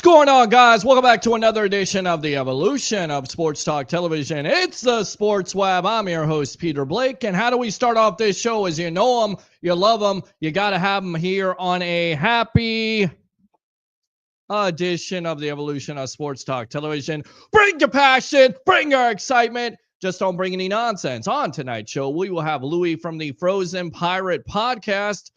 going on, guys? Welcome back to another edition of the Evolution of Sports Talk Television. It's the Sports Web. I'm your host, Peter Blake. And how do we start off this show? As you know them, you love them, you got to have them here on a happy edition of the Evolution of Sports Talk Television. Bring your passion, bring your excitement. Just don't bring any nonsense. On tonight's show, we will have Louie from the Frozen Pirate podcast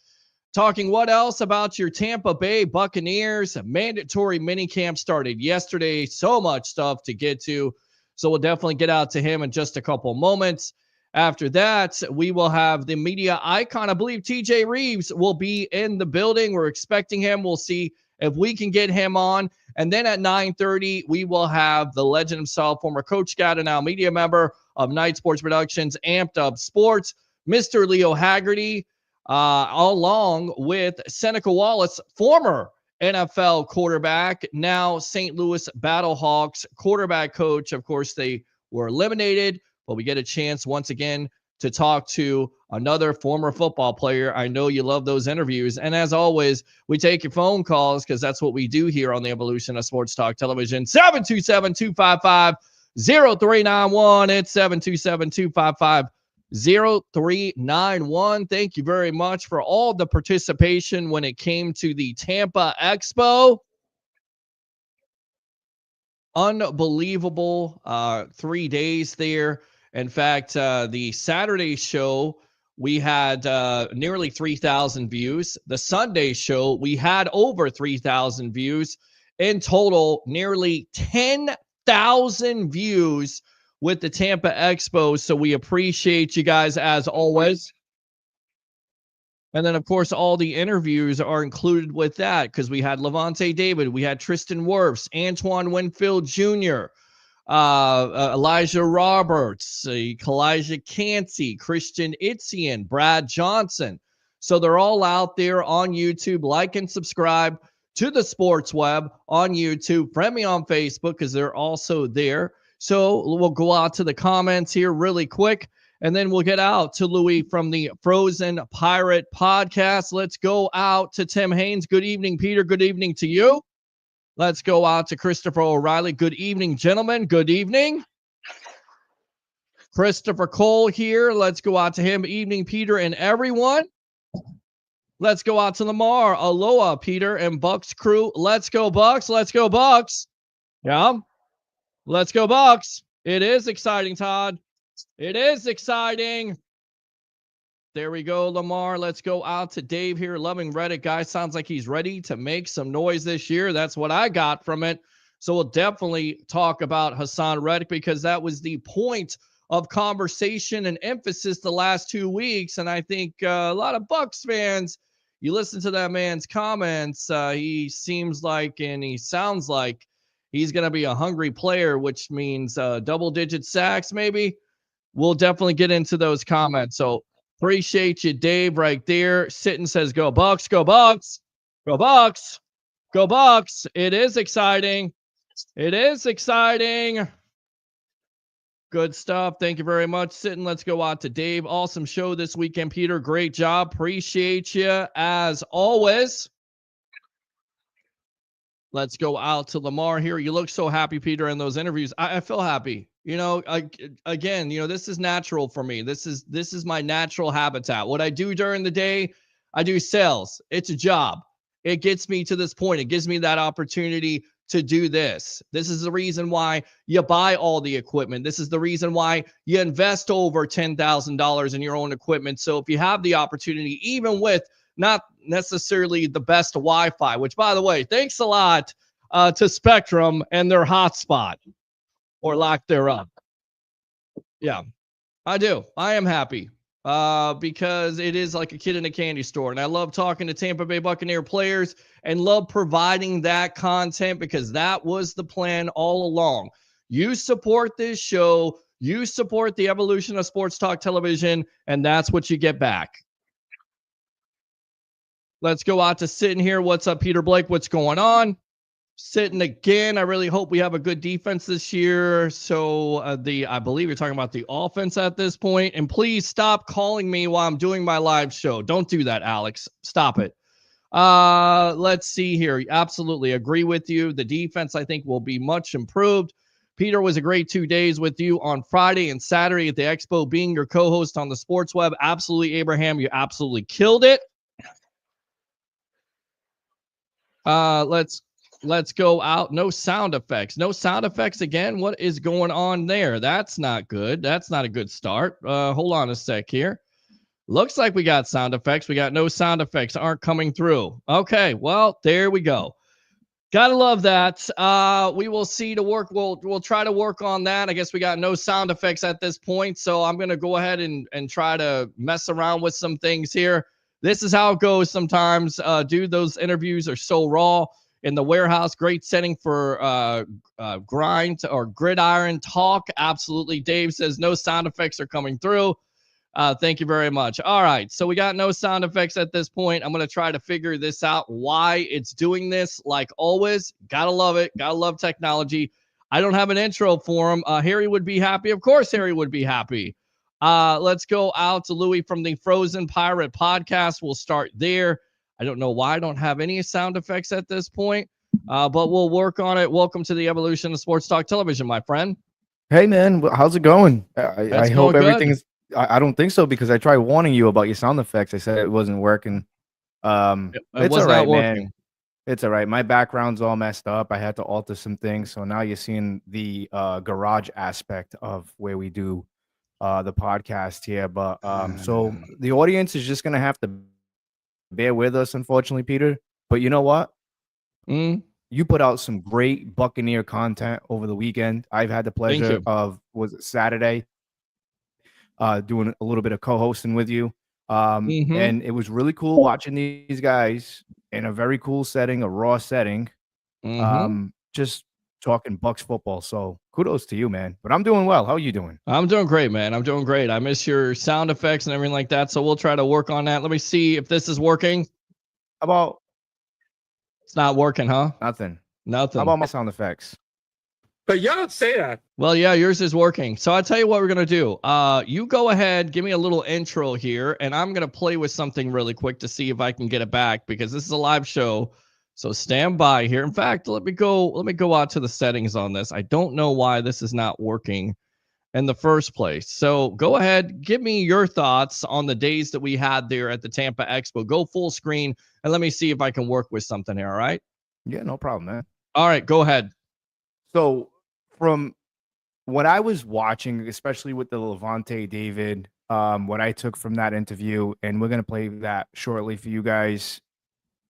talking what else about your Tampa Bay Buccaneers. A mandatory minicamp started yesterday. So much stuff to get to. So we'll definitely get out to him in just a couple moments. After that, we will have the media icon. I believe TJ Rives will be in the building. We're expecting him. We'll see if we can get him on. And then at 9:30, we will have the legend himself, former Coach Scout and now media member of Night Sports Productions, Amped Up Sports, Mr. Leo Haggerty, along with Seneca Wallace, former NFL quarterback, now St. Louis Battlehawks quarterback coach. Of course, they were eliminated, but we get a chance once again to talk to another former football player. I know you love those interviews. And as always, we take your phone calls because that's what we do here on the Evolution of Sports Talk Television. 727-255-0391. It's 727-255-0391. Thank you very much for all the participation when it came to the Tampa Expo. Unbelievable 3 days there. In fact, the Saturday show, we had nearly 3,000 views. The Sunday show, we had over 3,000 views. In total, nearly 10,000 views with the Tampa Expo. So we appreciate you guys as always. And then, of course, all the interviews are included with that because we had Levante David, we had Tristan Wirfs, Antoine Winfield Jr., Elijah Roberts, Kalijah Cansey, Christian Itzian, Brad Johnson. So they're all out there on YouTube. Like and subscribe to the Sports Web on YouTube. Friend me on Facebook because they're also there. So we'll go out to the comments here really quick, and then we'll get out to Louie from the Frozen Pirate podcast. Let's go out to Tim Haynes. Good evening, Peter. Good evening to you. Let's go out to Christopher O'Reilly. Good evening, gentlemen. Good evening. Christopher Cole here. Let's go out to him. Evening, Peter and everyone. Let's go out to Lamar. Aloha, Peter and Bucs crew. Let's go, Bucs. Let's go, Bucs. Yeah. Let's go, Bucs. It is exciting, Todd. It is exciting. There we go, Lamar. Let's go out to Dave here. Loving Reddick. Guy sounds like he's ready to make some noise this year. That's what I got from it. So we'll definitely talk about Hasson Reddick because that was the point of conversation and emphasis the last 2 weeks. And I think a lot of Bucs fans, you listen to that man's comments, he seems like and he sounds like he's going to be a hungry player, which means double-digit sacks maybe. We'll definitely get into those comments. So appreciate you, Dave, right there. Sitting says, go Bucs, go Bucs, go Bucs, go Bucs. It is exciting. It is exciting. Good stuff. Thank you very much. Sitting, let's go out to Dave. Awesome show this weekend, Peter. Great job. Appreciate you as always. Let's go out to Lamar here. You look so happy, Peter, in those interviews. I feel happy. You know, again, you know, this is natural for me. This is my natural habitat. What I do during the day, I do sales. It's a job. It gets me to this point. It gives me that opportunity to do this. This is the reason why you buy all the equipment. This is the reason why you invest over $10,000 in your own equipment. So if you have the opportunity, even with not necessarily the best Wi-Fi, which, by the way, thanks a lot to Spectrum and their hotspot or lack thereof. Yeah, I do. I am happy because it is like a kid in a candy store. And I love talking to Tampa Bay Buccaneer players and love providing that content because that was the plan all along. You support this show. You support the Evolution of Sports Talk Television, and that's what you get back. Let's go out to Sitting here. What's up, Peter Blake? What's going on? Sitting again. I really hope we have a good defense this year. So I believe you're talking about the offense at this point. And please stop calling me while I'm doing my live show. Don't do that, Alex. Stop it. Let's see here. Absolutely agree with you. The defense, I think, will be much improved. Peter, was a great 2 days with you on Friday and Saturday at the Expo, being your co-host on the Sports Web. Absolutely, Abraham, you absolutely killed it. Let's go out. No sound effects. No sound effects again. What is going on there? That's not good. That's not a good start. Hold on a sec here. Looks like we got sound effects. We got no sound effects aren't coming through. Okay, well, there we go. Gotta love that. We will see to work. We'll try to work on that. I guess we got no sound effects at this point, so I'm gonna go ahead and try to mess around with some things here. This is how it goes sometimes. Dude, those interviews are so raw in the warehouse. Great setting for grind or gridiron talk. Absolutely. Dave says no sound effects are coming through. Thank you very much. All right. So we got no sound effects at this point. I'm going to try to figure this out, why it's doing this. Like always, gotta love it. Gotta love technology. I don't have an intro for him. Harry would be happy. Of course, Harry would be happy. Let's go out to Louie from the Frozen Pirate podcast. We'll start there. I don't know why I don't have any sound effects at this point, but we'll work on it. Welcome to the evolution of Sports Talk Television, my friend. Hey, man. How's it going? I hope everything's... I don't think so, because I tried warning you about your sound effects. I said it wasn't working. It's all right, man. It's all right. My background's all messed up. I had to alter some things. So now you're seeing the garage aspect of where we do the podcast here. But so the audience is just going to have to bear with us, unfortunately, Peter. But you know what? You put out some great Buccaneer content over the weekend. I've had the pleasure of, was it Saturday? Doing a little bit of co-hosting with you. And it was really cool watching these guys in a very cool setting, a raw setting, just talking Bucs football. So kudos to you, man. But I'm doing well. How are you doing? I'm doing great, man. I'm doing great. I miss your sound effects and everything like that. So we'll try to work on that. Let me see if this is working. How about... It's not working, huh? Nothing. How about my sound effects? But y'all don't say that. Well, yeah, yours is working. So I'll tell you what we're going to do. You go ahead, give me a little intro here, and I'm going to play with something really quick to see if I can get it back, because this is a live show. So stand by here. In fact, let me go out to the settings on this. I don't know why this is not working in the first place. So go ahead, give me your thoughts on the days that we had there at the Tampa Expo. Go full screen, and let me see if I can work with something here, all right? Yeah, no problem, man. All right, go ahead. So from what I was watching, especially with the Levante David, what I took from that interview, and we're going to play that shortly for you guys,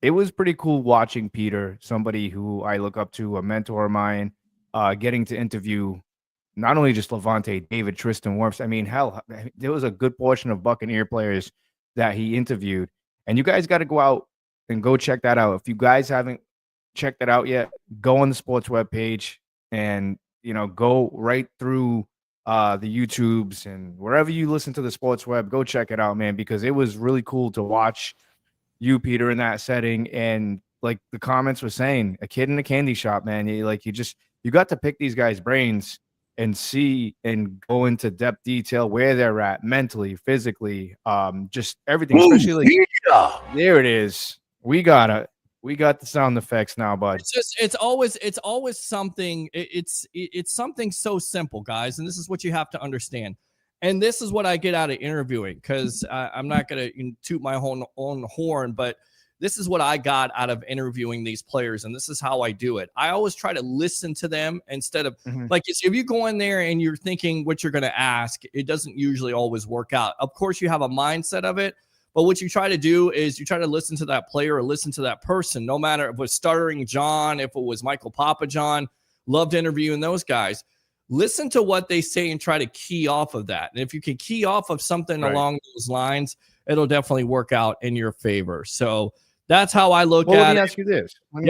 it was pretty cool watching Peter, somebody who I look up to, a mentor of mine, getting to interview not only just Levante David, Tristan Wirfs. I mean, hell, there was a good portion of Buccaneer players that he interviewed. And you guys got to go out and go check that out. If you guys haven't checked that out yet, go on the Sports Web page and, you know, go right through the YouTubes and wherever you listen to the Sports Web, go check it out, man, because it was really cool to watch you, Peter, in that setting. And like the comments were saying, a kid in a candy shop, man. You got to pick these guys' brains and see and go into depth detail where they're at mentally, physically, just everything. Especially there it is. We got the sound effects now, bud. It's always something. It's something so simple, guys, and this is what you have to understand. And this is what I get out of interviewing, because I'm not going to toot my own horn, but this is what I got out of interviewing these players, and this is how I do it. I always try to listen to them instead of like, if you go in there and you're thinking what you're going to ask, it doesn't usually always work out. Of course, you have a mindset of it, but what you try to do is you try to listen to that player or listen to that person, no matter if it was Stuttering John, if it was Michael Papa John. Loved interviewing those guys. Listen to what they say and try to key off of that. And if you can key off of something along those lines, it'll definitely work out in your favor. So that's how I look at it. Let me ask you this. Let me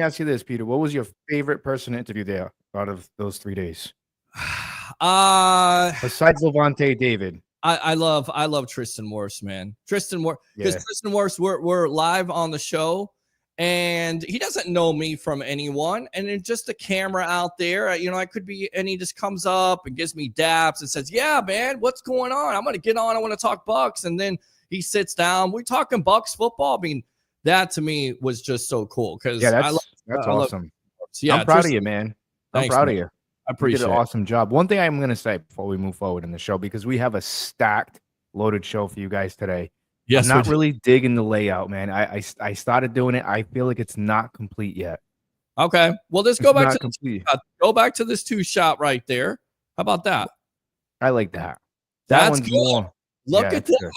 ask you this, Peter. What was your favorite person to interview there out of those 3 days? Besides Levante David. I love Tristan Wirfs, man. Tristan Wirfs, because Tristan Wirfs, we're live on the show, and he doesn't know me from anyone, and it's just a camera out there. I could be, and he just comes up and gives me daps and says, "Yeah, man, what's going on? I'm gonna get on. I want to talk Bucs," and then he sits down. We're talking Bucs football. I mean, That to me was just so cool because Yeah, I love that's I love awesome. yeah, I'm proud of just- you, man. I'm thanks, proud man. of you. I You appreciate did an it. awesome job. One thing I'm going to say before we move forward in the show, because we have a stacked, loaded show for you guys today. Yes, I'm not really digging the layout, man. I started doing it. I feel like it's not complete yet. Okay. Well, let's It's go back not to complete. go back to this 2-shot right there. How about that? I like that. That That's one's good. more. Look Yeah, at it's that. good.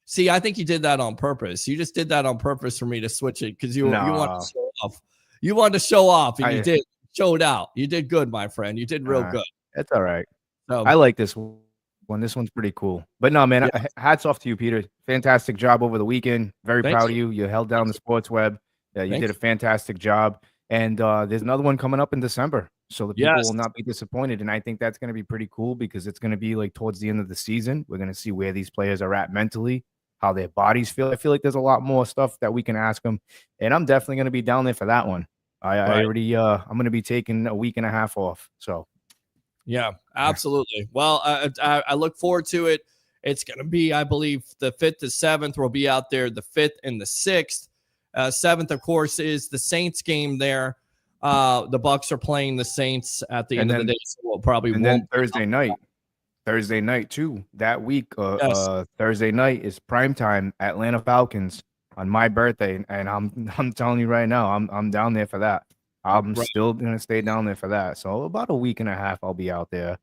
See, I think you did that on purpose. You just did that on purpose for me to switch it because you wanted No. to show off. You wanted to show off, and you I- did. Showed out. You did good, my friend. You did real good. It's all right. So I like this one. This one's pretty cool. But no, man, Yeah. hats off to you, Peter. Fantastic job over the weekend. Very Thank proud you. of you. You held down the sports web. You Thank did a fantastic job. And there's another one coming up in December. So the people Yes. will not be disappointed. And I think that's going to be pretty cool because it's going to be like towards the end of the season. We're going to see where these players are at mentally, how their bodies feel. I feel like there's a lot more stuff that we can ask them. And I'm definitely going to be down there for that one. I already I'm going to be taking a week and a half off. So yeah, absolutely. Well, I look forward to it. It's going to be, I believe, the 5th to 7th. We'll be out there the 5th and the 6th. 7th, of course, is the Saints game there. The Bucs are playing the Saints at the end of the day, so we'll probably and won't. then Thursday night too. That week, Yes. Thursday night is primetime Atlanta Falcons on my birthday, and I'm telling you right now, I'm down there for that. I'm Right. still gonna stay down there for that. So about a week and a half, I'll be out there.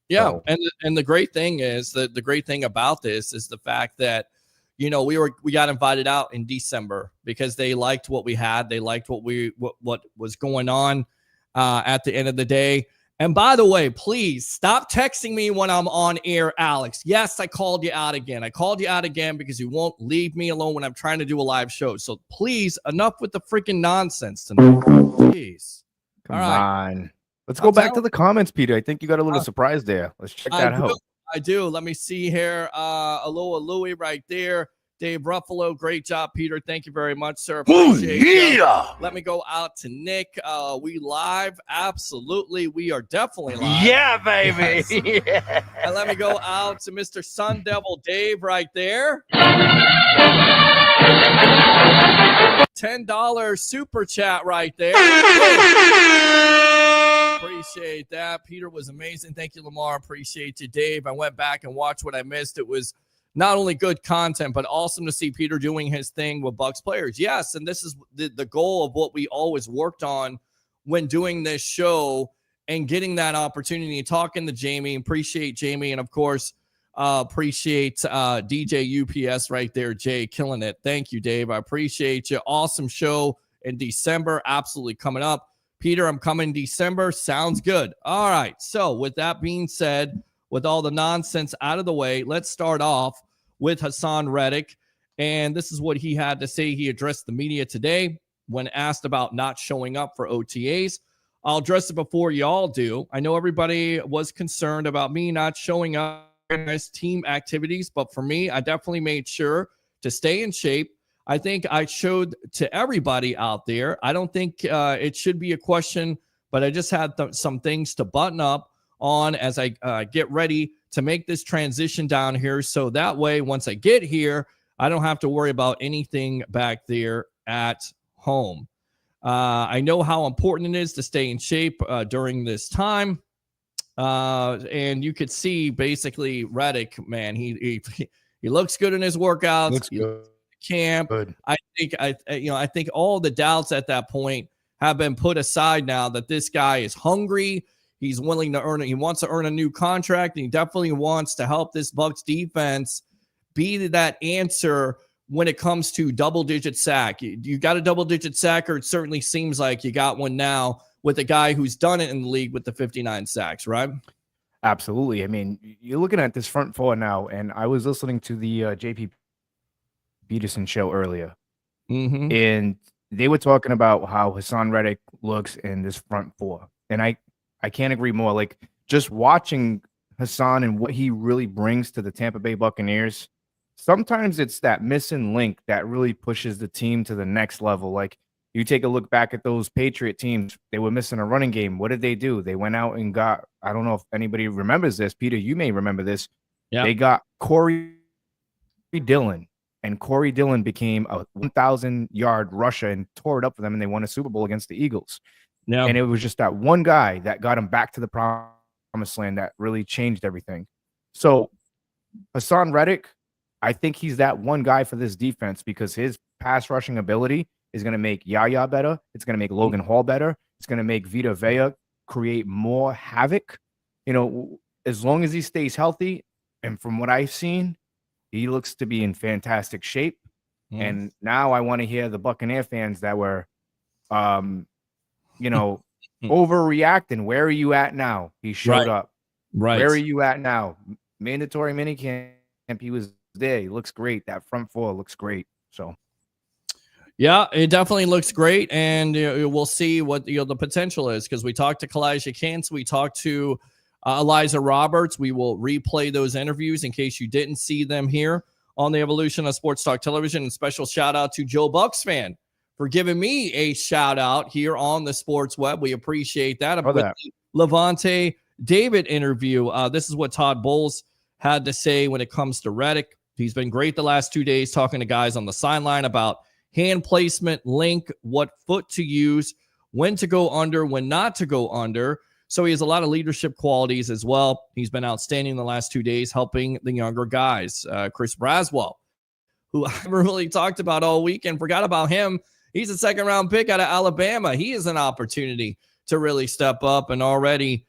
Yeah, So- and the great thing is that the great thing about this is the fact that we got invited out in December because they liked what we had. They liked what was going on at the end of the day. And by the way, please stop texting me when I'm on air, Alex. Yes, I called you out again. I called you out again because you won't leave me alone when I'm trying to do a live show. So please, enough with the freaking nonsense tonight. Please. Come All right. on. Let's go back to the comments, Peter. I think you got a little surprise there. Let's check that out. I do. Let me see here. Aloha Louie right there. Dave Ruffalo, great job, Peter. Thank you very much, sir. Appreciate you. Let me go out to Nick. We live? Absolutely. We are definitely live. Yeah, baby. Yes. Yeah. And let me go out to Mr. Sun Devil Dave right there. $10 super chat right there. Appreciate that. Peter was amazing. Thank you, Lamar. Appreciate you, Dave. I went back and watched what I missed. It was not only good content, but awesome to see Peter doing his thing with Bucs players. Yes, and this is the goal of what we always worked on when doing this show and getting that opportunity, talking to Jamie. Appreciate Jamie, and of course, appreciate DJ UPS right there, Jay, killing it. Thank you, Dave. I appreciate you. Awesome show in December, absolutely coming up. Peter, I'm coming December. Sounds good. All right. So with that being said, with all the nonsense out of the way, let's start off with Hasson Reddick. And this is what he had to say. He addressed the media today when asked about not showing up for OTAs. I'll address it before y'all do. I know everybody was concerned about me not showing up in his team activities, but for me, I definitely made sure to stay in shape. I think I showed to everybody out there. I don't think it should be a question, but I just had some things to button up on as I get ready to make this transition down here. So that way, once I get here, I don't have to worry about anything back there at home. I know how important it is to stay in shape during this time. And you could see basically Reddick, man, he looks good in his workouts. Looks good. Camp. Good. I think all the doubts at that point have been put aside now that this guy is hungry. He's willing to earn it. He wants to earn a new contract, and he definitely wants to help this Bucs defense be that answer when it comes to double-digit sack. You got a double-digit sacker. It certainly seems like you got one now with a guy who's done it in the league with the 59 sacks, right? Absolutely. I mean, you're looking at this front four now, and I was listening to the JP Peterson show earlier, and they were talking about how Hasson Reddick looks in this front four, and I can't agree more. Like, just watching Hasson and what he really brings to the Tampa Bay Buccaneers, sometimes it's that missing link that really pushes the team to the next level. Like, you take a look back at those Patriot teams, they were missing a running game. What did they do? They went out and got, I don't know if anybody remembers this. Peter, you may remember this. Yeah. They got Corey Dillon. and Corey Dillon became a 1,000-yard rusher and tore it up for them, and they won a Super Bowl against the Eagles. Yeah. And it was just that one guy that got him back to the promised land that really changed everything. So Hasson Reddick, I think he's that one guy for this defense because his pass rushing ability is going to make Yaya better. It's going to make Logan Hall better. It's going to make Vita Vea create more havoc. As long as he stays healthy, and from what I've seen, he looks to be in fantastic shape. And now I want to hear the Buccaneer fans that were, overreacting. Where are you at now? He showed up. Right. Where are you at now? Mandatory minicamp. He was there. He looks great. That front four looks great. So. Yeah, it definitely looks great, and we'll see what the potential is because we talked to Kalijah Kentz, we talked to Eliza Roberts. We will replay those interviews in case you didn't see them here on the Evolution of Sports Talk Television. And special shout out to Joe Bucs fan for giving me a shout out here on the Sports Web. We appreciate that. With the Lavonte David interview, this is what Todd Bowles had to say when it comes to Reddick. He's been great the last 2 days talking to guys on the sideline about hand placement, link, what foot to use, when to go under, when not to go under. So he has a lot of leadership qualities as well. He's been outstanding the last 2 days helping the younger guys. Chris Braswell, who I haven't really talked about all weekend, forgot about him. He's a second-round pick out of Alabama. He is an opportunity to really step up, and already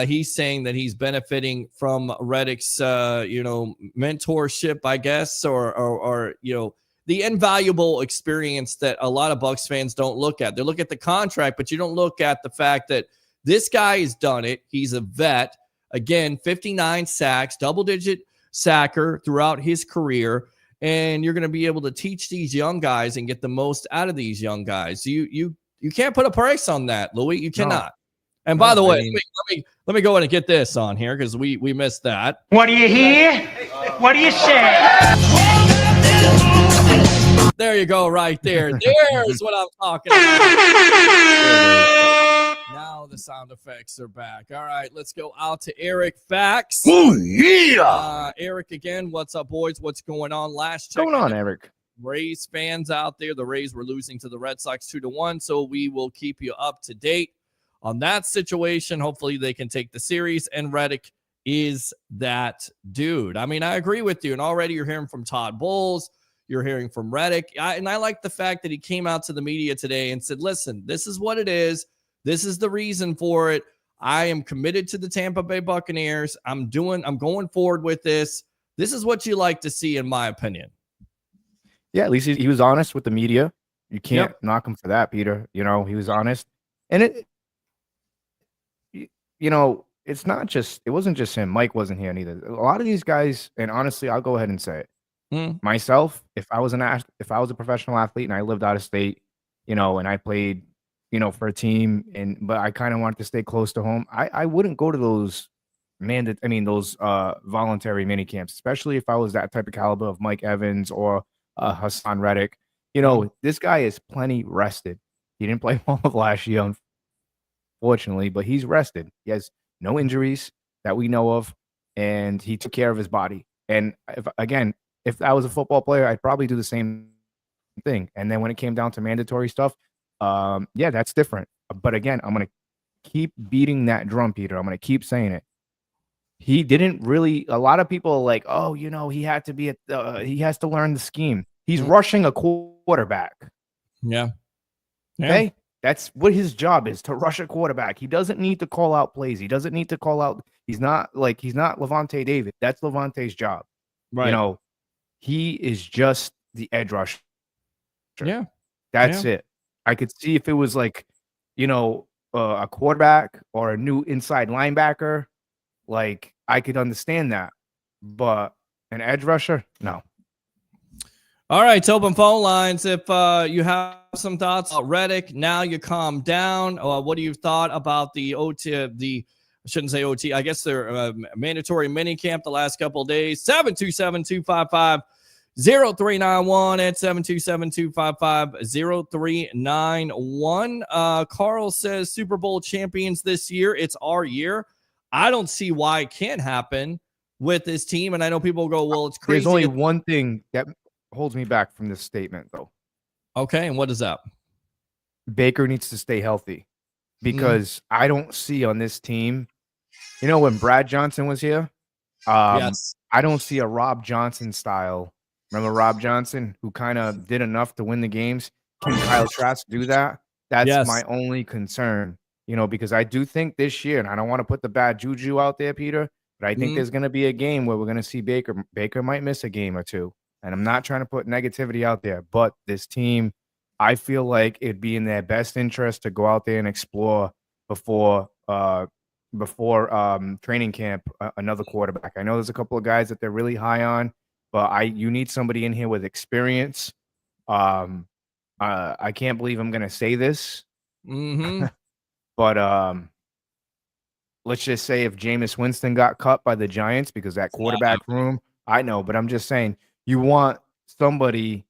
he's saying that he's benefiting from Reddick's, mentorship, I guess, or the invaluable experience that a lot of Bucs fans don't look at. They look at the contract, but you don't look at the fact that this guy has done it. He's a vet. Again, 59 sacks, double-digit sacker throughout his career, and you're going to be able to teach these young guys and get the most out of these young guys. You can't put a price on that, Louie. You cannot. No. And by the way, let me go ahead and get this on here because we missed that. What do you hear? What do you say? There you go, right there. There's what I'm talking about. Now the sound effects are back. All right, let's go out to Eric Fax. Oh, yeah. Eric again, what's up, boys? What's going on? Last check. What's going on, Eric? Rays fans out there. The Rays were losing to the Red Sox 2-1, so we will keep you up to date on that situation. Hopefully they can take the series, and Reddick is that dude. I mean, I agree with you, and already you're hearing from Todd Bowles. You're hearing from Reddick. And I like the fact that he came out to the media today and said, listen, this is what it is. This is the reason for it. I am committed to the Tampa Bay Buccaneers. I'm going forward with this. This is what you like to see, in my opinion. Yeah, at least he was honest with the media. You can't knock him for that, Peter. He was honest. And it's not just, it wasn't just him. Mike wasn't here neither. A lot of these guys, and honestly, I'll go ahead and say it. Myself, if I was a professional athlete and I lived out of state, and I played, for a team, but I kind of wanted to stay close to home, I wouldn't go to those voluntary mini camps, especially if I was that type of caliber of Mike Evans or Hasson Reddick. This guy is plenty rested. He didn't play all of last year, unfortunately, but he's rested. He has no injuries that we know of, and he took care of his body. And if I was a football player, I'd probably do the same thing. And then when it came down to mandatory stuff, that's different. But again, I'm going to keep beating that drum, Peter. I'm going to keep saying it. He didn't really, a lot of people are like, oh, he had to be he has to learn the scheme. He's rushing a quarterback. Yeah. Okay. That's what his job is, to rush a quarterback. He doesn't need to call out plays. He doesn't need to call out. He's not Lavonte David. That's Lavonte's job. Right. He is just the edge rusher. Yeah. That's it. I could see if it was like, a quarterback or a new inside linebacker, like I could understand that. But an edge rusher, no. All right, open phone lines. If you have some thoughts about Reddick, now you calm down. What do you thought about the OT? I shouldn't say OT. I guess they're mandatory minicamp the last couple of days. 727-255-0391 at 727-255-0391. Carl says Super Bowl champions this year. It's our year. I don't see why it can't happen with this team. And I know people go, well, it's crazy. There's only one thing that holds me back from this statement, though. Okay, and what is that? Baker needs to stay healthy because I don't see on this team, when Brad Johnson was here, Yes. I don't see a Rob Johnson style. Remember Rob Johnson, who kind of did enough to win the games? Can Kyle Trask do that? That's Yes. my only concern, because I do think this year, and I don't want to put the bad juju out there, Peter, but I think there's going to be a game where we're going to see Baker. Baker might miss a game or two, and I'm not trying to put negativity out there, but this team, I feel like it'd be in their best interest to go out there and explore before training camp another quarterback. I know there's a couple of guys that they're really high on, but you need somebody in here with experience. I can't believe I'm going to say this, but let's just say if Jameis Winston got cut by the Giants, because that quarterback room, I know, but I'm just saying you want somebody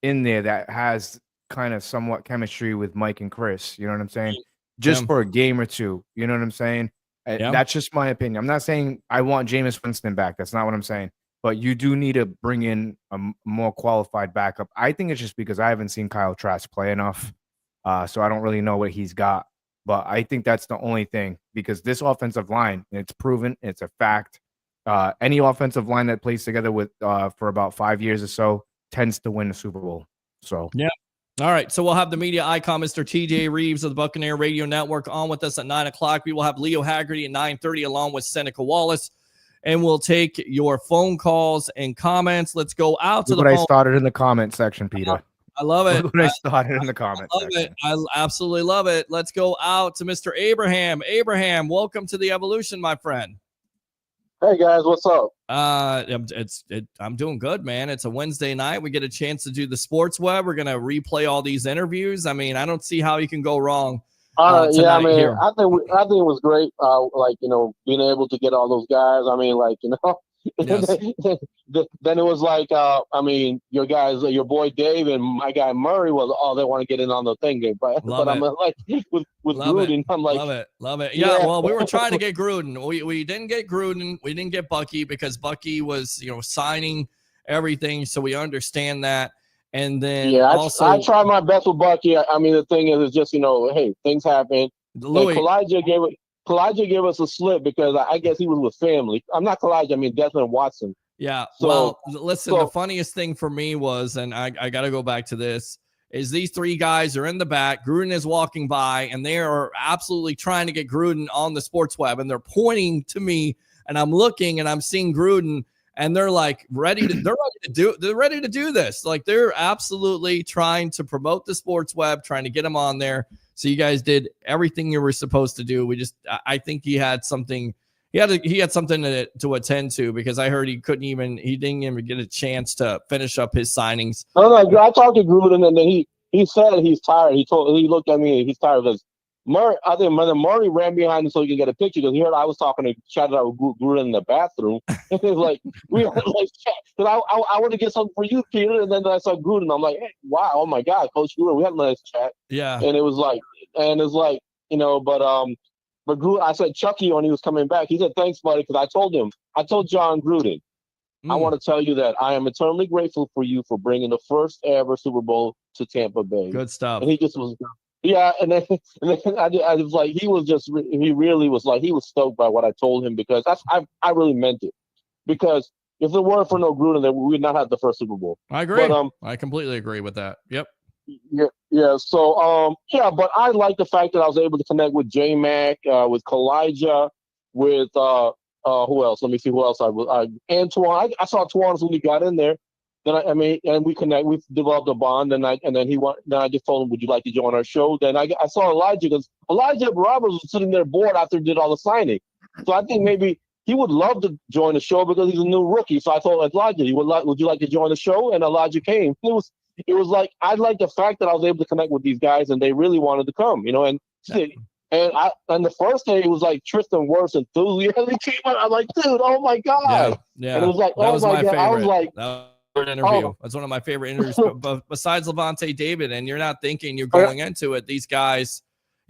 in there that has kind of somewhat chemistry with Mike and Chris. You know what I'm saying? Just for a game or two. You know what I'm saying? That's just my opinion. I'm not saying I want Jameis Winston back. That's not what I'm saying. But you do need to bring in a more qualified backup. I think it's just because I haven't seen Kyle Trask play enough. So I don't really know what he's got. But I think that's the only thing, because this offensive line, it's proven, it's a fact. Any offensive line that plays together with for about 5 years or so tends to win the Super Bowl. So yeah. All right, so we'll have the media icon, Mr. TJ Rives of the Buccaneer Radio Network, on with us at 9 o'clock. We will have Leo Haggerty at 9:30 along with Seneca Wallace, and we'll take your phone calls and comments. Let's go out to the phone. I started in the comment section, Peter. I love it. I started in the comment section. I absolutely love it. Let's go out to Mr. Abraham. Abraham, welcome to the Evolution, my friend. Hey guys, what's up? I'm doing good, man. It's a Wednesday night. We get a chance to do the sports web. We're gonna replay all these interviews. I mean, I don't see how you can go wrong. Yeah, I mean, I think it was great. Being able to get all those guys. I mean, yes. Then it was like, your guys, your boy Dave and my guy Murray they want to get in on the thing. But I'm like, with Gruden, I'm like, love it. Yeah, well, we were trying to get Gruden. We didn't get Gruden. We didn't get Bucky because Bucky was, signing everything. So we understand that. And then I tried my best with Bucky. I mean, the thing is, it's just, hey, things happen. Louie. Kalijah gave us a slip because I guess he was with family. I'm not Kalijah, I mean Desmond Watson. Yeah. So, listen, the funniest thing for me was, and I got to go back to this, is these three guys are in the back. Gruden is walking by, and they are absolutely trying to get Gruden on the sports web, and they're pointing to me, and I'm looking, and I'm seeing Gruden, and they're like ready to do this. Like, they're absolutely trying to promote the sports web, trying to get them on there. So you guys did everything you were supposed to do. I think he had something. He had something to attend to, because I heard he didn't even get a chance to finish up his signings. No, I talked to Gruden, and then he said he's tired. He looked at me, he's tired because Murray ran behind him so he could get a picture, because he heard I was chatting out with Gruden in the bathroom. It was like, we had like chat. Because I want to get something for you, Peter. And then I saw Gruden. I'm like, hey, wow, oh my God, Coach Gruden, we had a nice chat. Yeah. And it was like, but Gruden, I said Chucky when he was coming back. He said, thanks, buddy, because I told John Gruden, I want to tell you that I am eternally grateful for you for bringing the first ever Super Bowl to Tampa Bay. Good stuff. And he just was. Yeah, and then I was like, he really was like, he was stoked by what I told him, because I really meant it. Because if it weren't for no Gruden, then we would not have the first Super Bowl. I agree. But, I completely agree with that. Yep. Yeah. So but I like the fact that I was able to connect with J-Mac, with Kalijah, with who else? Let me see who else Antoine. I saw Antoine as soon as he got in there. Then and we connect. We developed a bond. Then I just told him, "Would you like to join our show?" Then I saw Elijah, because Elijah Roberts was sitting there bored after he did all the signing. So I think maybe he would love to join the show because he's a new rookie. So I told Elijah, "Would you like to join the show?" And Elijah came. It was like, I like the fact that I was able to connect with these guys, and they really wanted to come. And the first day it was like Tristan Wirfs enthusiasm came out. I'm like, dude, oh my God. Yeah. And it was like, oh my God. I was like, interview. That's one of my favorite interviews, besides Levante David. And you're not thinking you're going into it. These guys,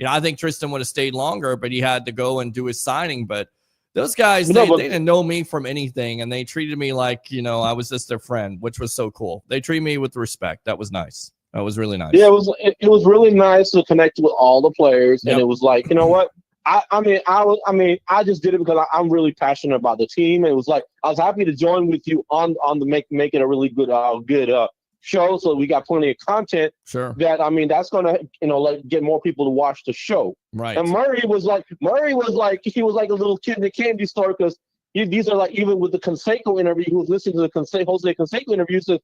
I think Tristan would have stayed longer, but he had to go and do his signing. But Those guys, No, they but- didn't know me from anything, and they treated me like, I was just their friend, which was so cool. They treated me with respect. That was nice. That was really nice. Yeah, it was really nice to connect with all the players, Yep. and it was like, you know what? I just did it because I'm really passionate about the team. And it was like I was happy to join with you on the make it a really good show. So we got plenty of content. Sure. That's gonna get more people to watch the show. Right. And Murray was like he was like a little kid in the candy store because these are like, even with the Canseco interview, he was listening to the Jose Canseco interview. Said,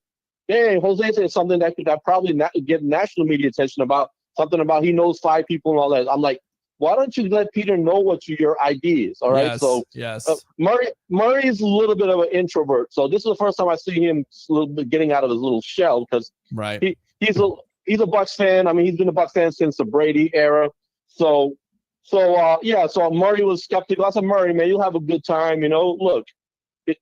"Hey, Jose said something that probably not get national media attention about something about he knows 5 people and all that." I'm like, why don't you let Peter know what your ideas? All right. Yes, so yes. Murray is a little bit of an introvert. So this is the first time I see him a little bit getting out of his little shell because right. he's a Bucs fan. I mean, he's been a Bucs fan since the Brady era. So Murray was skeptical. I said, Murray, man, you'll have a good time. Look,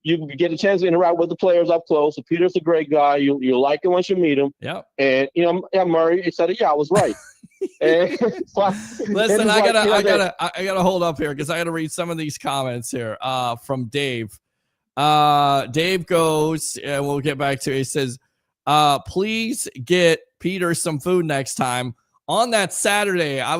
you get a chance to interact with the players up close. So Peter's a great guy. You like him once you meet him. Yep. And Murray, he said, yeah, I was right. Listen, I gotta hold up here because I gotta read some of these comments here from Dave. Dave goes, and we'll get back to it. He says, please get Peter some food next time. On that Saturday, I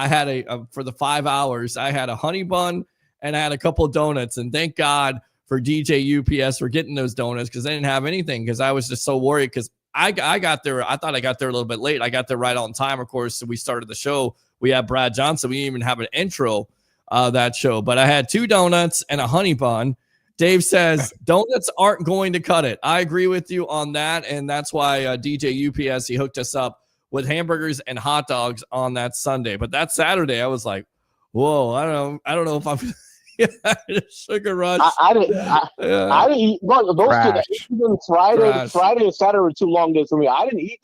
had for the 5 hours, I had a honey bun and I had a couple of donuts, and thank God for DJ UPS for getting those donuts because they didn't have anything because I was just so worried because I got there. I thought I got there a little bit late. I got there right on time. Of course, so we started the show. We had Brad Johnson. We didn't even have an intro that show, but I had 2 donuts and a honey bun. Dave says donuts aren't going to cut it. I agree with you on that, and that's why DJ UPS, he hooked us up with hamburgers and hot dogs on that Sunday. But that Saturday, I was like, whoa, I don't know if I'm sugar rush. I didn't eat. Look, those two, Friday and Saturday were too long days for me. I didn't eat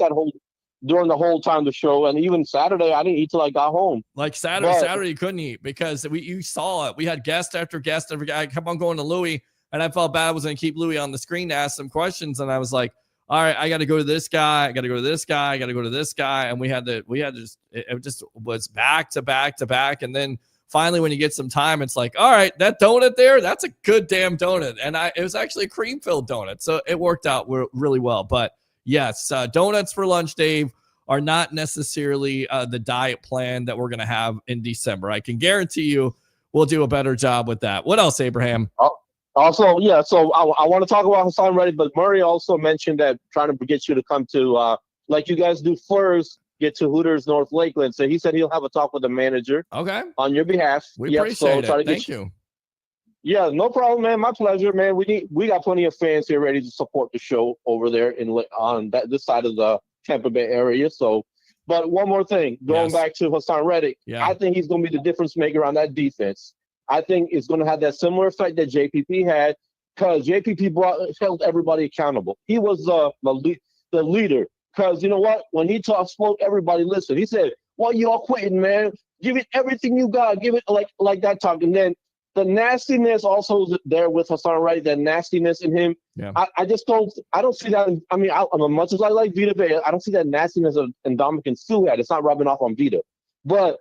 during the whole time of the show, and even Saturday I didn't eat till I got home. Like Saturday you couldn't eat because you saw it. We had guest after guest after guest. I kept on going to Louie, and I felt bad I was going to keep Louie on the screen to ask some questions, and I was like, all right, I got to go to this guy. I got to go to this guy. I got to go to this guy, and it just was back to back to back, and then finally, when you get some time, it's like, all right, that donut there, that's a good damn donut. And it was actually a cream-filled donut. So it worked out really well. But yes, donuts for lunch, Dave, are not necessarily the diet plan that we're going to have in December. I can guarantee you we'll do a better job with that. What else, Abraham? Also, yeah, so I want to talk about Hasson Reddick, but Murray also mentioned that trying to get you to come to, like you guys do first, get to Hooters North Lakeland. So he said he'll have a talk with the manager. Okay. On your behalf. We appreciate it. Thank you. Yeah, no problem, man. My pleasure, man. We got plenty of fans here ready to support the show over there on this side of the Tampa Bay area. So, but one more thing, going back to Hasson Reddick, I think he's going to be the difference maker on that defense. I think it's going to have that similar effect that JPP had because JPP held everybody accountable. He was the leader. Because you know what? When he spoke, everybody listened. He said, well, y'all quitting, man. Give it everything you got. Give it like that talk. And then the nastiness also is there with Hasson Reddick, that nastiness in him. Yeah. I don't see that. As much as I like Vita Vea, I don't see that nastiness in Dominican Sue had. It's not rubbing off on Vita. But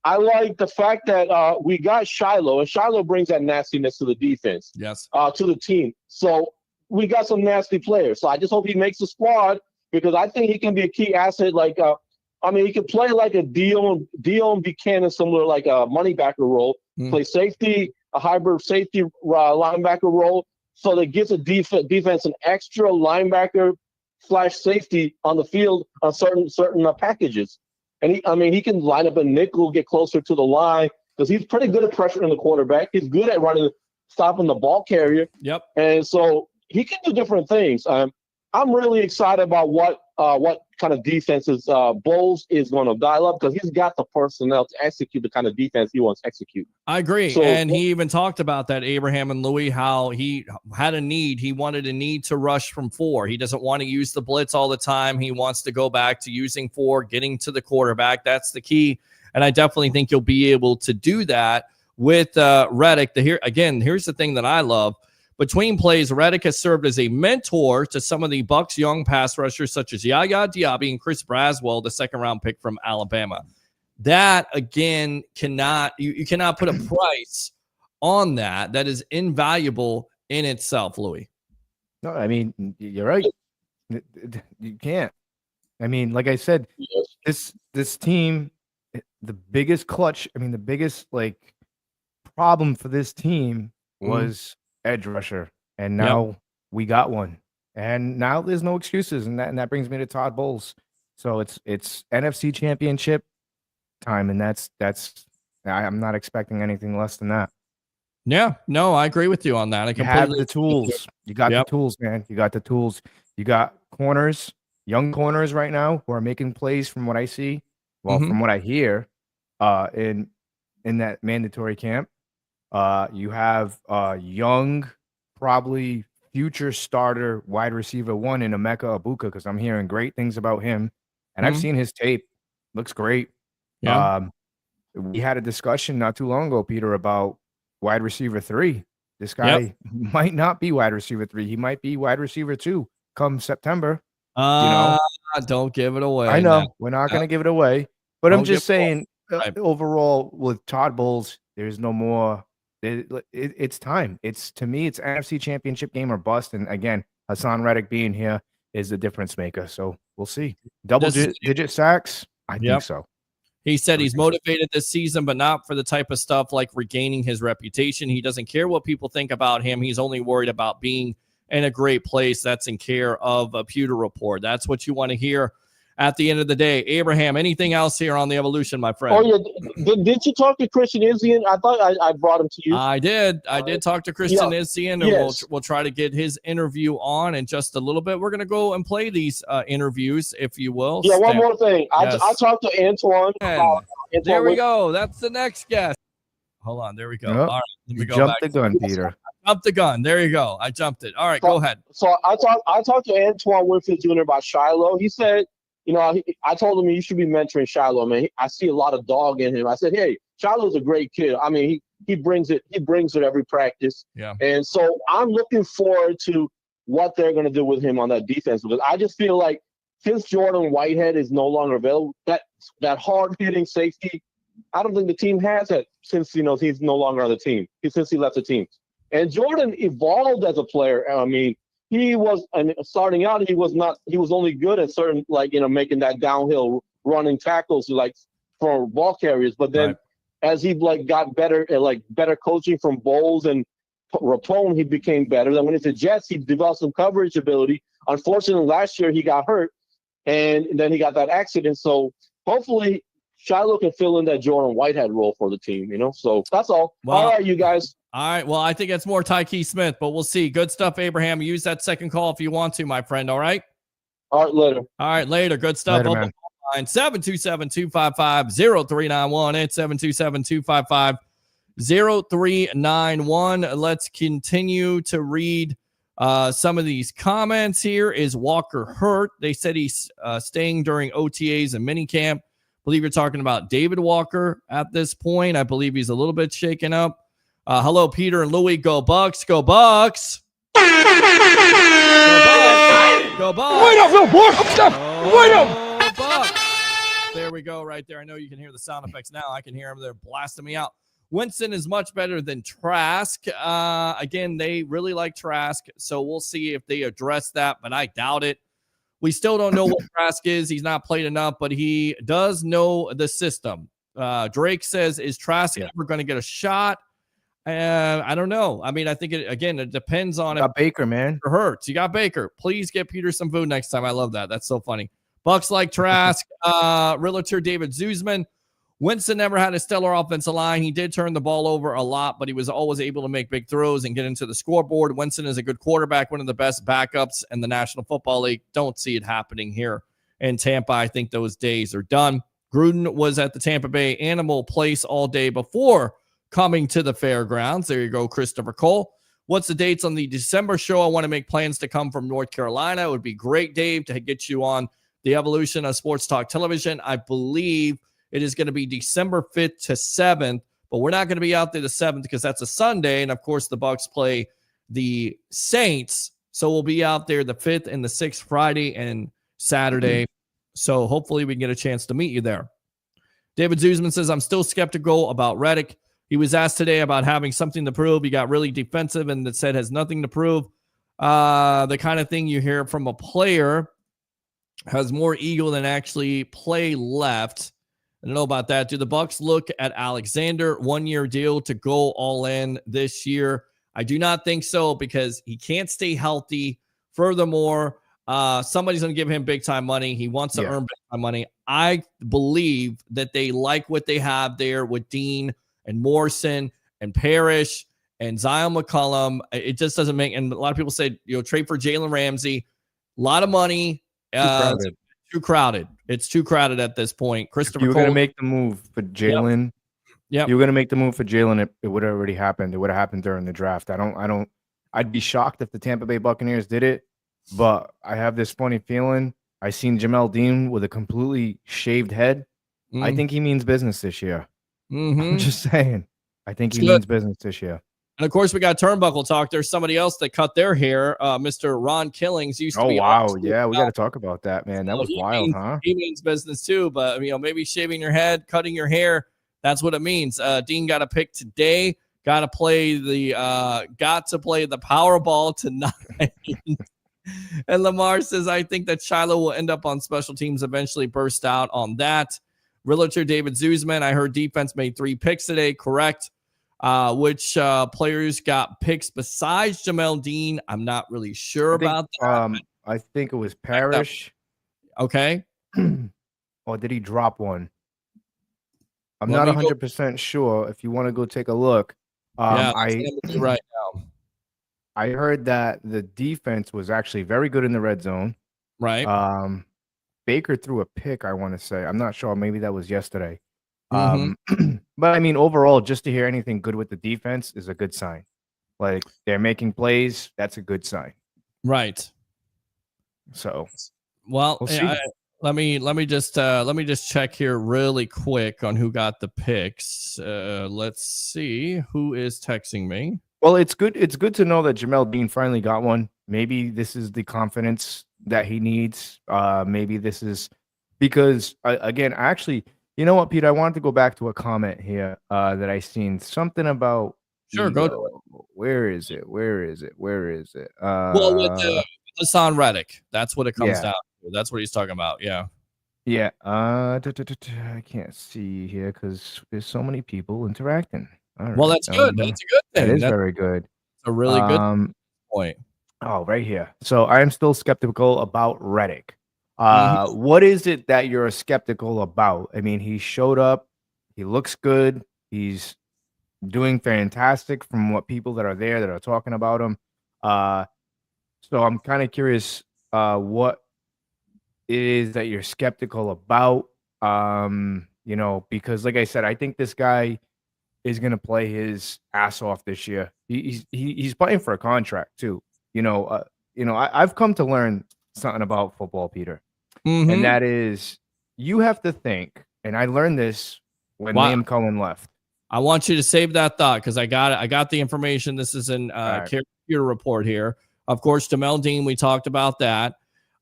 I like the fact that we got Shiloh, and Shiloh brings that nastiness to the defense. Yes. To the team. So we got some nasty players. So I just hope he makes the squad. Because I think he can be a key asset. He can play like a Dion Buchanan, similar like a money backer role. Play safety, a hybrid safety linebacker role, so that gives a defense an extra linebacker / safety on the field on certain packages. And he can line up a nickel, get closer to the line because he's pretty good at pressuring the quarterback. He's good at stopping the ball carrier. Yep. And so he can do different things. I'm really excited about what kind of defenses Bowles is going to dial up because he's got the personnel to execute the kind of defense he wants to execute. I agree. And he even talked about that, Abraham and Louie, how he had a need. He wanted a need to rush from 4. He doesn't want to use the blitz all the time. He wants to go back to using 4, getting to the quarterback. That's the key. And I definitely think you'll be able to do that with Reddick. Here's the thing that I love. Between plays, Reddick has served as a mentor to some of the Bucs' young pass rushers, such as Yaya Diaby and Chris Braswell, the second-round pick from Alabama. That, again, you cannot put a price on that is invaluable in itself, Louie. No, I mean, you're right. You can't. I mean, like I said, this team, the biggest like problem for this team was edge rusher, and now we got one, and now there's no excuses, and that brings me to Todd Bowles. So it's NFC Championship time, and that's I'm not expecting anything less than that. Yeah, no, I agree with you on that. You have the tools. You got the tools, man. You got the tools. You got corners, young corners right now who are making plays from what I see. Well, from what I hear, in that mandatory camp. You have young, probably future starter wide receiver one in Emeka Ibuka, because I'm hearing great things about him, and I've seen his tape. Looks great. Yeah. We had a discussion not too long ago, Peter, about wide receiver 3. This guy might not be wide receiver 3. He might be wide receiver 2 come September. Don't give it away. I know. We're not going to give it away. But I'm just saying, overall, with Todd Bowles, there's no more. It's time. To me, it's NFC Championship game or bust. And again, Hasson Reddick being here is the difference maker. So we'll see. Double-digit sacks? I think so. He said he's motivated this season, but not for the type of stuff like regaining his reputation. He doesn't care what people think about him. He's only worried about being in a great place. That's in care of a Pewter Report. That's what you want to hear at the end of the day. Abraham, anything else here on the evolution, my friend? Oh, yeah. Did you talk to Christian Izzian? I thought I brought him to you. I did. I did talk to Christian Izzian, and we'll try to get his interview on in just a little bit. We're going to go and play these interviews, if you will. Yeah, one more thing. I talked to Antoine. There we go. That's the next guest. Hold on. There we go. All right. Let me go jump back. The gun, Peter. Jump the gun. There you go. I jumped it. All right, go ahead. So I talked to Antoine Winfield Jr. about Shiloh. He said, I told him you should be mentoring Shiloh, man. I see a lot of dog in him. I said, hey, Shiloh's a great kid. I mean, he brings it every practice. Yeah. And so I'm looking forward to what they're going to do with him on that defense, because I just feel like since Jordan Whitehead is no longer available, that hard-hitting safety, I don't think the team has that since he's no longer on the team. Since he left the team. And Jordan evolved as a player. I mean, starting out, he was only good at certain, making that downhill running tackles, for ball carriers. But then as he got better at better coaching from Bowles and Rapone, he became better. Then when it's the Jets, he developed some coverage ability. Unfortunately, last year he got hurt, and then he got that accident. So hopefully Shiloh can fill in that Jordan Whitehead role for the team, So that's all. All right, you guys. All right. Well, I think it's more Tyke Smith, but we'll see. Good stuff, Abraham. Use that second call if you want to, my friend. All right. All right. Later. All right. Later. Good stuff. Later, man. 727-255-0391. It's 727-255-0391. Let's continue to read some of these comments here. Is Walker hurt? They said he's staying during OTAs and minicamp. I believe you're talking about David Walker at this point. I believe he's a little bit shaken up. Hello, Peter and Louie. Go Bucs. Go Bucs. Go Bucs. Go Bucs. Wait up, little boy. Wait up. Bucs. There we go right there. I know you can hear the sound effects now. I can hear them. They're blasting me out. Winston is much better than Trask. Again, they really like Trask, so we'll see if they address that, but I doubt it. We still don't know what Trask is. He's not played enough, but he does know the system. Drake says, is Trask ever going to get a shot? I don't know. I mean, I think it depends on it. Baker, man. It hurts. You got Baker. Please get Peter some food next time. I love that. That's so funny. Bucs like Trask. Realtor David Zuzman. Winston never had a stellar offensive line. He did turn the ball over a lot, but he was always able to make big throws and get into the scoreboard. Winston is a good quarterback, one of the best backups in the National Football League. Don't see it happening here in Tampa. I think those days are done. Gruden was at the Tampa Bay Animal Place all day before coming to the fairgrounds. There you go, Christopher Cole. What's the dates on the December show? I want to make plans to come from North Carolina. It would be great, Dave, to get you on the evolution of Sports Talk Television. I believe it is going to be December 5th to 7th, but we're not going to be out there the 7th because that's a Sunday. And of course, the Bucs play the Saints. So we'll be out there the 5th and the 6th, Friday and Saturday. So hopefully we can get a chance to meet you there. David Zuzman says, I'm still skeptical about Reddick. He was asked today about having something to prove. He got really defensive and said has nothing to prove. The kind of thing you hear from a player has more ego than actually play left. I don't know about that. Do the Bucs look at Alexander 1-year deal to go all in this year? I do not think so because he can't stay healthy. Furthermore, somebody's going to give him big time money. He wants to earn big time money. I believe that they like what they have there with Dean and Morrison and Parrish and Zion McCollum. It just doesn't make, and a lot of people say, trade for Jalen Ramsey. A lot of money. Too crowded. It's too crowded at this point. Christopher, you were going to make the move for Jalen. Yeah, you were going to make the move for Jalen. It would have already happened. It would have happened during the draft. I'd be shocked if the Tampa Bay Buccaneers did it, but I have this funny feeling. I seen Jamel Dean with a completely shaved head. I think he means business this year. I'm just saying. I think he means business this year. And of course, we got turnbuckle talk. There's somebody else that cut their hair. Mr. Ron Killings used to be. Oh wow, yeah, we got to talk about that, man. That was wild, huh? He means business too, but maybe shaving your head, cutting your hair. That's what it means. Dean got a pick today. Got to play the Powerball tonight. And Lamar says, I think that Shiloh will end up on special teams eventually. Burst out on that. Realtor David Zuzman, I heard defense made 3 picks today. Correct. Which players got picks besides Jamel Dean? I'm not really sure about that. I think it was Parrish. Okay. Or did he drop one? I'm not 100% sure. If you want to go take a look. Right now. I heard that the defense was actually very good in the red zone. Right. Baker threw a pick, I want to say. I'm not sure. Maybe that was yesterday. But I mean, overall, just to hear anything good with the defense is a good sign. Like they're making plays, that's a good sign. Right. So, well, we'll see. let me just check here really quick on who got the picks. Let's see who is texting me. Well, it's good. It's good to know that Jamel Dean finally got one. Maybe this is the confidence that he needs. Maybe this is because again, actually. You know what, Pete? I wanted to go back to a comment here that I seen something about. Sure, go to it. Where is it? Well, with Hasson Reddick, that's what it comes down to. That's what he's talking about. Yeah. Yeah. I can't see here because there's so many people interacting. All right. Well, that's good. That's a good thing. That is very good. It's a really good point. Oh, right here. So I am still skeptical about Reddick. What is it that you're skeptical about? I mean, he showed up, he looks good, he's doing fantastic from what people that are there that are talking about him. So I'm kind of curious what it is that you're skeptical about. Because like I said, I think this guy is gonna play his ass off this year. He's playing for a contract too. I've come to learn something about football, Peter. And that is, you have to think, and I learned this when Liam Cullen left. I want you to save that thought because I got it. I got the information. This is an computer report here. Of course, Jamel Dean, we talked about that.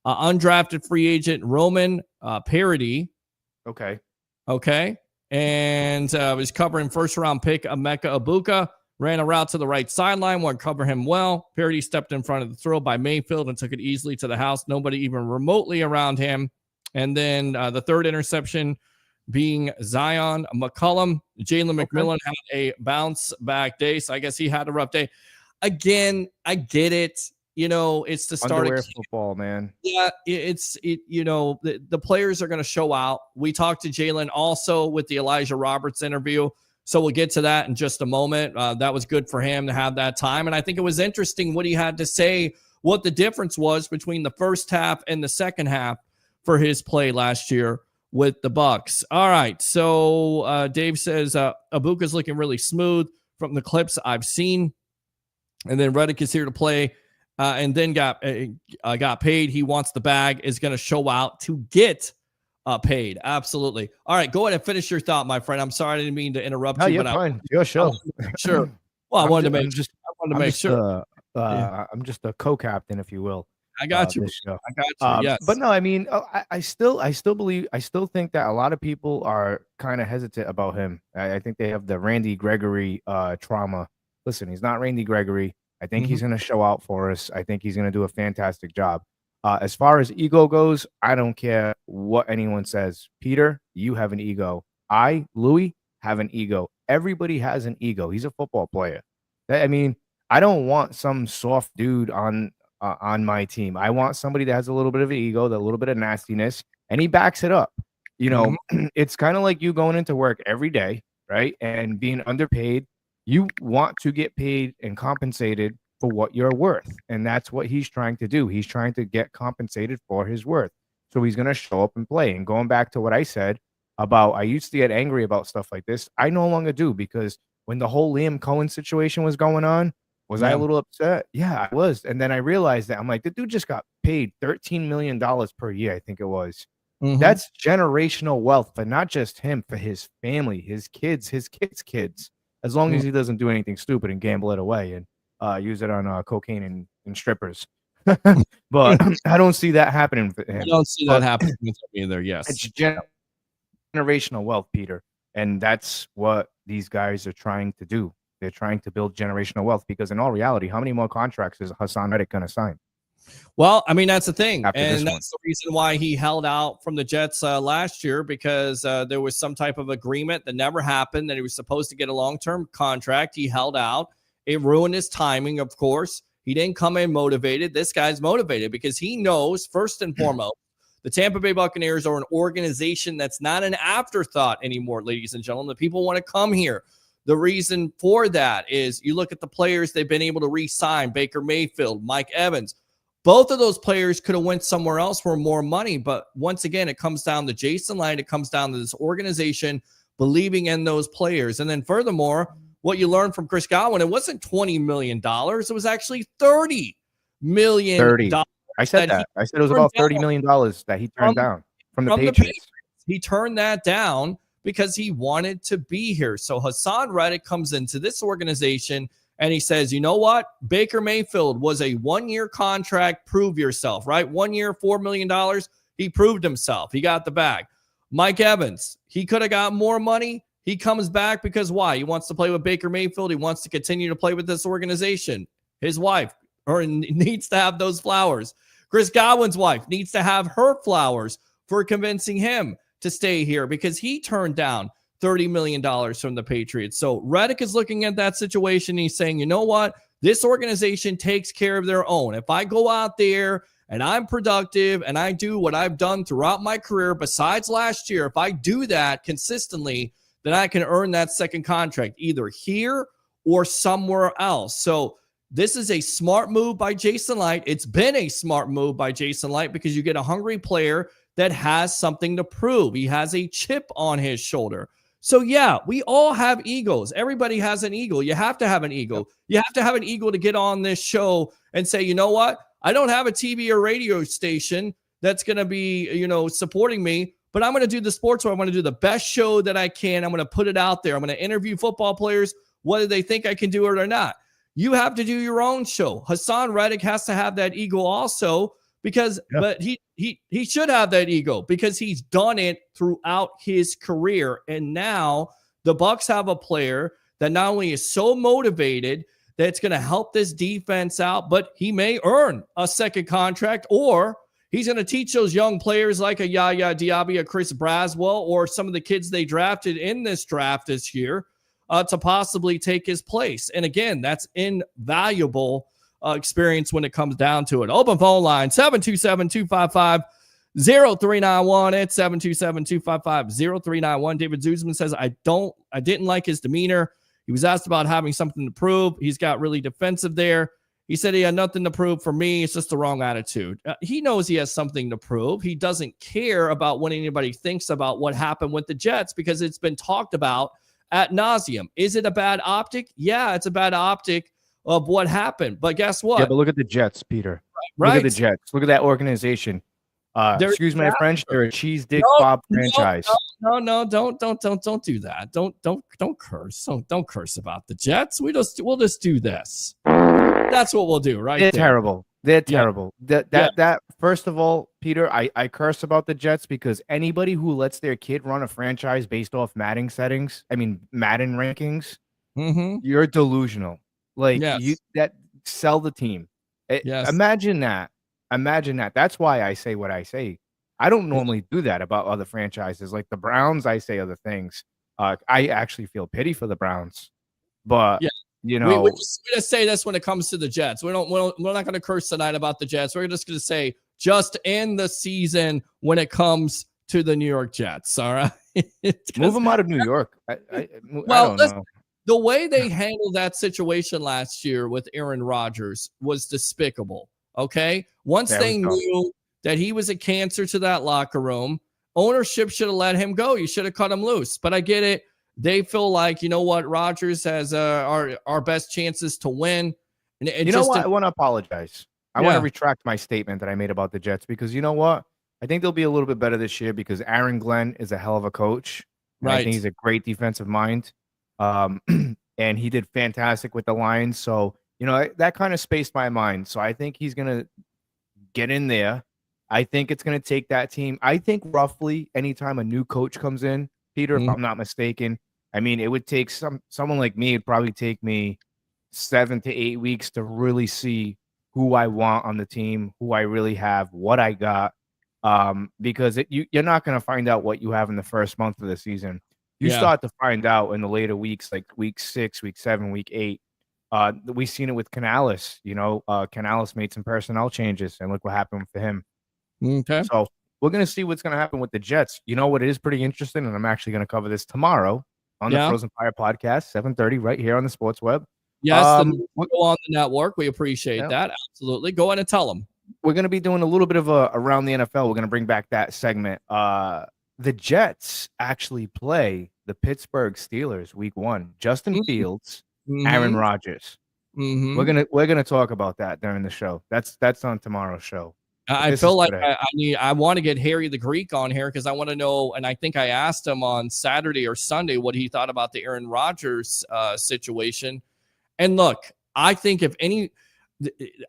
Undrafted free agent Roman Parody. Okay. And was covering first-round pick Emeka Egbuka. Ran a route to the right sideline, won't cover him well. Parody stepped in front of the throw by Mayfield and took it easily to the house. Nobody even remotely around him. And then the third interception being Zion McCollum. Jalen McMillan had a bounce back day, so I guess he had a rough day. Again, I get it. It's the start of football, man. Yeah, the players are going to show out. We talked to Jalen also with the Elijah Roberts interview. So we'll get to that in just a moment. That was good for him to have that time. And I think it was interesting what he had to say, what the difference was between the first half and the second half for his play last year with the Bucs. All right. So Dave says Egbuka's looking really smooth from the clips I've seen. And then Reddick is here to play and then got paid. He wants the bag, is going to show out to get paid. Absolutely. All right, go ahead and finish your thought, my friend. I'm sorry, I didn't mean to interrupt you. You're fine. Your show. Sure. Well, I wanted to make sure. I'm just a co-captain, if you will. I got you. This show. I got you. Yes. But no, I mean, I still think that a lot of people are kind of hesitant about him. I think they have the Randy Gregory trauma. Listen, he's not Randy Gregory. I think he's going to show out for us. I think he's going to do a fantastic job. As far as ego goes, I don't care what anyone says. Peter, you have an ego. Louie, have an ego. Everybody has an ego. He's a football player. I mean, I don't want some soft dude on my team. I want somebody that has a little bit of an ego, a little bit of nastiness, and he backs it up. You know, it's kind of like you going into work every day, right? And being underpaid. You want to get paid and compensated for what you're worth. And that's what he's trying to do. He's trying to get compensated for his worth. So he's going to show up and play. And going back to what I said about, I used to get angry about stuff like this. I no longer do, because when the whole Liam Cohen situation was going on, was I a little upset? Yeah, I was. And then I realized that I'm like, the dude just got paid $13 million per year, I think it was. That's generational wealth, but not just him, for his family, his kids, kids. As long as he doesn't do anything stupid and gamble it away and use it on cocaine and strippers. But I don't see that happening for him. I don't see that happening with him either, yes. It's generational wealth, Peter. And that's what these guys are trying to do. They're trying to build generational wealth, because in all reality, how many more contracts is Hasson Reddick going to sign? Well, I mean, that's the thing. And that's the reason why he held out from the Jets last year, because there was some type of agreement that never happened, that he was supposed to get a long-term contract. He held out. It ruined his timing, of course. He didn't come in motivated. This guy's motivated because he knows, first and foremost, the Tampa Bay Buccaneers are an organization that's not an afterthought anymore, ladies and gentlemen. The people want to come here. The reason for that is you look at the players they've been able to re-sign, Baker Mayfield, Mike Evans. Both of those players could have went somewhere else for more money. But once again, it comes down to Jason Light. It comes down to this organization believing in those players. And then furthermore, what you learned from Chris Godwin, it wasn't $20 million. It was actually $30 million. 30. I said that. I said it was about $30 million that he turned down from the Patriots. He turned that down because he wanted to be here. So Hasson Reddick comes into this organization and he says, you know what? Baker Mayfield was a one-year contract. Prove yourself, right? 1 year, $4 million. He proved himself. He got the bag. Mike Evans, he could have got more money. He comes back because why? He wants to play with Baker Mayfield. He wants to continue to play with this organization. His wife needs to have those flowers. Chris Godwin's wife needs to have her flowers for convincing him to stay here, because he turned down $30 million from the Patriots. So Reddick is looking at that situation. He's saying, you know what? This organization takes care of their own. If I go out there and I'm productive and I do what I've done throughout my career, besides last year, if I do that consistently, then I can earn that second contract either here or somewhere else. So this is a smart move by Jason Light. It's been a smart move by Jason Light, because you get a hungry player that has something to prove. He has a chip on his shoulder. So yeah, we all have egos. Everybody has an ego. You have to have an ego. You have to have an ego to get on this show and say, you know what? I don't have a TV or radio station that's going to be, supporting me, but I'm going to do the sports where I want to do the best show that I can. I'm going to put it out there. I'm going to interview football players, whether they think I can do it or not. You have to do your own show. Hasson Reddick has to have that ego also, because but he should have that ego, because he's done it throughout his career. And now the Bucs have a player that not only is so motivated that's going to help this defense out, but he may earn a second contract, or he's going to teach those young players like a Yaya Diaby, a Chris Braswell, or some of the kids they drafted in this draft this year to possibly take his place. And again, that's invaluable experience when it comes down to it. Open phone line 727-255-0391. It's 727-255-0391. David Zuzman says, I didn't like his demeanor. He was asked about having something to prove. He's got really defensive there. He said he had nothing to prove for me. It's just the wrong attitude. He knows he has something to prove. He doesn't care about what anybody thinks about what happened with the Jets, because it's been talked about ad nauseum. Is it a bad optic? Yeah, it's a bad optic of what happened. But guess what? Yeah, but look at the Jets, Peter. Right. Look at the Jets. Look at that organization. Excuse my French. They're a cheese dick Bob franchise. No, don't do that. Don't curse. Don't curse about the Jets. We'll just do this. That's what we'll do, right? They're terrible. They're terrible. That first of all, Peter, I curse about the Jets because anybody who lets their kid run a franchise based off Madden rankings, you're delusional. Like you sell the team. Imagine that. Imagine that. That's why I say what I say. I don't normally do that about other franchises. Like the Browns, I say other things. I actually feel pity for the Browns. But you know, we're just going to say this when it comes to the Jets. We're not going to curse tonight about the Jets. We're just going to say just end the season when it comes to the New York Jets. All right. Move them out of New York. I don't know. The way they handled that situation last year with Aaron Rodgers was despicable. Okay. Once they knew that he was a cancer to that locker room, ownership should have let him go. You should have cut him loose. But I get it. They feel like, you know what, Rodgers has our best chances to win. And you know what? I want to apologize. I want to retract my statement that I made about the Jets because you know what? I think they'll be a little bit better this year because Aaron Glenn is a hell of a coach. Right. I think he's a great defensive mind. And he did fantastic with the Lions. So, you know, that kind of spaced my mind. So I think he's going to get in there. I think it's going to take that team. I think roughly anytime a new coach comes in, Peter, if I'm not mistaken, I mean, it would take someone like me. It'd probably take me 7 to 8 weeks to really see who I want on the team, who I really have, what I got. Because you're not going to find out what you have in the first month of the season. You start to find out in the later weeks, like week 6, week 7, week 8. We've seen it with Canales. You know, Canales made some personnel changes, and look what happened for him. Okay. So we're going to see what's going to happen with the Jets. You know what is pretty interesting, and I'm actually going to cover this tomorrow on the Frozen Fire podcast, 7:30, right here on the Sports Web. Yes, go on the network. We appreciate that. Absolutely. Go ahead and tell them. We're going to be doing a little bit of around the NFL. We're going to bring back that segment. The Jets actually play the Pittsburgh Steelers week 1. Justin Fields, Aaron Rodgers. We're gonna talk about that during the show. That's on tomorrow's show. I feel like I want to get Harry the Greek on here because I want to know, and I think I asked him on Saturday or Sunday what he thought about the Aaron Rodgers situation. And look, I think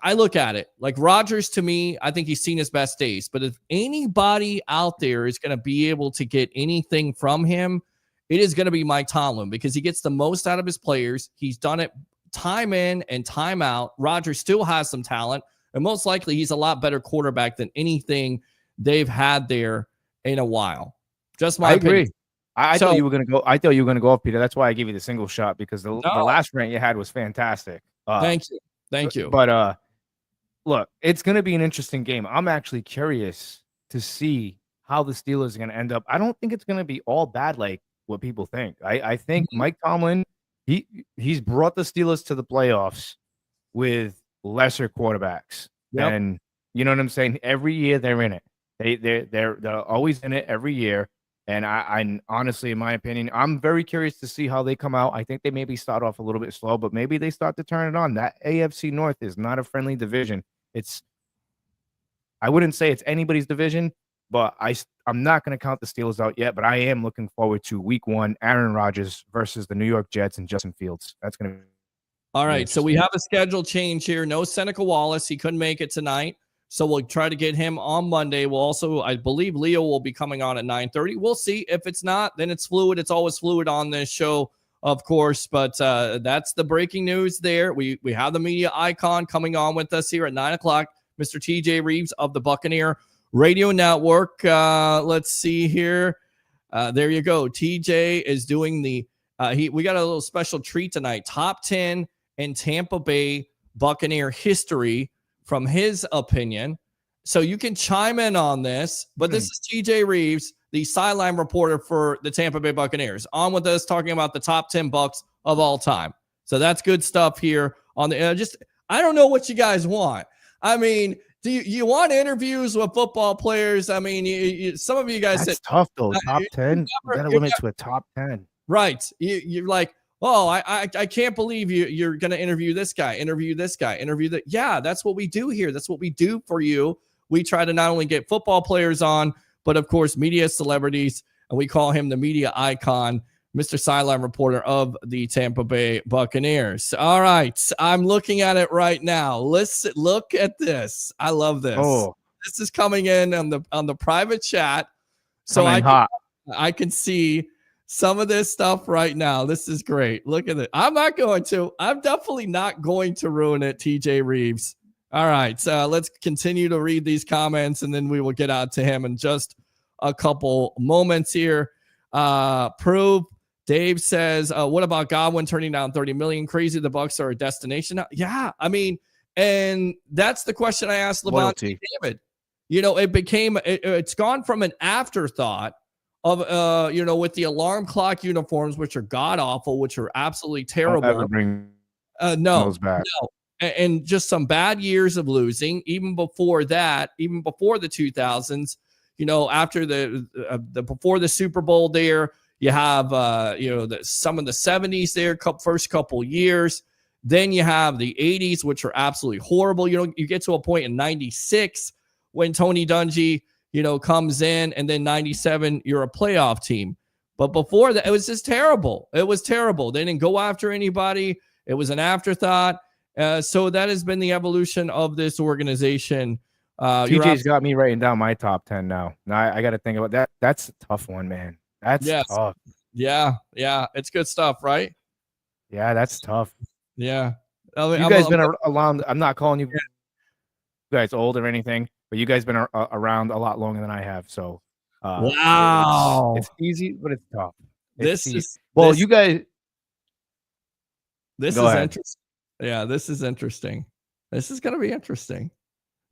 I look at it like Rodgers to me, I think he's seen his best days. But if anybody out there is going to be able to get anything from him, it is going to be Mike Tomlin because he gets the most out of his players. He's done it time in and time out. Rodgers still has some talent. And most likely, he's a lot better quarterback than anything they've had there in a while. Just my opinion. Agree. I thought you were gonna go. I thought you were gonna go off, Peter. That's why I gave you the single shot because the last rant you had was fantastic. Thank you. But look, it's gonna be an interesting game. I'm actually curious to see how the Steelers are gonna end up. I don't think it's gonna be all bad like what people think. I think Mike Tomlin, he's brought the Steelers to the playoffs with lesser quarterbacks. And you know what I'm saying? Every year they're in it. They're always in it every year. And I honestly, in my opinion, I'm very curious to see how they come out. I think they maybe start off a little bit slow, but maybe they start to turn it on. That AFC North is not a friendly division. I wouldn't say it's anybody's division, but I'm not going to count the Steelers out yet, but I am looking forward to week 1, Aaron Rodgers versus the New York Jets and Justin Fields. That's going to be all right, so we have a schedule change here. No Seneca Wallace. He couldn't make it tonight. So we'll try to get him on Monday. We'll also, I believe Leo will be coming on at 9:30. We'll see. If it's not, then it's fluid. It's always fluid on this show, of course. But that's the breaking news there. We have the media icon coming on with us here at 9 o'clock, Mr. TJ Rives of the Buccaneer Radio Network. Let's see here. There you go. TJ is doing we got a little special treat tonight. Top 10 in Tampa Bay Buccaneer history from his opinion. So you can chime in on this, but this is TJ Rives, the sideline reporter for the Tampa Bay Buccaneers, on with us talking about the top 10 Bucs of all time. So that's good stuff here on the I don't know what you guys want. I mean, do you want interviews with football players? I mean, some of you guys said tough though. Top 10, you got to limit to a top 10. Right. You're like, oh, I can't believe you're going to interview this guy, interview that. Yeah, that's what we do here. That's what we do for you. We try to not only get football players on, but of course, media celebrities, and we call him the media icon, Mr. Sideline reporter of the Tampa Bay Buccaneers. All right, I'm looking at it right now. Listen, look at this. I love this. Oh, This is coming in on the private chat, so I can see some of this stuff right now. This is great. Look at it. I'm definitely not going to ruin it, TJ Rives. All right, so let's continue to read these comments, and then we will get out to him in just a couple moments here. Dave says, what about Godwin turning down $30 million? Crazy the Bucs are a destination. Yeah, I mean, and that's the question I asked Levante David. You know, it's gone from an afterthought of, with the alarm clock uniforms, which are god awful, which are absolutely terrible. No. And just some bad years of losing. Even before that, even before the 2000s, after before the Super Bowl there, you have, some of the 70s there, first couple years. Then you have the 80s, which are absolutely horrible. You get to a point in 96 when Tony Dungy, comes in, and then 97, you're a playoff team. But before that, it was just terrible. It was terrible. They didn't go after anybody. It was an afterthought. So that has been the evolution of this organization. TJ's got me writing down my top 10 now. Now I got to think about that. That's a tough one, man. That's tough. Yeah. It's good stuff, right? Yeah, that's tough. Yeah. You guys been around. I'm not calling you guys old or anything, but you guys been around a lot longer than I have. So, wow, it's easy, but it's tough. You guys. This is interesting. Yeah, this is interesting. This is going to be interesting.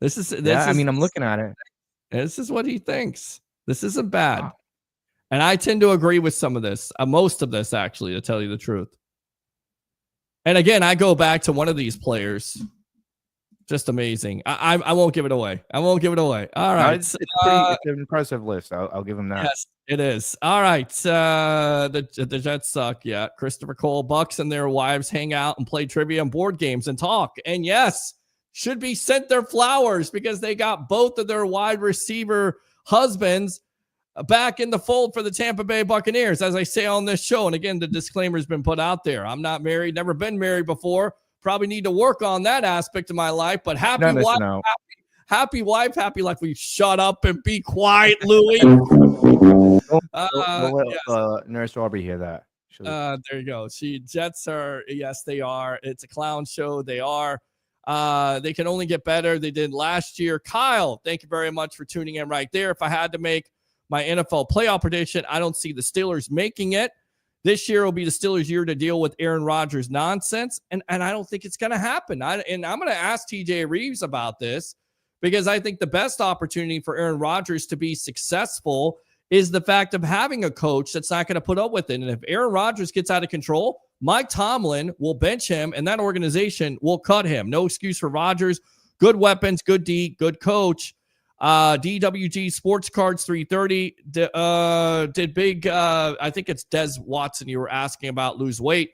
I'm looking at it. This is what he thinks. This isn't bad. Wow. And I tend to agree with some of this, most of this, actually, to tell you the truth. And again, I go back to one of these players. Just amazing. I won't give it away. All right. It's an impressive list. I'll give him that. Yes, it is. All right. The Jets suck. Yeah. Christopher Cole, Bucs and their wives hang out and play trivia and board games and talk. And yes, should be sent their flowers because they got both of their wide receiver husbands back in the fold for the Tampa Bay Buccaneers, as I say on this show. And again, the disclaimer has been put out there. I'm not married, never been married before. Probably need to work on that aspect of my life, but happy wife, happy life. We shut up and be quiet, Louie. Nurse Aubrey hear that. There you go. Jets are, yes, they are. It's a clown show. They are. They can only get better. They did last year. Kyle, thank you very much for tuning in right there. If I had to make my NFL playoff prediction, I don't see the Steelers making it. This year will be the Steelers' year to deal with Aaron Rodgers' nonsense, and I don't think it's going to happen. I'm going to ask TJ Rives about this because I think the best opportunity for Aaron Rodgers to be successful is the fact of having a coach that's not going to put up with it. And if Aaron Rodgers gets out of control, Mike Tomlin will bench him, and that organization will cut him. No excuse for Rodgers. Good weapons, good D, good coach. DWG Sports Cards 330 did big. I think it's Des Watson you were asking about, lose weight.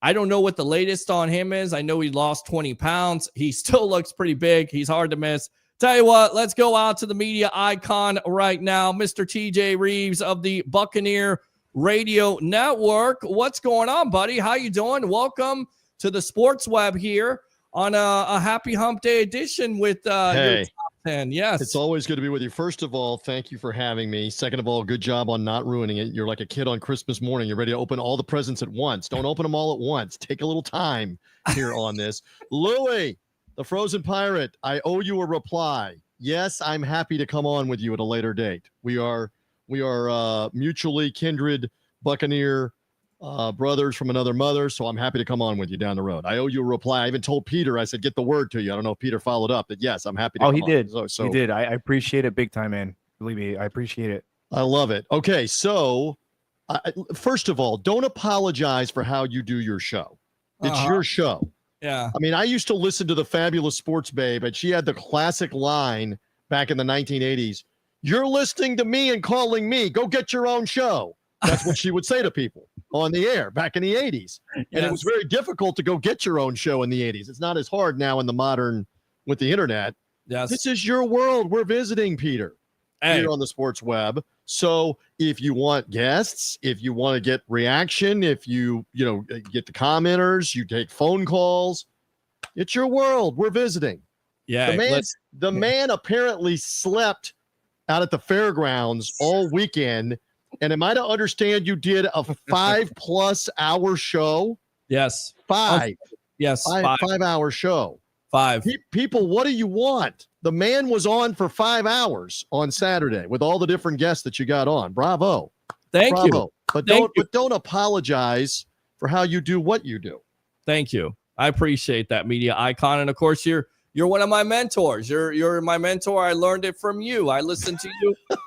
I don't know what the latest on him is. I know he lost 20 pounds. He still looks pretty big. He's hard to miss. Tell you what, let's go out to the media icon right now, Mr. TJ Rives of the Buccaneer Radio Network. What's going on, buddy? How you doing? Welcome to the Sports Web here on a Happy Hump Day edition with hey. 10. Yes. It's always good to be with you. First of all, thank you for having me. Second of all, good job on not ruining it. You're like a kid on Christmas morning. You're ready to open all the presents at once. Don't open them all at once. Take a little time here on this. Louie, the Frozen Pirate, I owe you a reply. Yes, I'm happy to come on with you at a later date. We are mutually kindred Buccaneer brothers from another mother, so I'm happy to come on with you down the road. I owe you a reply. I even told Peter, I said, get the word to you. I don't know if Peter followed up, but yes, I'm happy to come he on. did. So he did. I appreciate it big time, man. Believe me, I appreciate it. I love it. Okay, so first of all, don't apologize for how you do your show. It's your show. Yeah. I mean, I used to listen to the Fabulous Sports Babe, and she had the classic line back in the 1980s. You're listening to me and calling me. Go get your own show. That's what she would say to people on the air back in the 80s. And It was very difficult to go get your own show in the 80s. It's not as hard now in the modern with the internet. Yes. This is your world. We're visiting, Peter, here on the Sports Web. So if you want guests, if you want to get reaction, if you get the commenters, you take phone calls, it's your world. We're visiting. Yeah. The man apparently slept out at the fairgrounds all weekend. And am I to understand you did a 5+ hour show? Yes. 5. Yes. 5-hour show. 5. People, what do you want? The man was on for 5 hours on Saturday with all the different guests that you got on. Bravo. Thank you. But don't apologize for how you do what you do. Thank you. I appreciate that, media icon. And of course, you're one of my mentors. You're my mentor. I learned it from you. I listened to you a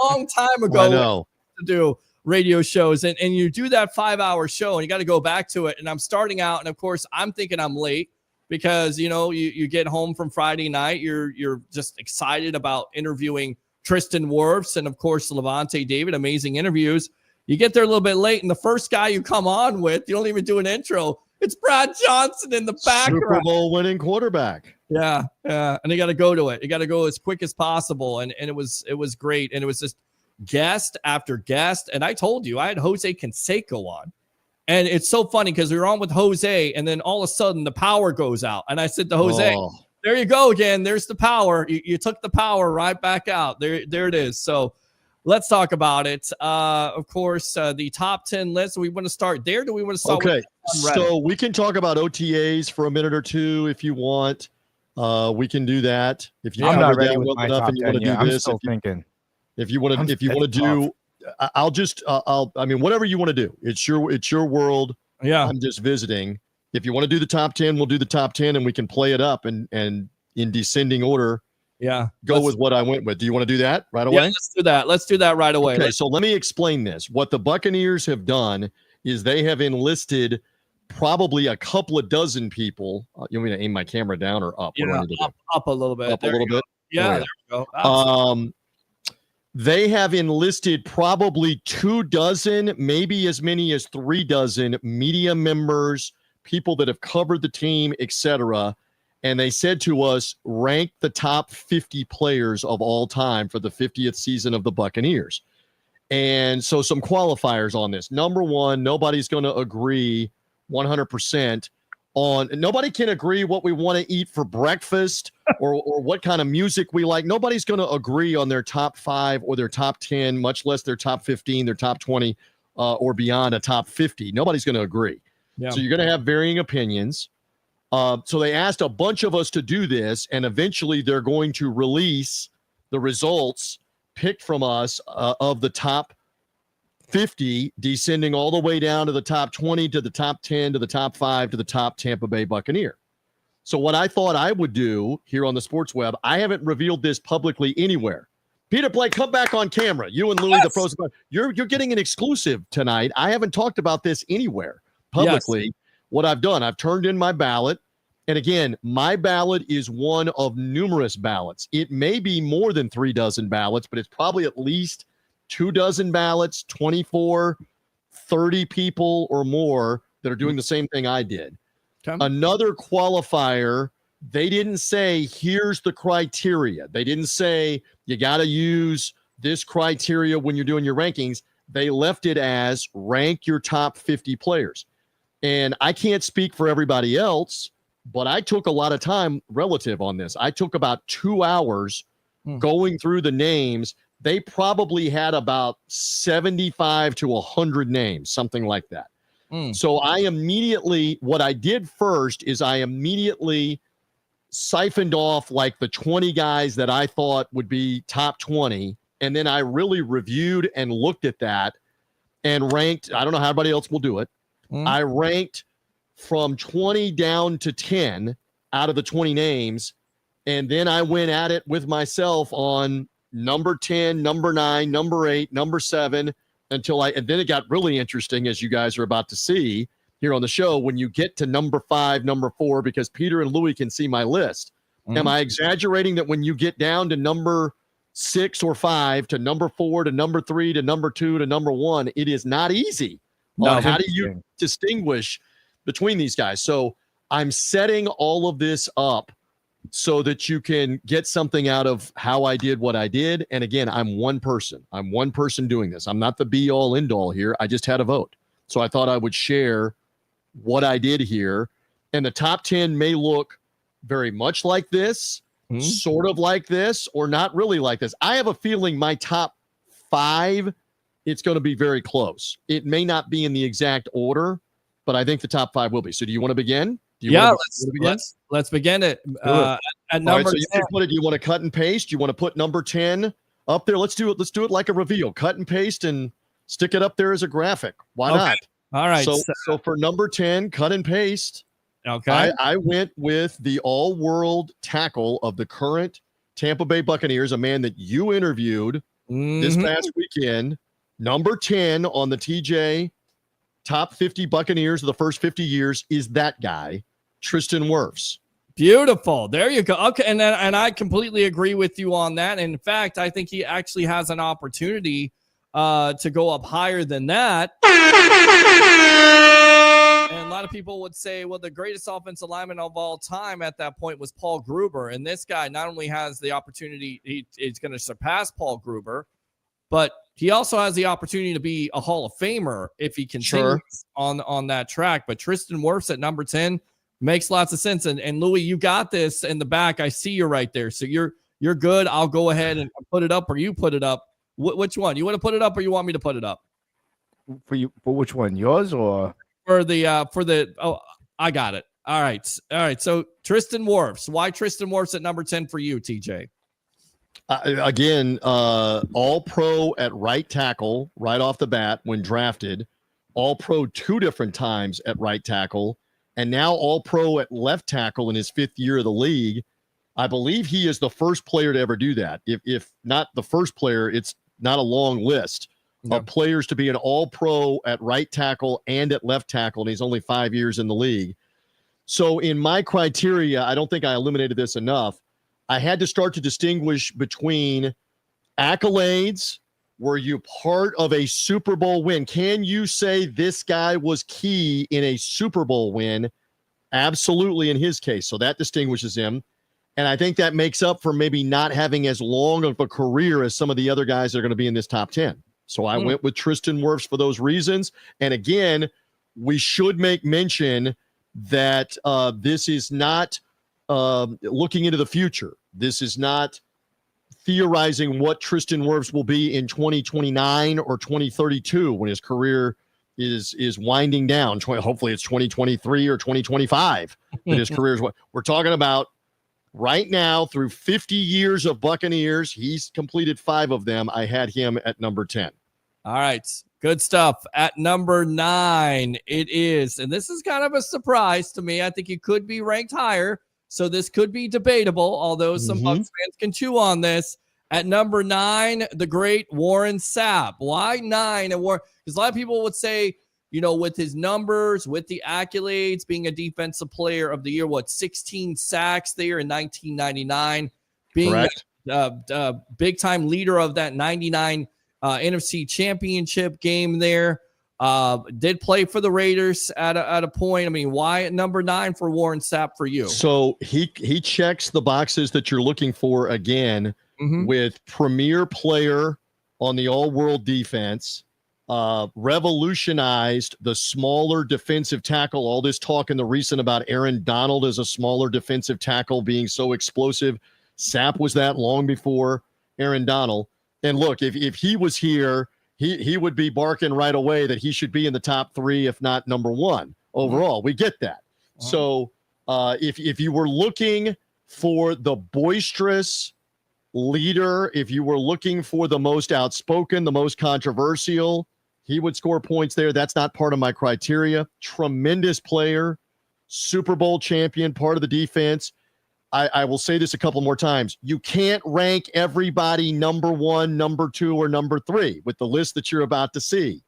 long time ago. I know. To do radio shows, and you do that 5-hour show, and you got to go back to it. And I'm starting out, and of course, I'm thinking I'm late because you get home from Friday night. You're just excited about interviewing Tristan Wirfs and of course Lavonte David. Amazing interviews. You get there a little bit late, and the first guy you come on with, you don't even do an intro. It's Brad Johnson in the background. Super Bowl winning quarterback. Yeah. And you got to go to it. You got to go as quick as possible. And it was great. And it was just guest after guest. And I told you, I had Jose Canseco on. And it's so funny because we were on with Jose, and then all of a sudden the power goes out. And I said to Jose, There you go again. There's the power. You took the power right back out. There it is. So let's talk about it. Of course, the top 10 list. Do we want to start there? Do we want to start? Okay, so we can talk about OTAs for a minute or two if you want. We can do that. If you I'm not ready that with well my enough top and you 10 want to yet. do I'm this, still thinking. if you want to do, whatever you want to do. It's your world. Yeah, I'm just visiting. If you want to do the top 10, we'll do the top 10, and we can play it up and in descending order. Yeah. Go with what I went with. Do you want to do that right away? Yeah, let's do that. Let's do that right away. Okay, so let me explain this. What the Buccaneers have done is they have enlisted probably a couple of dozen people. You want me to aim my camera down or up? Yeah, up a little bit. Up a little bit? Yeah, there we go. They have enlisted probably 24, maybe as many as 36 media members, people that have covered the team, etc. And they said to us, rank the top 50 players of all time for the 50th season of the Buccaneers. And so some qualifiers on this. Number one, nobody's going to agree 100% on, nobody can agree what we want to eat for breakfast or what kind of music we like. Nobody's going to agree on their top 5 or their top 10, much less their top 15, their top 20, or beyond a top 50. Nobody's going to agree. Yeah. So you're going to have varying opinions. So they asked a bunch of us to do this, and eventually they're going to release the results picked from us of the top 50, descending all the way down to the top 20, to the top 10, to the top 5, to the top Tampa Bay Buccaneer. So what I thought I would do here on the Sports Web, I haven't revealed this publicly anywhere. Peter Blake, come back on camera. You and Louie, the pros. You're getting an exclusive tonight. I haven't talked about this anywhere publicly. Yes. What I've done, I've turned in my ballot. And again, my ballot is one of numerous ballots. It may be more than 36 ballots, but it's probably at least 24 ballots, 24, 30 people or more that are doing the same thing I did. Okay. Another qualifier, they didn't say, here's the criteria. They didn't say, you got to use this criteria when you're doing your rankings. They left it as rank your top 50 players. And I can't speak for everybody else, but I took a lot of time relative on this. I took about 2 hours going through the names. They probably had about 75 to 100 names, something like that. So what I did first is I immediately siphoned off like the 20 guys that I thought would be top 20. And then I really reviewed and looked at that and ranked. I don't know how everybody else will do it. I ranked from 20 down to 10 out of the 20 names. And then I went at it with myself on number 10, number 9, number 8, number 7, and then it got really interesting, as you guys are about to see here on the show, when you get to number 5, number 4, because Peter and Louie can see my list. Am I exaggerating that when you get down to number 6 or 5 to number 4 to number 3 to number 2 to number 1, it is not easy. No, how do you distinguish between these guys? So I'm setting all of this up so that you can get something out of how I did what I did. And again, I'm one person. I'm one person doing this. I'm not the be-all, end-all here. I just had a vote. So I thought I would share what I did here. And the top 10 may look very much like this, sort of like this, or not really like this. I have a feeling my top 5, it's going to be very close. It may not be in the exact order, but I think the top 5 will be. So do you want to begin? Let's begin it. At number so do you want to cut and paste? You want to put number 10 up there? Let's do it. Let's do it like a reveal. Cut and paste and stick it up there as a graphic. Why not? All right. So for number 10, cut and paste. Okay. I went with the all-world tackle of the current Tampa Bay Buccaneers, a man that you interviewed this past weekend. Number 10 on the TJ top 50 Buccaneers of the first 50 years is that guy, Tristan Wirfs. Beautiful. There you go. Okay, and I completely agree with you on that. And in fact, I think he actually has an opportunity to go up higher than that. And a lot of people would say, well, the greatest offensive lineman of all time at that point was Paul Gruber. And this guy not only has the opportunity, he's going to surpass Paul Gruber, but he also has the opportunity to be a Hall of Famer if he continues on that track. But Tristan Wirfs at number 10 makes lots of sense. And Louie, you got this in the back. I see you right there. So you're good. I'll go ahead and put it up, or you put it up. Which one? You want to put it up, or you want me to put it up? For which one? Yours or for the oh, I got it. All right. So Tristan Wirfs. Why Tristan Wirfs at number 10 for you, TJ? Again, all pro at right tackle right off the bat when drafted, all pro 2 different times at right tackle, and now all pro at left tackle in his 5th year of the league. I believe he is the first player to ever do that. If not the first player, it's not a long list of players to be an all pro at right tackle and at left tackle, and he's only 5 years in the league. So in my criteria, I don't think I eliminated this enough. I had to start to distinguish between accolades. Were you part of a Super Bowl win? Can you say this guy was key in a Super Bowl win? Absolutely, in his case. So that distinguishes him. And I think that makes up for maybe not having as long of a career as some of the other guys that are going to be in this top 10. So I went with Tristan Wirfs for those reasons. And again, we should make mention that this is not looking into the future. This is not theorizing what Tristan Wirfs will be in 2029 or 2032 when his career is winding down. Hopefully it's 2023 or 2025 that his career is. What we're talking about right now. Through 50 years of Buccaneers, he's completed 5 of them. I had him at number 10. All right. Good stuff. At number 9, it is, and this is kind of a surprise to me. I think he could be ranked higher, so this could be debatable, although some Bucs fans can chew on this. At number 9, the great Warren Sapp. Why 9? And because a lot of people would say, you know, with his numbers, with the accolades, being a defensive player of the year, 16 sacks there in 1999, being a big-time leader of that 99 NFC Championship game there. Did play for the Raiders at a point. I mean, why at number 9 for Warren Sapp for you? So he checks the boxes that you're looking for again with premier player on the all-world defense, revolutionized the smaller defensive tackle. All this talk in the recent about Aaron Donald as a smaller defensive tackle being so explosive. Sapp was that long before Aaron Donald. And look, if he was here, he would be barking right away that he should be in the top 3, if not number 1 overall. We get that. So if you were looking for the boisterous leader, if you were looking for the most outspoken, the most controversial, he would score points there. That's not part of my criteria. Tremendous player, Super Bowl champion, part of the defense. I will say this a couple more times. You can't rank everybody number 1, number 2, or number 3 with the list that you're about to see.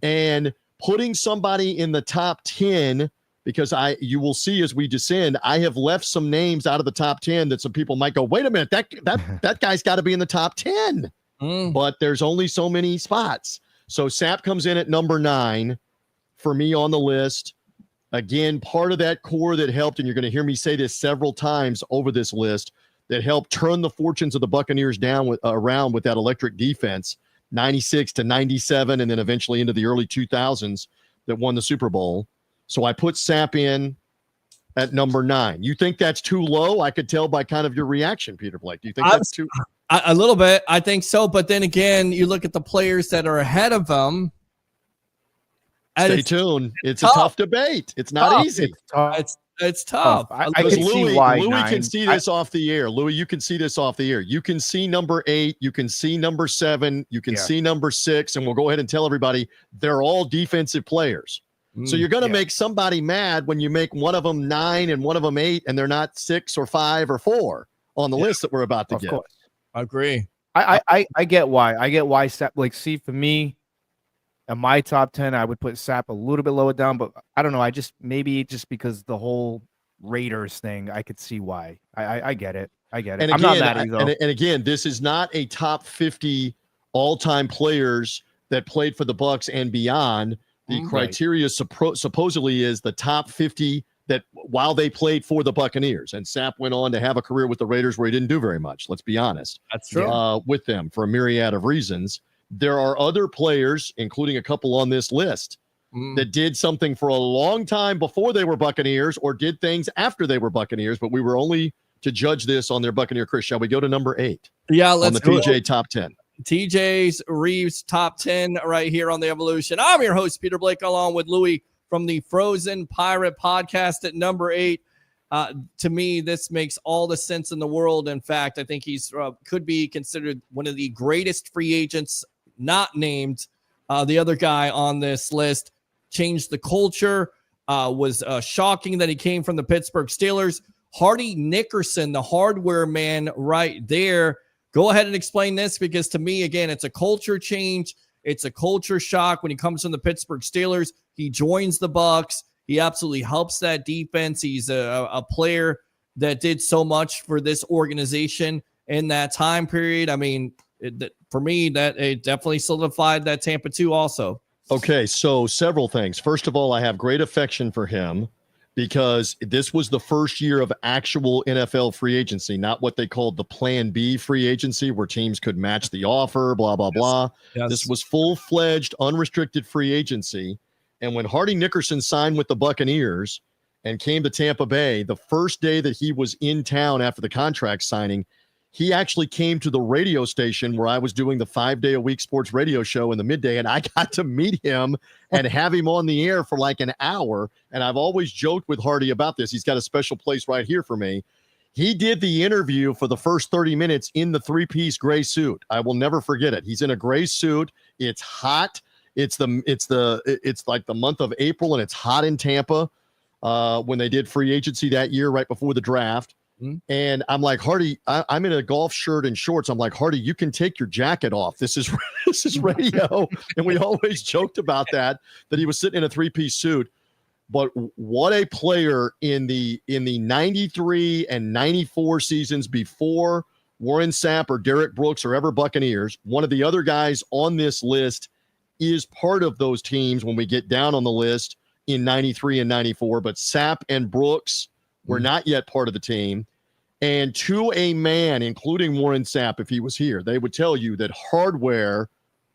And putting somebody in the top 10, because you will see as we descend, I have left some names out of the top 10 that some people might go, wait a minute, that guy's got to be in the top 10. But there's only so many spots. So Sapp comes in at number 9 for me on the list. Again, part of that core that helped, and you're going to hear me say this several times over this list, that helped turn the fortunes of the Buccaneers around with that electric defense, 96 to 97, and then eventually into the early 2000s that won the Super Bowl. So I put Sapp in at number 9. You think that's too low? I could tell by kind of your reaction, Peter Blake. Do you think that's too? A little bit. I think so. But then again, you look at the players that are ahead of them. Stay tuned. It's tough. A tough debate. It's not easy. It's tough. I can see why. Louie can see this off the air. Louie, you can see this off the air. You can see number 8. You can see number 7. You can see number 6. And we'll go ahead and tell everybody they're all defensive players. So you're going to make somebody mad when you make one of them 9 and one of them 8, and they're not 6 or 5 or 4 on the list that we're about to get. Of course. I agree. I get why. I get why. Like, see, for me, in my top 10, I would put Sapp a little bit lower down, but I don't know. Maybe just because the whole Raiders thing, I could see why. I get it. And I'm again, not mad at you, though. And again, this is not a top 50 all-time players that played for the Bucs and beyond. The criteria supposedly is the top 50 that while they played for the Buccaneers. And Sapp went on to have a career with the Raiders where he didn't do very much. Let's be honest. That's true. With them for a myriad of reasons. There are other players, including a couple on this list, that did something for a long time before they were Buccaneers or did things after they were Buccaneers, but we were only to judge this on their Buccaneer Chris. Shall we go to number 8? Yeah, let's on the TJ top 10. TJ's Rives top 10 right here on the Evolution. I'm your host, Peter Blake, along with Louie from the Frozen Pirate podcast at number 8. To me, this makes all the sense in the world. In fact, I think he's could be considered one of the greatest free agents not named. The other guy on this list changed the culture. Was shocking that he came from the Pittsburgh Steelers. Hardy Nickerson, the hardware man right there. Go ahead and explain this, because to me, again, it's a culture change. It's a culture shock when he comes from the Pittsburgh Steelers. He joins the Bucs. He absolutely helps that defense. He's a player that did so much for this organization in that time period. I mean, for me, that it definitely solidified that Tampa 2 also. Okay, so several things. First of all, I have great affection for him because this was the first year of actual NFL free agency, not what they called the Plan B free agency where teams could match the offer, blah, blah, blah. Yes. This was full-fledged, unrestricted free agency. And when Hardy Nickerson signed with the Buccaneers and came to Tampa Bay, the first day that he was in town after the contract signing, he actually came to the radio station where I was doing the 5-day-a-week sports radio show in the midday, and I got to meet him and have him on the air for like an hour. And I've always joked with Hardy about this. He's got a special place right here for me. He did the interview for the first 30 minutes in the 3-piece gray suit. I will never forget it. He's in a gray suit. It's hot. It's like the month of April, and it's hot in Tampa when they did free agency that year right before the draft. And I'm like, Hardy, I'm in a golf shirt and shorts. I'm like, Hardy, you can take your jacket off. This is radio. And we always joked about that he was sitting in a 3-piece suit. But what a player in the 93 and 94 seasons before Warren Sapp or Derek Brooks or ever Buccaneers. One of the other guys on this list is part of those teams when we get down on the list in 93 and 94. But Sapp and Brooks were not yet part of the team. And to a man, including Warren Sapp, if he was here, they would tell you that Hardware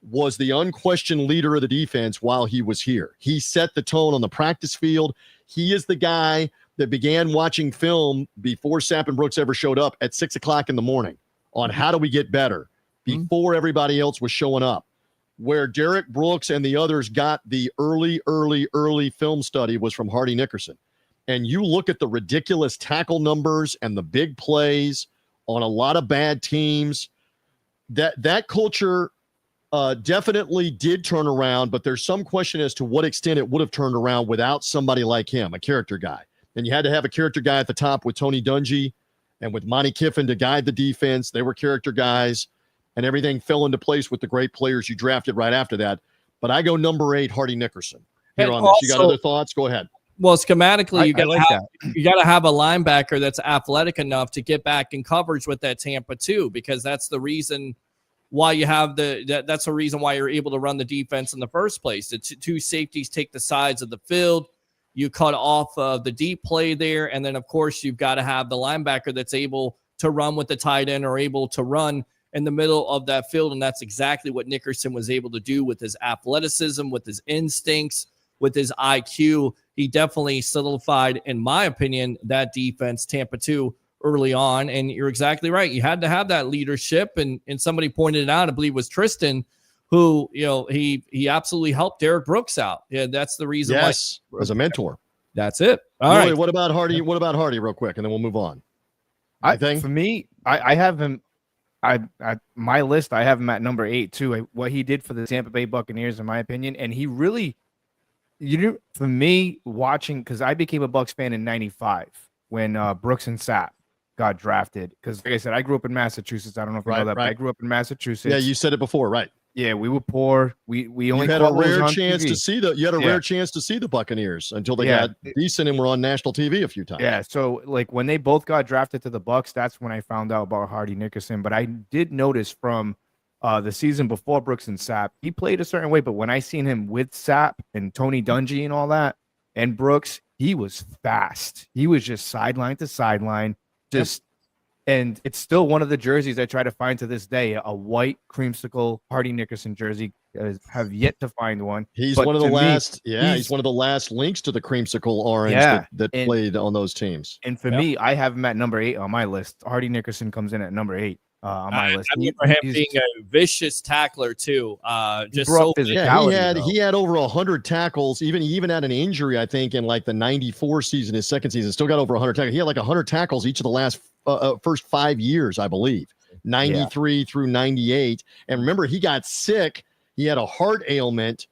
was the unquestioned leader of the defense while he was here. He set the tone on the practice field. He is the guy that began watching film before Sapp and Brooks ever showed up at 6 o'clock in the morning on how do we get better before everybody else was showing up. Where Derek Brooks and the others got the early film study was from Hardy Nickerson. And you look at the ridiculous tackle numbers and the big plays on a lot of bad teams, that culture definitely did turn around, but there's some question as to what extent it would have turned around without somebody like him, a character guy. And you had to have a character guy at the top with Tony Dungy and with Monty Kiffin to guide the defense. They were character guys, and everything fell into place with the great players you drafted right after that. But I go number 8, Hardy Nickerson. Here on this. You got other thoughts? Go ahead. Well, schematically, you got to have a linebacker that's athletic enough to get back in coverage with that Tampa 2, because that's the reason why you have that's the reason why you're able to run the defense in the first place. The two safeties take the sides of the field. You cut off the deep play there. And then, of course, you've got to have the linebacker that's able to run with the tight end or able to run in the middle of that field. And that's exactly what Nickerson was able to do with his athleticism, with his instincts, with his IQ. He definitely solidified, in my opinion, that defense, Tampa 2, early on. And you're exactly right. You had to have that leadership. And somebody pointed it out, I believe it was Tristan, who, he absolutely helped Derek Brooks out. Yeah, that's the reason why. Yes, as a mentor. That's it. All Louie, right. What about Hardy? What about Hardy, real quick, and then we'll move on. For me, I have him. My list, I have him at number 8 too. What he did for the Tampa Bay Buccaneers, in my opinion, and he really, for me, watching, because I became a Bucs fan in '95 when Brooks and Sapp got drafted. Because, like I said, I grew up in Massachusetts. I don't know if you know that, but I grew up in Massachusetts. Yeah, you said it before, right? Yeah, we were poor. We only had a rare chance to see rare chance to see the Buccaneers until they got decent and were on national TV a few times. Yeah, so like when they both got drafted to the Bucs, that's when I found out about Hardy Nickerson. But I did notice from the season before Brooks and Sapp, he played a certain way. But when I seen him with Sapp and Tony Dungy and all that, and Brooks, he was fast. He was just sideline to sideline, just. And it's still one of the jerseys I try to find to this day, a white creamsicle Hardy Nickerson jersey. Have yet to find one. He's one of the last. He's one of the last links to the creamsicle orange that played on those teams. And for me, I have him at number 8 on my list. Hardy Nickerson comes in at number 8 on my list. I remember him being a vicious tackler too. Just he had over 100 tackles. Even had an injury, I think, in like the '94 season, his second season. Still got over 100 tackles. He had like 100 tackles each of the last first 5 years, I believe, 93 through 98. And remember, he got sick. He had a heart ailment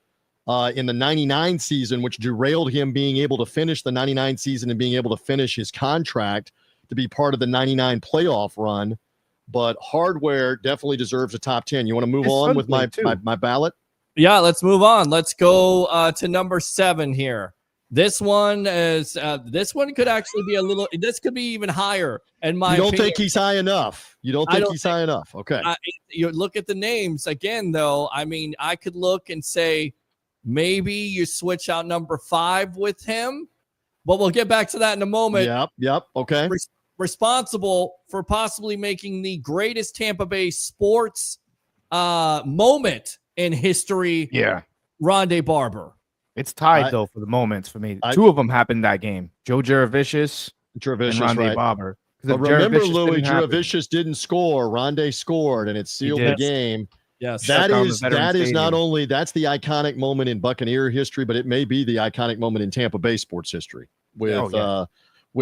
in the 99 season, which derailed him being able to finish the 99 season and being able to finish his contract to be part of the 99 playoff run. But Hardware definitely deserves a top 10. You want to move on with my ballot? Yeah, let's move on. Let's go to number 7 here. This one is this one could actually be this could be even higher. In my opinion. You don't think he's high enough? You don't think he's high enough? Okay. You look at the names again, though. I mean, I could look and say maybe you switch out number 5 with him, but we'll get back to that in a moment. Yep. Okay. Responsible for possibly making the greatest Tampa Bay sports moment in history. Yeah. Rondé Barber. It's tied, though, for the moments for me. 2 of them happened that game. Joe Jurevicius and Rondé Barber. But remember, Louie, Jurevicius didn't score. Rondé scored, and it sealed the game. Yes. That is not only that's the iconic moment in Buccaneer history, but it may be the iconic moment in Tampa Bay sports history with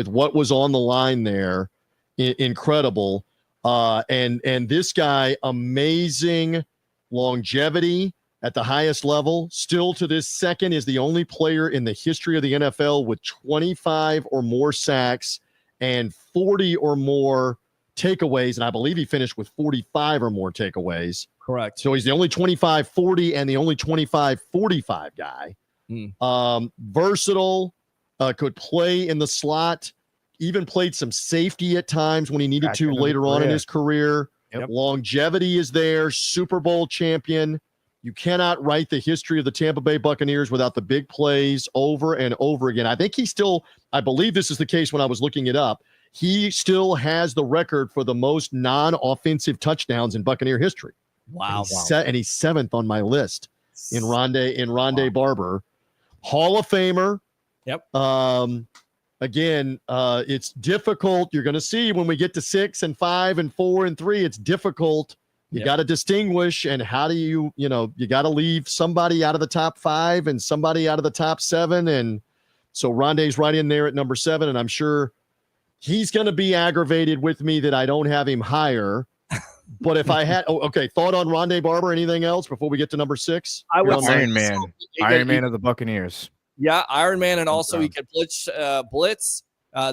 what was on the line there. Incredible. And this guy, amazing longevity at the highest level, still to this second is the only player in the history of the NFL with 25 or more sacks and 40 or more takeaways. And I believe he finished with 45 or more takeaways. Correct. So he's the only 25-40 and the only 25-45 guy. Versatile, could play in the slot, even played some safety at times when he needed to later on in his career. Yep. Longevity is there, Super Bowl champion. You cannot write the history of the Tampa Bay Buccaneers without the big plays over and over again. I think I believe this is the case when I was looking it up. He still has the record for the most non-offensive touchdowns in Buccaneer history. Wow. And he's 7th on my list in Rondé Barber. Hall of Famer. Yep. Again, it's difficult. You're going to see when we get to 6 and 5 and 4 and 3, it's difficult. You got to distinguish, and how do you got to leave somebody out of the top 5 and somebody out of the top 7. And so Rondé's right in there at number 7. And I'm sure he's going to be aggravated with me that I don't have him higher. But if I had, thought on Rondé Barber, anything else before we get to number 6? I would Iron Man of the Buccaneers. Yeah, Iron Man, and also he could blitz.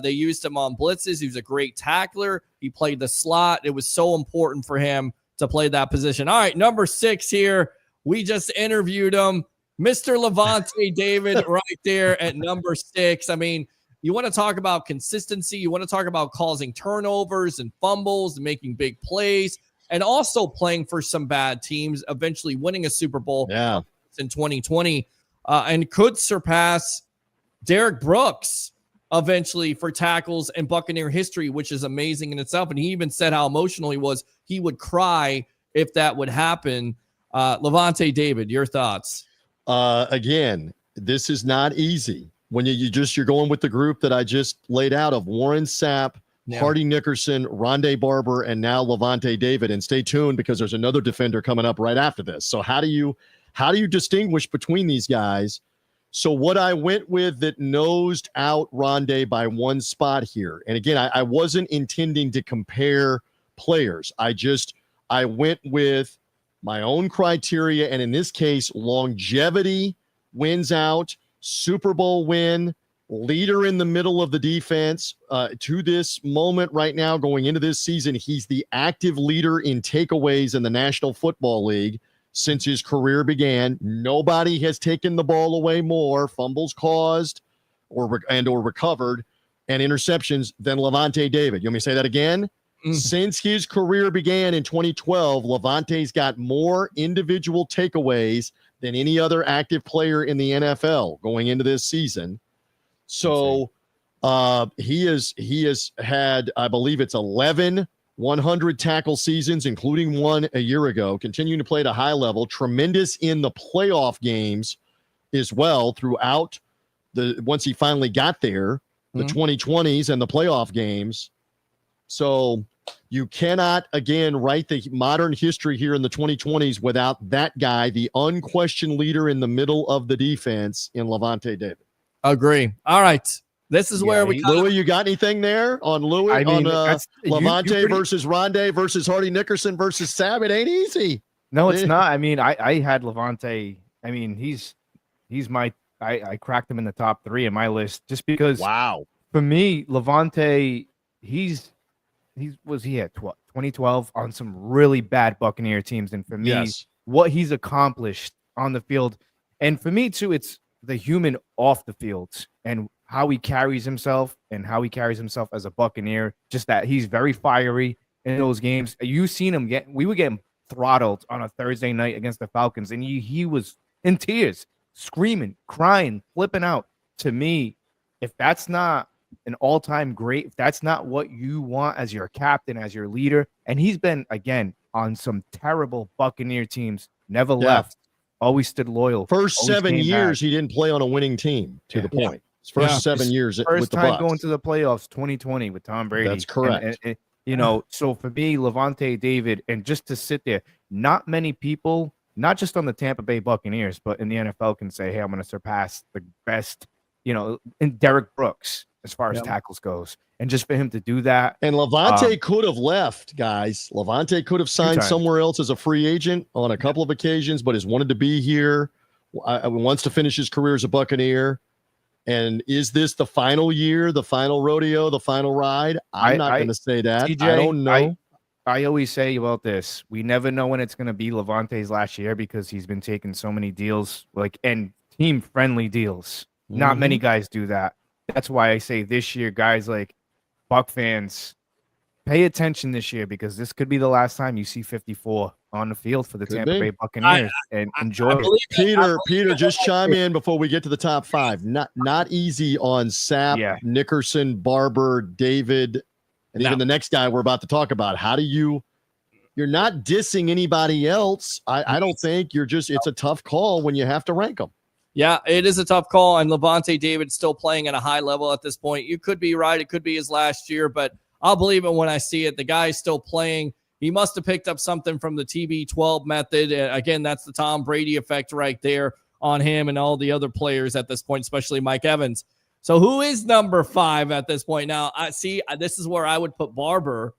They used him on blitzes. He was a great tackler. He played the slot. It was so important for him to play that position. All right, number 6 here. We just interviewed him. Mr. Levante David right there at number 6. I mean, you want to talk about consistency. You want to talk about causing turnovers and fumbles and making big plays and also playing for some bad teams, eventually winning a Super Bowl in 2020 and could surpass Derek Brooks eventually for tackles in Buccaneer history, which is amazing in itself. And he even said how emotional he was. He would cry if that would happen. Lavonte David, your thoughts? Again, this is not easy. When you're going with the group that I just laid out of Warren Sapp, Hardy Nickerson, Rondé Barber, and now Lavonte David. And stay tuned because there's another defender coming up right after this. So how do you distinguish between these guys? So what I went with that nosed out Rondé by one spot here. And again, I wasn't intending to compare players. I went with my own criteria. And in this case, longevity wins out, Super Bowl win, leader in the middle of the defense. To this moment right now, going into this season, he's the active leader in takeaways in the National Football League since his career began. Nobody has taken the ball away more, fumbles caused or recovered, and interceptions than Lavonte David. You want me to say that again? Since his career began in 2012, Lavonte's got more individual takeaways than any other active player in the NFL going into this season. So he has had, I believe it's 11 100 tackle seasons, including one a year ago, continuing to play at a high level, tremendous in the playoff games as well throughout once he finally got there, the 2020s and the playoff games. So you cannot, again, write the modern history here in the 2020s without that guy, the unquestioned leader in the middle of the defense in Lavonte David. Agree. All right. This is where we Louie, you got anything there on Louie? I mean, Lavonte versus Rondé versus Hardy Nickerson versus Sapp? It ain't easy. No, it's not. I mean, I had Lavonte. I mean, he's my I cracked him in the top 3 in my list just because. Wow. For me, Lavonte, he had 2012 on some really bad Buccaneer teams, and for me, what he's accomplished on the field, and for me too, it's the human off the field and how he carries himself as a Buccaneer. Just that he's very fiery in those games. You've seen him we were getting throttled on a Thursday night against the Falcons, and he was in tears, screaming, crying, flipping out. To me, if that's not an all-time great, if that's not what you want as your captain, as your leader, and he's been, again, on some terrible Buccaneer teams, never left, always stood loyal. First 7 years, he didn't play on a winning team, to the point. His first 7 years with the Bucs. First time going to the playoffs, 2020 with Tom Brady. That's correct. And so for me, Lavonte David, and just to sit there, not many people, not just on the Tampa Bay Buccaneers, but in the NFL can say, hey, I'm going to surpass the best, in Derek Brooks as far as tackles goes. And just for him to do that. And Lavonte could have left, guys. Lavonte could have signed somewhere else as a free agent on a couple of occasions, but has wanted to be here. Wants to finish his career as a Buccaneer. And is this the final year, the final rodeo, the final ride? I'm not going to say that. TJ, I don't know. I always say about this, we never know when it's going to be Lavonte's last year because he's been taking so many deals, and team-friendly deals. Not many guys do that. That's why I say this year, guys, Buck fans, pay attention this year because this could be the last time you see 54 on the field for the Tampa Bay Buccaneers. And enjoy it. Peter, just chime in before we get to the top 5. Not easy on Sapp, Nickerson, Barber, David, and even the next guy we're about to talk about. How do you're not dissing anybody else. I don't think it's a tough call when you have to rank them. Yeah, it is a tough call, and Lavonte David still playing at a high level at this point. You could be right. It could be his last year, but I'll believe it when I see it. The guy's still playing. He must have picked up something from the TB12 method. Again, that's the Tom Brady effect right there on him and all the other players at this point, especially Mike Evans. So who is number 5 at this point? Now, this is where I would put Barber,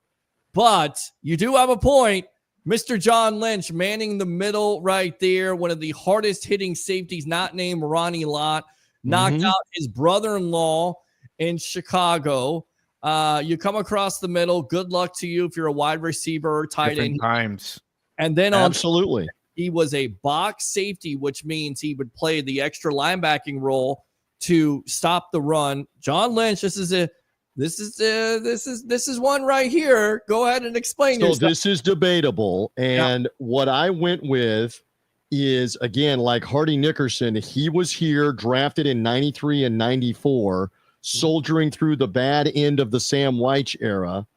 but you do have a point. Mr. John Lynch manning the middle right there, one of the hardest hitting safeties, not named Ronnie Lott, knocked out his brother-in-law in Chicago. You come across the middle. Good luck to you if you're a wide receiver or tight end. Times. And then absolutely, he was a box safety, which means he would play the extra linebacking role to stop the run. John Lynch, this is one right here. Go ahead and explain yourself. So this is debatable, and what I went with is, again, like Hardy Nickerson, he was here, drafted in 93 and 94, soldiering through the bad end of the Sam Weich era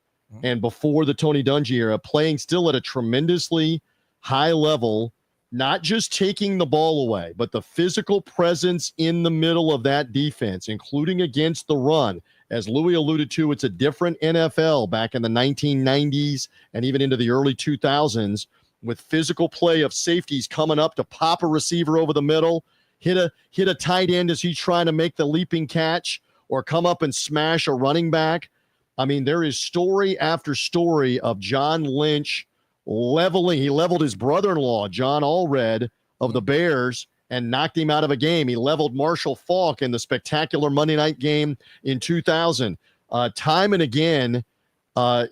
and before the Tony Dungy era, playing still at a tremendously high level, not just taking the ball away, but the physical presence in the middle of that defense, including against the run. As Louie alluded to, it's a different NFL back in the 1990s and even into the early 2000s, with physical play of safeties coming up to pop a receiver over the middle, hit a tight end as he's trying to make the leaping catch, or come up and smash a running back. I mean, there is story after story of John Lynch leveling. He leveled his brother-in-law, John Allred of the Bears, and knocked him out of a game. He leveled Marshall Faulk in the spectacular Monday night game in 2000. Time and again,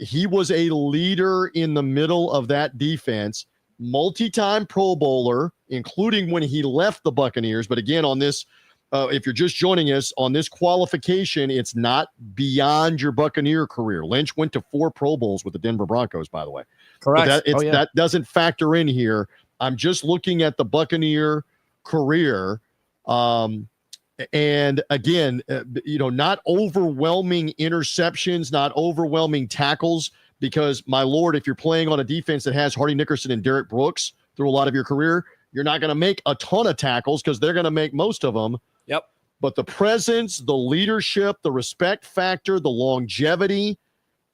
he was a leader in the middle of that defense, multi-time Pro Bowler, including when he left the Buccaneers. But again, on this, if you're just joining us on this qualification, it's not beyond your Buccaneer career. Lynch went to 4 Pro Bowls with the Denver Broncos, by the way. Correct. But that doesn't factor in here. I'm just looking at the Buccaneer career. And again, not overwhelming interceptions, not overwhelming tackles, because, my Lord, if you're playing on a defense that has Hardy Nickerson and Derek Brooks through a lot of your career, you're not going to make a ton of tackles because they're going to make most of them. Yep. But the presence, the leadership, the respect factor, the longevity,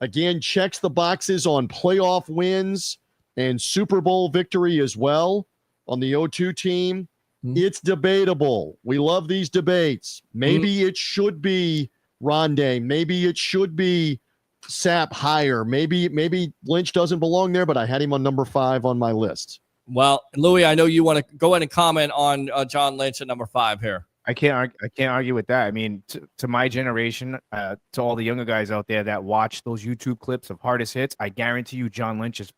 again, checks the boxes on playoff wins and Super Bowl victory as well on the 0-2 team. It's debatable. We love these debates. Maybe it should be Rondé. Maybe it should be Sapp higher. Maybe Lynch doesn't belong there, but I had him on number 5 on my list. Well, Louie, I know you want to go ahead and comment on John Lynch at number 5 here. I can't argue with that. I mean, to my generation, to all the younger guys out there that watch those YouTube clips of hardest hits, I guarantee you John Lynch is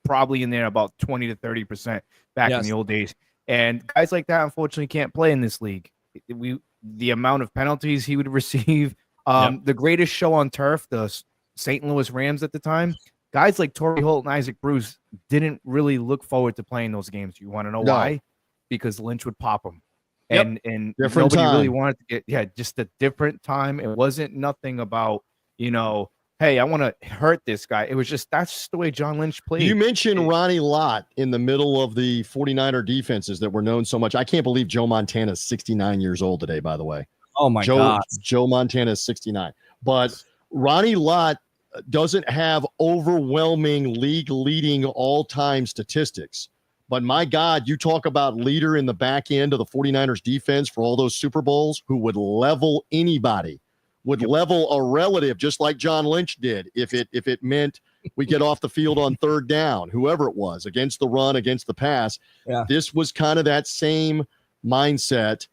probably in there about 20 to 30% back in the old days. And guys like that, unfortunately, can't play in this league. The amount of penalties he would receive, the greatest show on turf, the St. Louis Rams at the time, guys like Torrey Holt and Isaac Bruce didn't really look forward to playing those games. You want to know why? Because Lynch would pop them. And different nobody time. really wanted to get, just a different time. It wasn't nothing about, hey, I want to hurt this guy. It was just, that's just the way John Lynch played. You mentioned Ronnie Lott in the middle of the 49er defenses that were known so much. I can't believe Joe Montana is 69 years old today, by the way. Oh, my God. Joe Montana is 69. But Ronnie Lott doesn't have overwhelming league-leading all-time statistics. But my God, you talk about leader in the back end of the 49ers defense for all those Super Bowls who would level anybody, would level a relative, just like John Lynch did, if it meant we get off the field on third down, whoever it was, against the run, against the pass. Yeah. This was kind of that same mindset.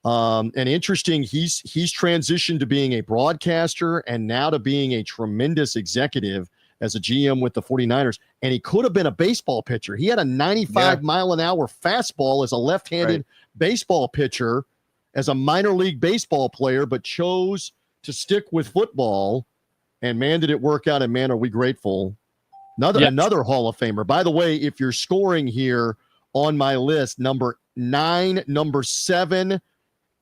And interesting, he's transitioned to being a broadcaster and now to being a tremendous executive as a GM with the 49ers. And he could have been a baseball pitcher. He had a 95-mile-an-hour fastball as a left-handed baseball pitcher, as a minor league baseball player, but chose to stick with football. And man, did it work out, and man, are we grateful. Another Hall of Famer. By the way, if you're scoring here on my list, number 9, number 7,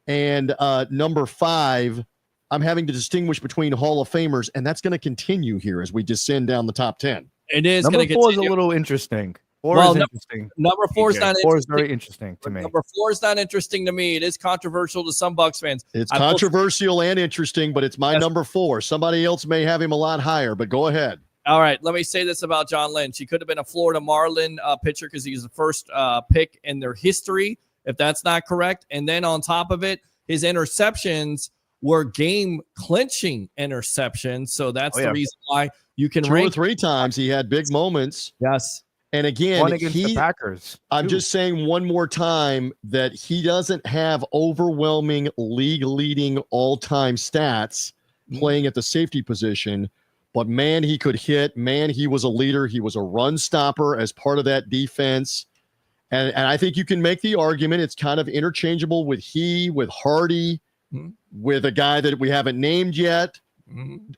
and number 5, I'm having to distinguish between Hall of Famers, and that's going to continue here as we descend down the top 10. It is Number going to 4 continue. is a little interesting. 4 Well, is interesting. Number 4 is not 4 is interesting. very interesting to me. Number 4 is not interesting to me. It is controversial to some Bucs fans. It's controversial and interesting, but it's my number 4. Somebody else may have him a lot higher, but go ahead. All right, let me say this about John Lynch. He could have been a Florida Marlin pitcher because he's the first pick in their history, if that's not correct. And then on top of it, his interceptions were game-clinching interceptions. So that's the reason why you can 2 rank. or 3 times he had big moments. Yes. And again, One against the Packers. I'm just saying one more time that he doesn't have overwhelming league-leading all-time stats playing at the safety position. But, man, he could hit. Man, he was a leader. He was a run stopper as part of that defense. And I think you can make the argument it's kind of interchangeable with Hardy, with a guy that we haven't named yet,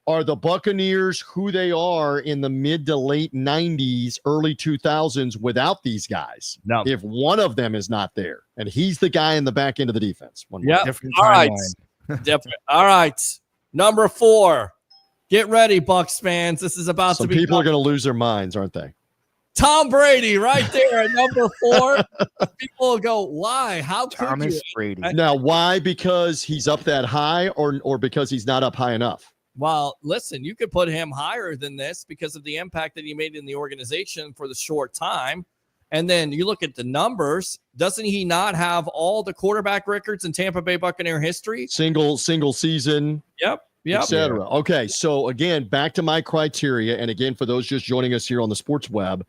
Are the Buccaneers who they are in the mid to late 90s, early 2000s without these guys? No. If one of them is not there, and he's the guy in the back end of the defense. Yeah. Different All right. timeline. Different. All right. Number 4. Get ready, Bucs fans. This is about Some to be people are going to lose their minds, aren't they? Tom Brady right there at number 4. People will go, why? How could Thomas you? Brady. Now, why? Because he's up that high, or because he's not up high enough? Well, listen, you could put him higher than this because of the impact that he made in the organization for the short time. And then you look at the numbers. Doesn't he not have all the quarterback records in Tampa Bay Buccaneer history? Single season. Yep. Etc. Okay, so again, back to my criteria, and again, for those just joining us here on the Sports Web,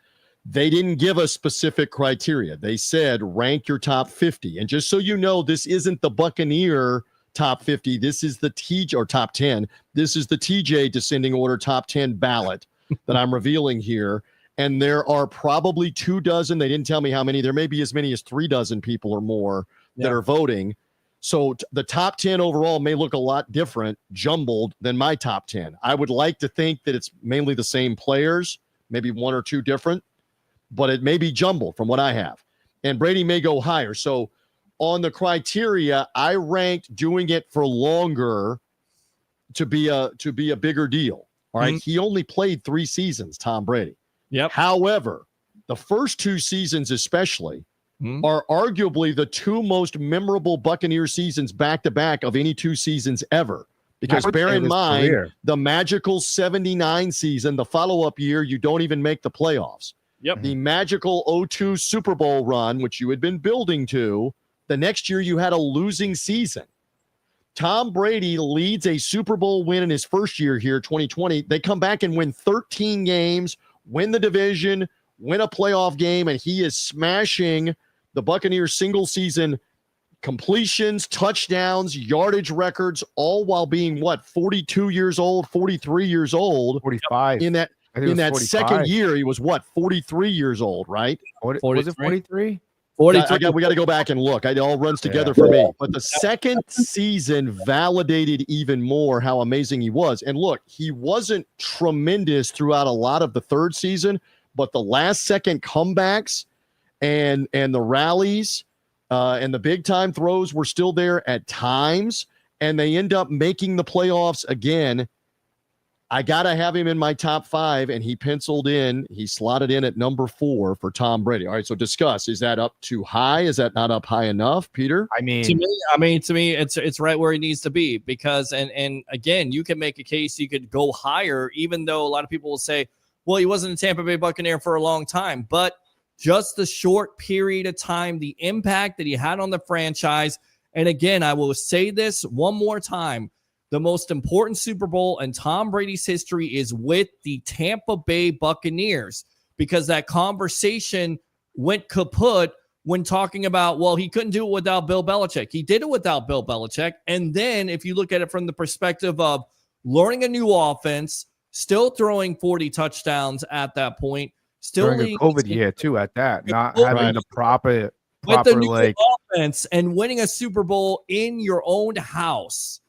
they didn't give us specific criteria. They said rank your top 50, and just so you know, this isn't the Buccaneer top 50. This is the TJ or top 10. This is the TJ descending order top 10 ballot that I'm revealing here. And there are probably 24. They didn't tell me how many. There may be as many as 36 people or more that are voting. So the top 10 overall may look a lot different, jumbled, than my top 10. I would like to think that it's mainly the same players, maybe one or two different, but it may be jumbled from what I have. And Brady may go higher. So on the criteria, I ranked doing it for longer to be a bigger deal. All right. He only played 3 seasons, Tom Brady. Yep. However, the first 2 seasons especially are arguably the 2 most memorable Buccaneer seasons back-to-back of any 2 seasons ever. Because bear in mind, the magical 79 season, the follow-up year, you don't even make the playoffs. Yep. The magical 02 Super Bowl run, which you had been building to, the next year you had a losing season. Tom Brady leads a Super Bowl win in his first year here, 2020. They come back and win 13 games, win the division, win a playoff game, and he is smashing the Buccaneers single season completions, touchdowns, yardage records, all while being 42 years old, 43 years old. 45. In that 45. second year, he was 43 years old, right? Was it 43? 43. We got to go back and look. It all runs together for me. But the second season validated even more how amazing he was. And look, he wasn't tremendous throughout a lot of the third season, but the last second comebacks and the rallies and the big time throws were still there at times, and they end up making the playoffs again. I got to have him in my top 5, and he slotted in at number 4 for Tom Brady. All right, so discuss. Is that up too high? Is that not up high enough, Peter? To me, it's right where he needs to be because, and again, you can make a case you could go higher, even though a lot of people will say, well, he wasn't a Tampa Bay Buccaneer for a long time, but just the short period of time, the impact that he had on the franchise. And again, I will say this one more time. The most important Super Bowl in Tom Brady's history is with the Tampa Bay Buccaneers because that conversation went kaput when talking about, well, he couldn't do it without Bill Belichick. He did it without Bill Belichick. And then if you look at it from the perspective of learning a new offense, still throwing 40 touchdowns at that point, still during a COVID year too at that, not having the proper with the new offense and winning a Super Bowl in your own house.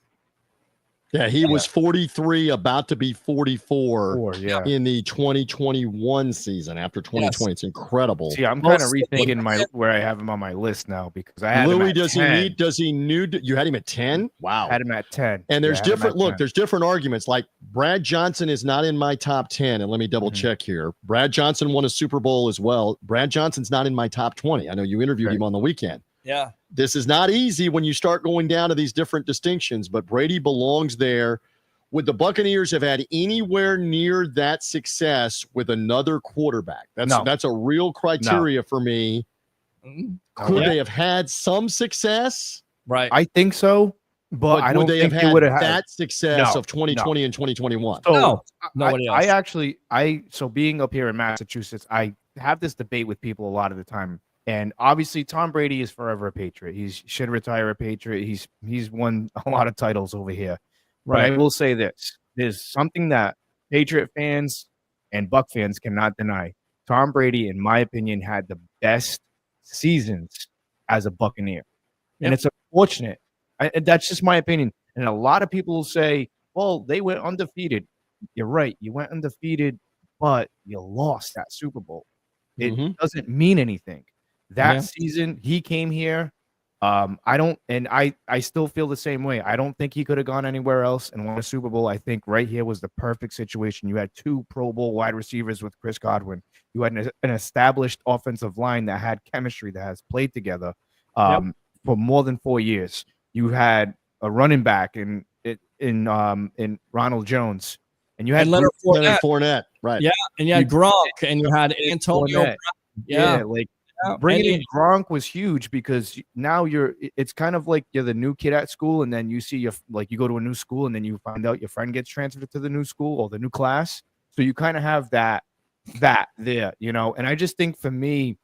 Yeah, he was 43, about to be 44 in the 2021 season after 2020. Yes. It's incredible. See, I'm kind of rethinking where I have him on my list now because I had Louie, him at 10. You had him at 10? Wow. I had him at 10. And there's there's different arguments. Like Brad Johnson is not in my top 10. And let me double check here. Brad Johnson won a Super Bowl as well. Brad Johnson's not in my top 20. I know you interviewed him on the weekend. Yeah. This is not easy when you start going down to these different distinctions, but Brady belongs there. Would the Buccaneers have had anywhere near that success with another quarterback? That's a real criteria for me. Could they have had some success? Right. I think so, but I don't think they would have had that success of 2020 and 2021. So nobody else. So being up here in Massachusetts, I have this debate with people a lot of the time. And obviously, Tom Brady is forever a Patriot. He should retire a Patriot. He's won a lot of titles over here. Right. But I will say this. There's something that Patriot fans and Buck fans cannot deny. Tom Brady, in my opinion, had the best seasons as a Buccaneer. Yep. And it's unfortunate. That's just my opinion. And a lot of people will say, well, they went undefeated. You're right. You went undefeated, but you lost that Super Bowl. It doesn't mean anything. That season, he came here. I still feel the same way. I don't think he could have gone anywhere else and won a Super Bowl. I think right here was the perfect situation. You had 2 Pro Bowl wide receivers with Chris Godwin. You had an established offensive line that had chemistry, that has played together for more than 4 years. You had a running back in Ronald Jones, and you had Leonard Fournette, right? Yeah, and you had Gronk, and you had Antonio Brown. Yeah, like bringing in Gronk was huge because now it's kind of like you're the new kid at school, and then you see you go to a new school, and then you find out your friend gets transferred to the new school or the new class. So you kind of have that there, and I just think for me,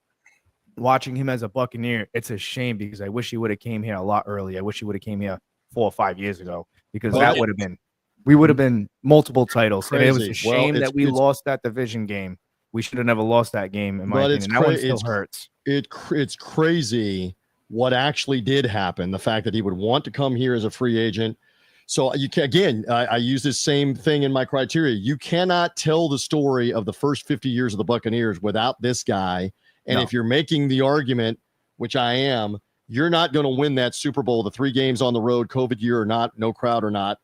watching him as a Buccaneer, it's a shame because I wish he would have came here a lot earlier. I wish he would have came here 4 or 5 years ago because we would have been multiple titles. And it was a shame that we lost that division game. We should have never lost that game, in my opinion. That one still hurts. It's crazy what actually did happen. The fact that he would want to come here as a free agent. So I use this same thing in my criteria. You cannot tell the story of the first 50 years of the Buccaneers without this guy. And if you're making the argument, which I am, you're not going to win that Super Bowl, the 3 games on the road, COVID year or not, no crowd or not.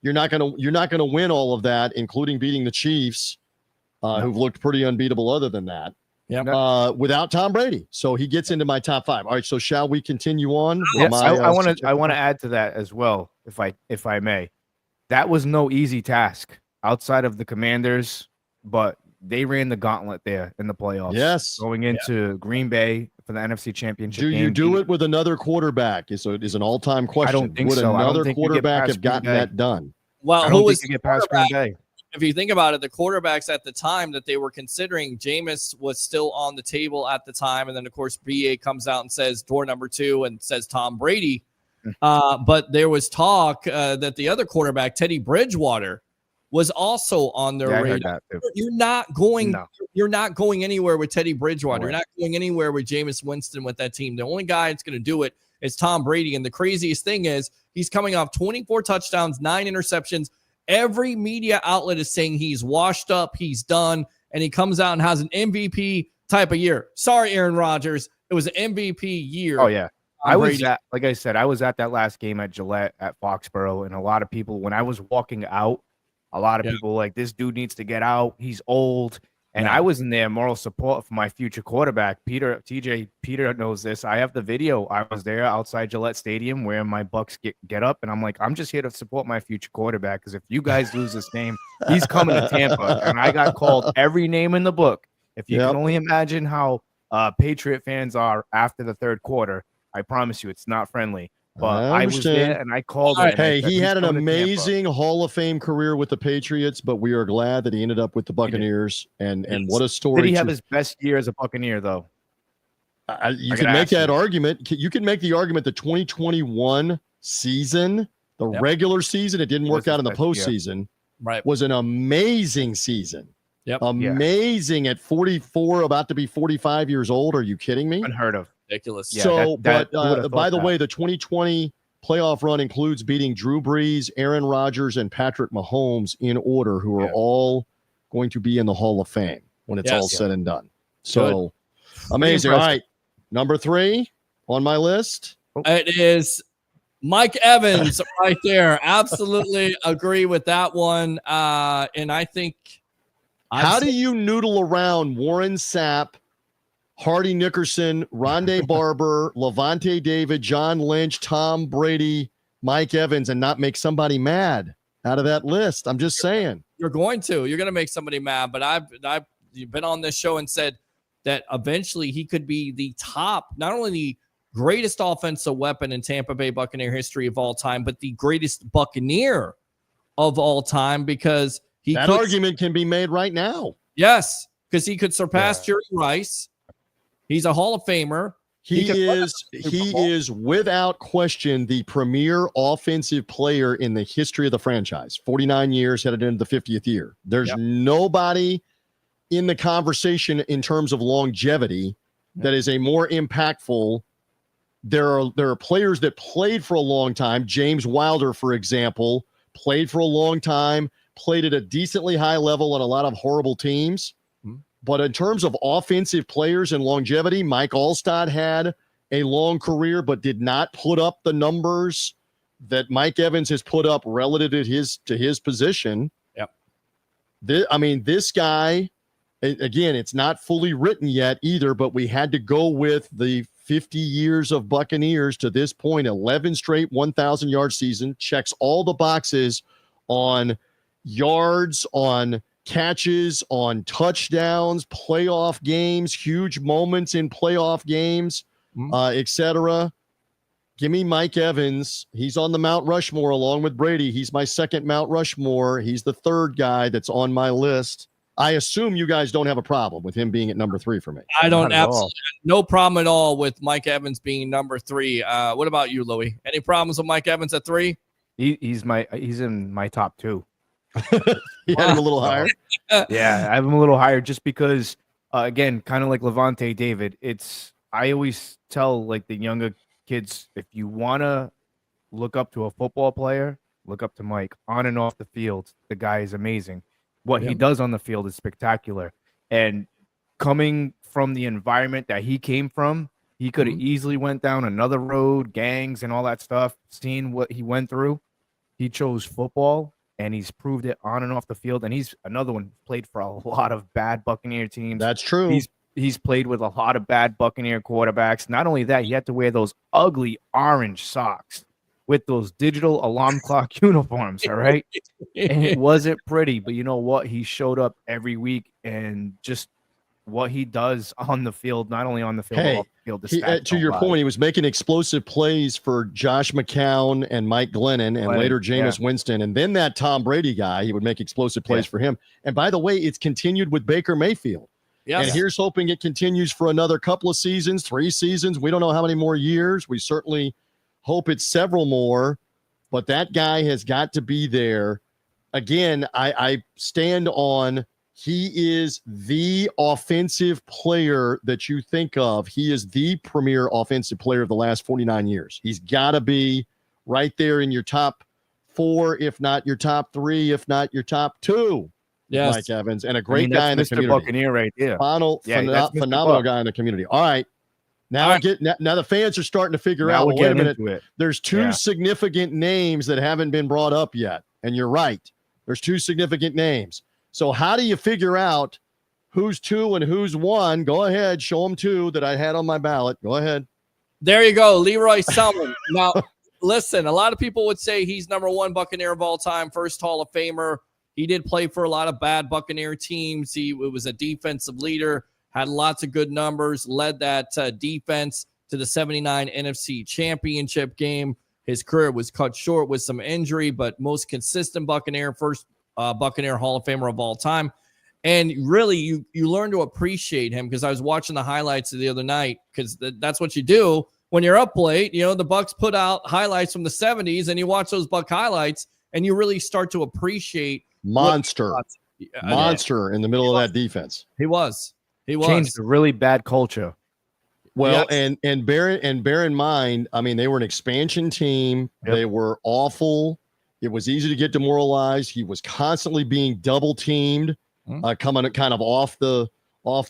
You're not going to win all of that, including beating the Chiefs, who've looked pretty unbeatable other than that. Without Tom Brady. So he gets into my top 5. All right. So shall we continue on? Yes, I want to add to that as well, if I may. That was no easy task outside of the Commanders, but they ran the gauntlet there in the playoffs. Yes. Going into Green Bay for the NFC Championship. Do you do it with another quarterback? Is an all-time question. I don't think Would so. another quarterback have gotten that done? Well, who was get past Green Bay? If you think about it, the quarterbacks at the time that they were considering, Jameis was still on the table at the time. And then, of course, BA comes out and says door number 2 and says Tom Brady. But there was talk that the other quarterback, Teddy Bridgewater, was also on their radar. You're not going anywhere with Teddy Bridgewater. You're not going anywhere with Jameis Winston with that team. The only guy that's going to do it is Tom Brady. And the craziest thing is he's coming off 24 touchdowns, 9 interceptions. Every media outlet is saying he's washed up, he's done, and he comes out and has an MVP type of year. Sorry, Aaron Rodgers. It was an MVP year. Oh, yeah. I was at that last game at Gillette at Foxborough, and a lot of people, when I was walking out, a lot of people like, this dude needs to get out. He's old. And I was in there moral support for my future quarterback. Peter knows this. I have the video. I was there outside Gillette Stadium wearing my Bucs get up. And I'm like, I'm just here to support my future quarterback. Because if you guys lose this game, he's coming to Tampa. And I got called every name in the book. If you can only imagine how Patriot fans are after the third quarter, I promise you it's not friendly. But I was there and I called it. Hey, he had an amazing Hall of Fame career with the Patriots, but we are glad that he ended up with the Buccaneers. And what a story. Did he have his best year as a Buccaneer, though? You can make that argument. You can make the argument the 2021 season, the regular season, it didn't work out in the postseason, was an amazing season. Amazing at 44, about to be 45 years old. Are you kidding me? Unheard of. Ridiculous. Yeah, so, by the way, the 2020 playoff run includes beating Drew Brees, Aaron Rodgers, and Patrick Mahomes in order, who are all going to be in the Hall of Fame when it's all said and done. So amazing. All right. Number 3 on my list. It is Mike Evans right there. Absolutely agree with that one. And I think. How do you noodle around Warren Sapp, Hardy Nickerson, Rondé Barber, Levante David, John Lynch, Tom Brady, Mike Evans, and not make somebody mad out of that list? I'm just saying. You're going to make somebody mad, but I've been on this show and said that eventually he could be the top, not only the greatest offensive weapon in Tampa Bay Buccaneer history of all time, but the greatest Buccaneer of all time, because that argument can be made right now. Yes, because he could surpass Jerry Rice. He's a Hall of Famer. He is without question the premier offensive player in the history of the franchise. 49 years, headed into the 50th year. There's nobody in the conversation in terms of longevity that is a more impactful. There are players that played for a long time. James Wilder, for example, played for a long time, played at a decently high level on a lot of horrible teams. But in terms of offensive players and longevity, Mike Alstott had a long career, but did not put up the numbers that Mike Evans has put up relative to his position. Yep. This guy, again, it's not fully written yet either, but we had to go with the 50 years of Buccaneers to this point, 11 straight 1,000-yard season, checks all the boxes on yards, on catches, on touchdowns, playoff games, huge moments in playoff games, etc. Give me Mike Evans. He's on the Mount Rushmore along with Brady. He's my second Mount Rushmore. He's the third guy that's on my list. I assume you guys don't have a problem with him being at number 3 for me. I don't. Absolutely no problem at all with Mike Evans being number 3. What about you, Louie? Any problems with Mike Evans at 3? He's in my top 2. He had him a little higher. Yeah, I have him a little higher just because, again, kind of like Levante David. I always tell like the younger kids, if you want to look up to a football player, look up to Mike. On and off the field, the guy is amazing. What he does on the field is spectacular. And coming from the environment that he came from, he could have easily went down another road, gangs and all that stuff. Seeing what he went through, he chose football. And he's proved it on and off the field. And he's another one played for a lot of bad Buccaneer teams. That's true. He's played with a lot of bad Buccaneer quarterbacks. Not only that, he had to wear those ugly orange socks with those digital alarm clock uniforms, all right? And it wasn't pretty. But you know what? He showed up every week, and just what he does on the field, not only on the field, but off the field. To your point, he was making explosive plays for Josh McCown and Mike Glennon and later Jameis Winston. And then that Tom Brady guy, he would make explosive plays for him. And by the way, it's continued with Baker Mayfield. Yes. And here's hoping it continues for another couple of seasons, 3 seasons. We don't know how many more years. We certainly hope it's several more. But that guy has got to be there. Again, I stand on he is the offensive player that you think of. He is the premier offensive player of the last 49 years. He's got to be right there in your top 4, if not your top 3, if not your top 2. Yes. Mike Evans, and a great guy in the community. Buccaneer right there. Phenomenal guy in the community. All right. Now the fans are starting to figure out, wait a minute, there's 2 significant names that haven't been brought up yet. And you're right. There's 2 significant names. So how do you figure out who's 2 and who's 1? Go ahead. Show them 2 that I had on my ballot. Go ahead. There you go. Leroy Selman. Now, listen, a lot of people would say he's number 1 Buccaneer of all time, first Hall of Famer. He did play for a lot of bad Buccaneer teams. He was a defensive leader, had lots of good numbers, led that defense to the 79 NFC Championship game. His career was cut short with some injury, but most consistent Buccaneer, first Buccaneer Hall of Famer of all time. And really, you learn to appreciate him, because I was watching the highlights the other night, because that's what you do when you're up late. You know, the Bucs put out highlights from the 70s, and you watch those Buck highlights, and you really start to appreciate monster in the middle of that defense. He was changed a really bad culture. Well, and bear in mind, I mean, they were an expansion team. Yep. They were awful. It was easy to get demoralized. He was constantly being double teamed, coming kind of off the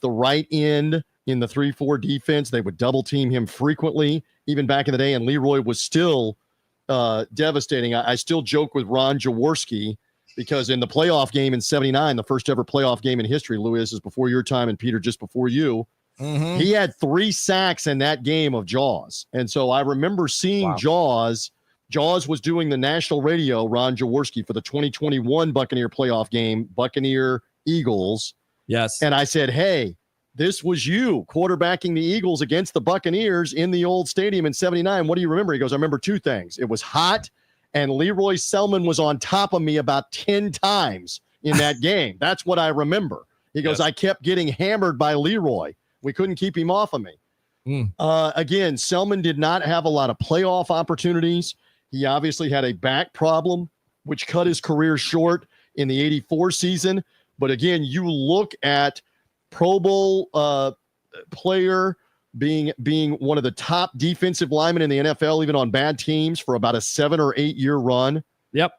right end in the 3-4 defense. They would double team him frequently, even back in the day. And Leroy was still devastating. I still joke with Ron Jaworski, because in the playoff game in '79, the first ever playoff game in history, Louis, this is before your time, and Peter, just before you, he had 3 sacks in that game of Jaws. And so I remember seeing Jaws. Jaws was doing the national radio, Ron Jaworski, for the 2021 Buccaneer playoff game, Buccaneer Eagles. Yes. And I said, hey, this was you quarterbacking the Eagles against the Buccaneers in the old stadium in '79. What do you remember? He goes, I remember 2 things. It was hot, and Leroy Selman was on top of me about 10 times in that game. That's what I remember. He goes, I kept getting hammered by Leroy. We couldn't keep him off of me. Again, Selman did not have a lot of playoff opportunities. He obviously had a back problem, which cut his career short in the '84 season. But again, you look at Pro Bowl player, being one of the top defensive linemen in the NFL, even on bad teams, for about a 7 or 8 year run. Yep.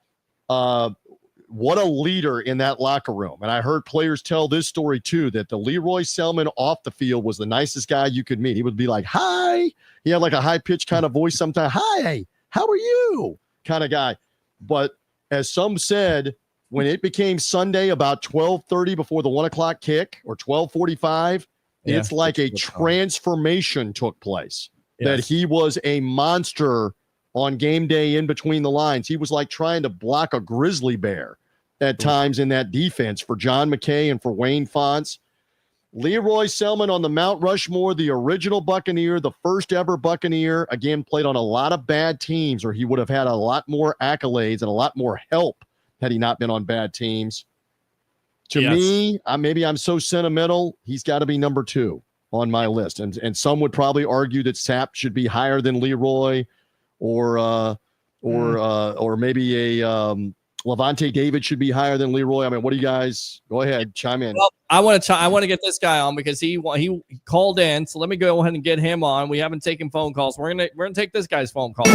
what a leader in that locker room. And I heard players tell this story too, that the Leroy Selman off the field was the nicest guy you could meet. He would be like, hi. He had like a high-pitched kind of voice sometimes. Hi, how are you? Kind of guy. But as some said, when it became Sunday about 12:30 before the 1 o'clock kick or 12:45, it's like a transformation took place. That he was a monster on game day in between the lines. He was like trying to block a grizzly bear at times in that defense for John McKay and for Wayne Fonts. Leroy Selman on the Mount Rushmore, the original Buccaneer, the first ever Buccaneer, again, played on a lot of bad teams, or he would have had a lot more accolades and a lot more help had he not been on bad teams. To me, maybe I'm so sentimental, he's got to be number 2 on my list. And some would probably argue that Sapp should be higher than Leroy, or maybe a Levante David should be higher than Leroy. I mean, what do you guys? Go ahead, chime in. Well, I want to get this guy on because he called in. So let me go ahead and get him on. We haven't taken phone calls. We're gonna take this guy's phone call.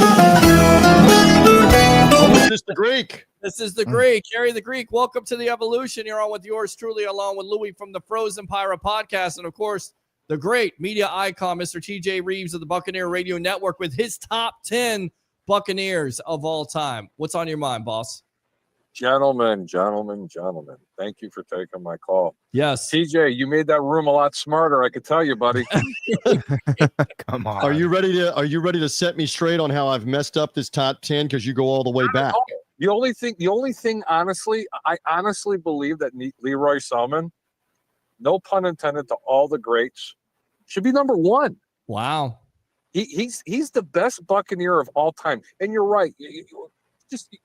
Oh, this is the Greek. This is the Greek, Harry the Greek. Welcome to the Evolution. You're on with yours truly, along with Louie from the Frozen Pirate Podcast, and of course, the great media icon, Mr. TJ Rives of the Buccaneer Radio Network, with his top 10 Buccaneers of all time. What's on your mind, boss? Gentlemen, thank you for taking my call. Yes. TJ, you made that room a lot smarter, I could tell you, buddy. Come on. Are you ready to set me straight on how I've messed up this top 10 because you go all the way back? The only thing, honestly, I honestly believe that Leroy Selman, no pun intended to all the greats, should be number 1. Wow. He's the best Buccaneer of all time. And you're right.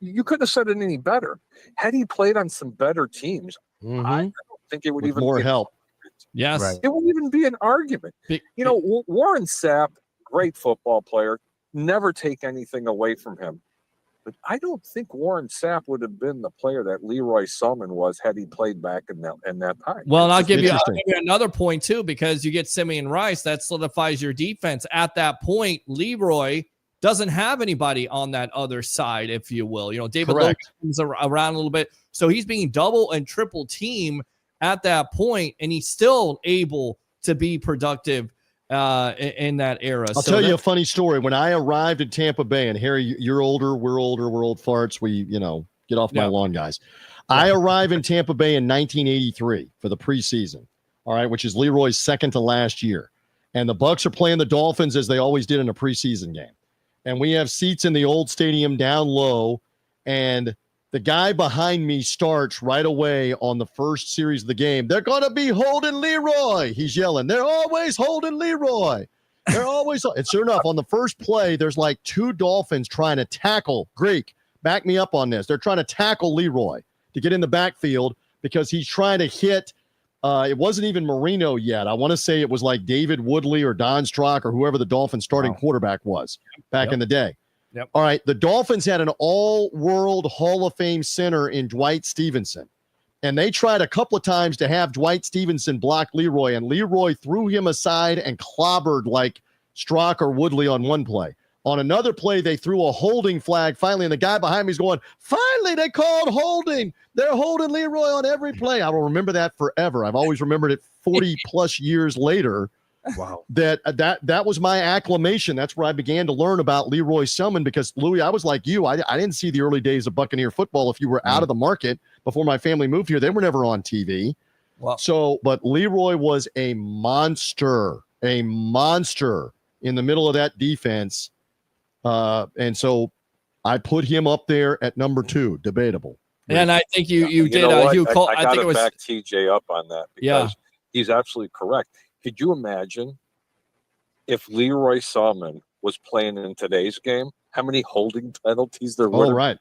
You couldn't have said it any better. Had he played on some better teams, I don't think it would With even more be help. Yes. Right. It wouldn't even be an argument. Warren Sapp, great football player, never take anything away from him. But I don't think Warren Sapp would have been the player that Leroy Selman was had he played back in that time. Well, and I'll give you another point, too, because you get Simeon Rice. That solidifies your defense. At that point, Leroy doesn't have anybody on that other side, if you will. You know, David Logan's around a little bit. So he's being double and triple team at that point, and he's still able to be productive in that era. I'll tell you a funny story. When I arrived in Tampa Bay, and Harry, you're older, we're old farts. We, get off my lawn, guys. I arrived in Tampa Bay in 1983 for the preseason, all right, which is Leroy's second to last year. And the Bucs are playing the Dolphins as they always did in a preseason game. And we have seats in the old stadium down low, and the guy behind me starts right away on the first series of the game. They're going to be holding Leroy. He's yelling, they're always holding Leroy. They're always. And sure enough, on the first play, there's like 2 Dolphins trying to tackle. Greek, back me up on this. They're trying to tackle Leroy to get in the backfield because he's trying to hit. It wasn't even Marino yet. I want to say it was like David Woodley or Don Strock or whoever the Dolphins starting quarterback was back in the day. Yep. All right. The Dolphins had an all-world Hall of Fame center in Dwight Stevenson. And they tried a couple of times to have Dwight Stevenson block Leroy, and Leroy threw him aside and clobbered like Strock or Woodley on one play. On another play, they threw a holding flag finally, and the guy behind me is going, finally, they called holding. They're holding Leroy on every play. I will remember that forever. I've always remembered it 40-plus years later. Wow. That was my acclamation. That's where I began to learn about Leroy Selman because, Louie, I was like you. I didn't see the early days of Buccaneer football. If you were out of the market before my family moved here, they were never on TV. Wow. But Leroy was a monster in the middle of that defense. And so I put him up there at number 2, debatable. And I think you did. I got to back TJ up on that because he's absolutely correct. Could you imagine if Leroy Selman was playing in today's game? How many holding penalties there would? Oh, right.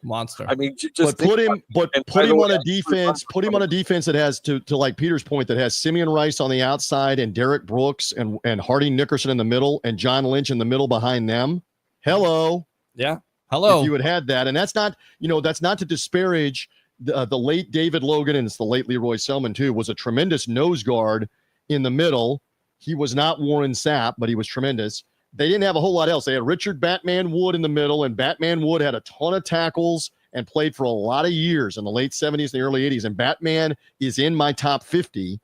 Monster. I mean, just put him on a defense. Put him on a defense that has to like Peter's point that has Simeon Rice on the outside and Derek Brooks and Harding Nickerson in the middle and John Lynch in the middle behind them. Hello. Yeah. Hello. If you had that, and that's not to disparage the late David Logan, and it's the late Leroy Selman too, was a tremendous nose guard in the middle. He was not Warren Sapp, but he was tremendous. They didn't have a whole lot else. They had Richard Batman Wood in the middle, and Batman Wood had a ton of tackles and played for a lot of years in the late 70s, the early 80s. And Batman is in my top 50,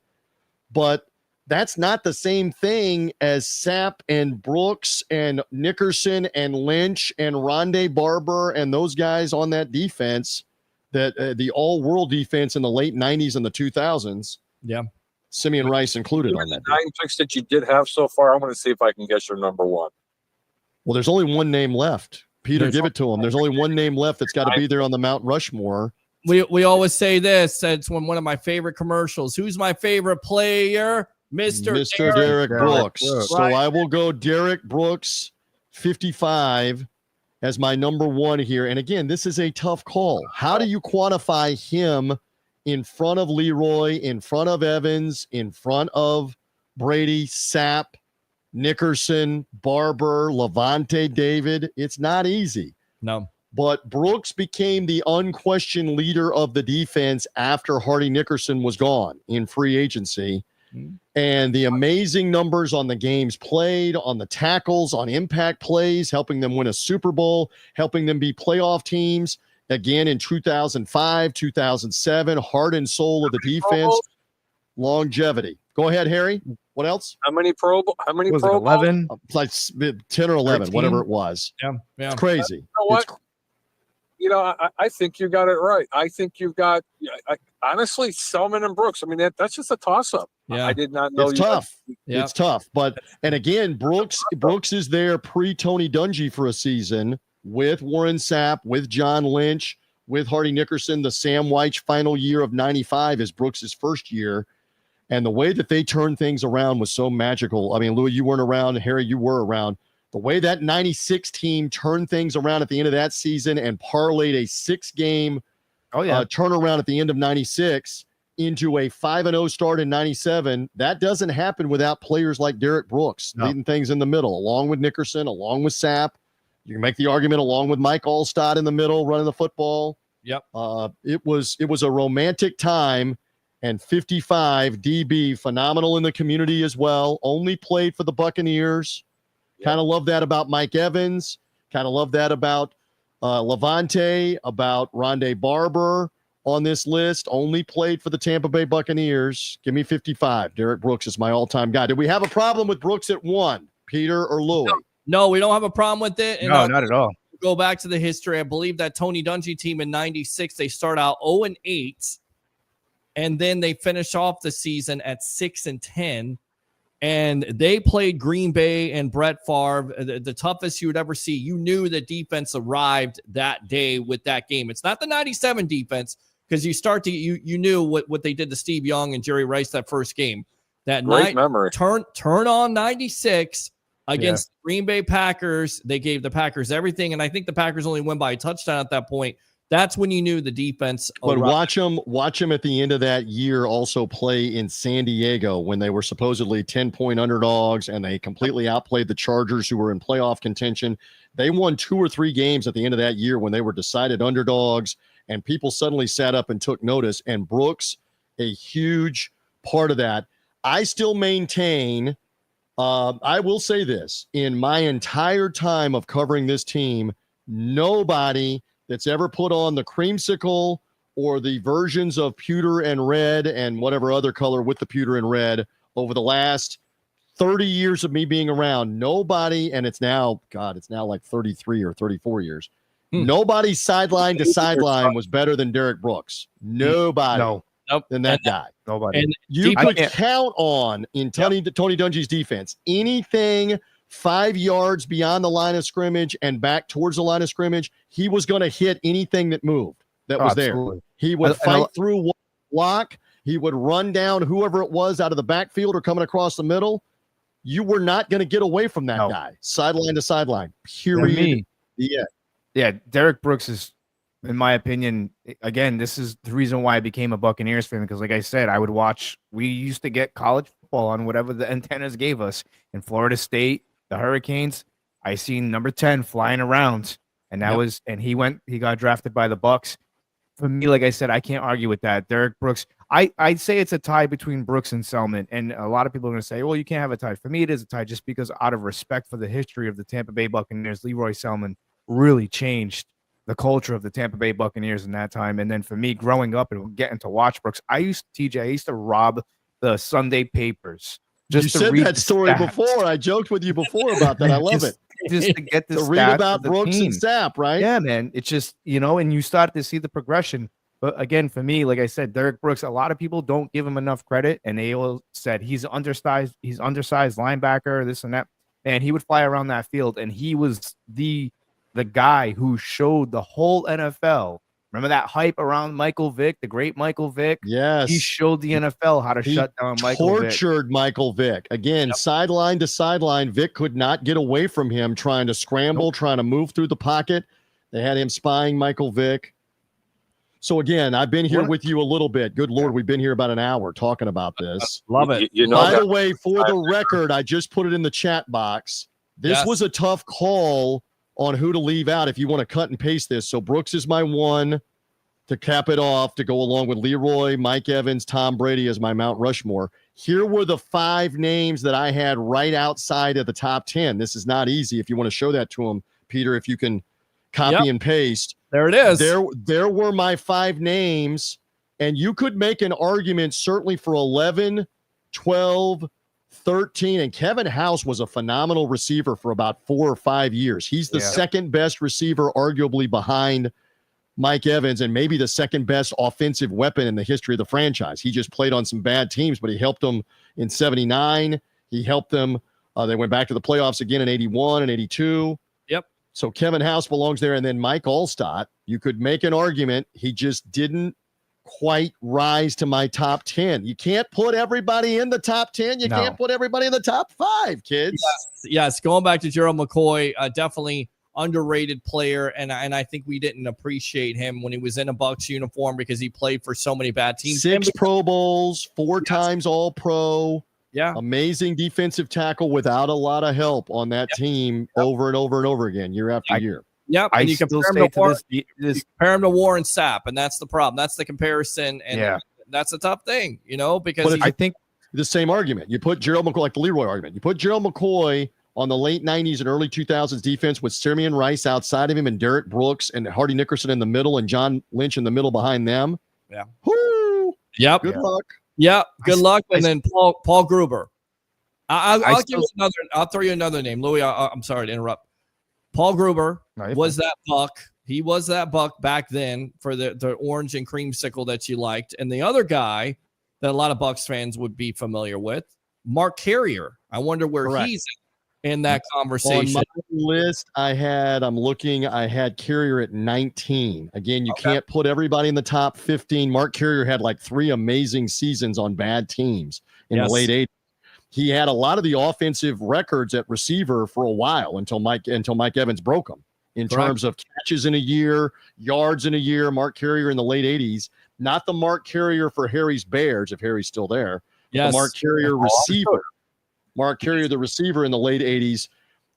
but that's not the same thing as Sapp and Brooks and Nickerson and Lynch and Rondé Barber and those guys on that defense, that the all-world defense in the late 90s and the 2000s. Yeah. Simeon Rice included on that. 9 picks that you did have so far, I'm going to see if I can guess your number one. Well, there's only one name left. Peter, give it to him. There's only one name left that's got to be there on the Mount Rushmore. We always say this. It's one of my favorite commercials. Who's my favorite player? Mr. Derek Brooks. Brooks. So I will go Derek Brooks, 55, as my number one here. And again, this is a tough call. How do you quantify him in front of Leroy, in front of Evans, in front of Brady, Sapp, Nickerson, Barber, Levante David? It's not easy. No. But Brooks became the unquestioned leader of the defense after Hardy Nickerson was gone in free agency. And the amazing numbers on the games played, on the tackles, on impact plays, helping them win a Super Bowl, helping them be playoff teams. Again, in 2005, 2007, heart and soul of the defense, longevity. Go ahead, Harry. What else? How many Pro Bowls? 11? Like 10 or 11, 13? whatever it was. Yeah. It's crazy. You know what? I think you got it right. I think you've got, honestly, Selman and Brooks. I mean, that's just a toss-up. Yeah. I did not know. It's tough. Yeah. It's tough. But, and again, Brooks is there pre-Tony Dungy for a season with Warren Sapp, with John Lynch, with Hardy Nickerson. The Sam Wyche final year of 95 is Brooks's first year. And the way that they turned things around was so magical. I mean, Louie, you weren't around. Harry, you were around. The way that 96 team turned things around at the end of that season and parlayed a 6-game turnaround at the end of 96 into a 5-0 start in 97, that doesn't happen without players like Derek Brooks leading things in the middle, along with Nickerson, along with Sapp. You can make the argument along with Mike Allstott in the middle running the football. Yep. It was a romantic time. And 55 DB, phenomenal in the community as well. Only played for the Buccaneers. Kind of love that about Mike Evans. Kind of love that about Levante, about Rondé Barber on this list. Only played for the Tampa Bay Buccaneers. Give me 55. Derek Brooks is my all-time guy. Did we have a problem with Brooks at 1, Peter or Louie? No, we don't have a problem with it. And no, not at all. Go back to the history. I believe that Tony Dungy team in 96, they start out 0-8. And then they finish off the season at 6-10. And they played Green Bay and Brett Favre, the toughest you would ever see. You knew the defense arrived that day with that game. It's not the 97 defense, because you knew what they did to Steve Young and Jerry Rice that first game. That great memory. Turn on 96 against the Green Bay Packers. They gave the Packers everything. And I think the Packers only won by a touchdown at that point. That's when you knew the defense. But watch them at the end of that year also play in San Diego when they were supposedly 10-point underdogs and they completely outplayed the Chargers, who were in playoff contention. They won 2 or 3 games at the end of that year when they were decided underdogs, and people suddenly sat up and took notice. And Brooks, a huge part of that. I still maintain, I will say this, in my entire time of covering this team, nobody that's ever put on the creamsicle or the versions of pewter and red and whatever other color with the pewter and red over the last 30 years of me being around, nobody, and it's now like 33 or 34 years, nobody sideline to sideline was better than Derek Brooks. Nobody than that guy. Nobody. And you could count on, in Tony Dungy's defense, anything 5 yards beyond the line of scrimmage and back towards the line of scrimmage, he was going to hit anything that moved that was absolutely. there. He would fight through one block. He would run down whoever it was out of the backfield or coming across the middle. You were not going to get away from that guy, sideline to sideline, period. Yeah, Derek Brooks is, in my opinion, again, this is the reason why I became a Buccaneers fan, because like I said, we used to get college football on whatever the antennas gave us. In Florida State, the Hurricanes, I seen number 10 flying around, and he got drafted by the Bucs. For me, like I said, I can't argue with that. Derek Brooks, I'd say it's a tie between Brooks and Selman, and a lot of people are going to say, well, you can't have a tie. For me, it is a tie just because out of respect for the history of the Tampa Bay Buccaneers, Leroy Selman really changed the culture of the Tampa Bay Buccaneers in that time. And then for me, growing up and getting to watch Brooks, I used to rob the Sunday papers. You Just to said read that the story stats. before. I joked with you before about that. I love it. Just to get the To stats read about of the Brooks team. and Sapp, right? Yeah, man. It's just, and you start to see the progression. But again, for me, like I said, Derek Brooks, a lot of people don't give him enough credit. And they all said he's undersized linebacker, this and that. And he would fly around that field. And he was the guy who showed the whole NFL. Remember that hype around Michael Vick, the great Michael Vick? Yes. He showed the NFL how to shut down Michael Vick. Tortured Michael Vick. Again, sideline to sideline. Vick could not get away from him, trying to scramble, trying to move through the pocket. They had him spying Michael Vick. So again, I've been here with you a little bit. Good Lord, we've been here about an hour talking about this. Love it. By the way, for the record, I just put it in the chat box. This was a tough call on who to leave out if you want to cut and paste this. So Brooks is my one to cap it off, to go along with Leroy, Mike Evans, Tom Brady as my Mount Rushmore. Here were the 5 names that I had right outside of the top 10. This is not easy. If you want to show that to them, Peter, if you can copy and paste. There it is. There were my 5 names, and you could make an argument certainly for 11, 12, 13, and Kevin House was a phenomenal receiver for about 4 or 5 years. He's the second best receiver, arguably behind Mike Evans, and maybe the second best offensive weapon in the history of the franchise. He just played on some bad teams, but he helped them in 79. He helped them. They went back to the playoffs again in 81 and 82. Yep. So Kevin House belongs there. And then Mike Allstott, you could make an argument. He just didn't quite rise to my top 10. You can't put everybody in the top 10. You can't put everybody in the top 5, kids. Yes. Going back to Gerald McCoy, definitely underrated player, and I think we didn't appreciate him when he was in a Bucs uniform because he played for so many bad teams. 6 Pro Bowls, 4 times All-Pro. Yeah. Amazing defensive tackle without a lot of help on that team over and over and over again, year after year. Yep. And you compare him to Warren Sapp, and that's the problem. That's the comparison, and that's a tough thing, because I think the same argument. You put Gerald McCoy, like the Leroy argument. You put Gerald McCoy on the late 90s and early 2000s defense with Simeon Rice outside of him and Derek Brooks and Hardy Nickerson in the middle and John Lynch in the middle behind them. Yeah. Woo! Yep. Good luck. Yeah. Good luck. And then Paul Gruber. I'll give you another. I'll throw you another name, Louie. I'm sorry to interrupt. Paul Gruber was that Buck. He was that Buck back then for the orange and creamsicle that you liked. And the other guy that a lot of Bucs fans would be familiar with, Mark Carrier. I wonder where he's at in that conversation. On my list, I had Carrier at 19. Again, you can't put everybody in the top 15. Mark Carrier had like 3 amazing seasons on bad teams in the late 80s. He had a lot of the offensive records at receiver for a while until Mike Evans broke them in terms of catches in a year, yards in a year. Mark Carrier in the late 80s, not the Mark Carrier for Harry's Bears, if Harry's still there. The Mark Carrier receiver. Mark Carrier, the receiver in the late 80s,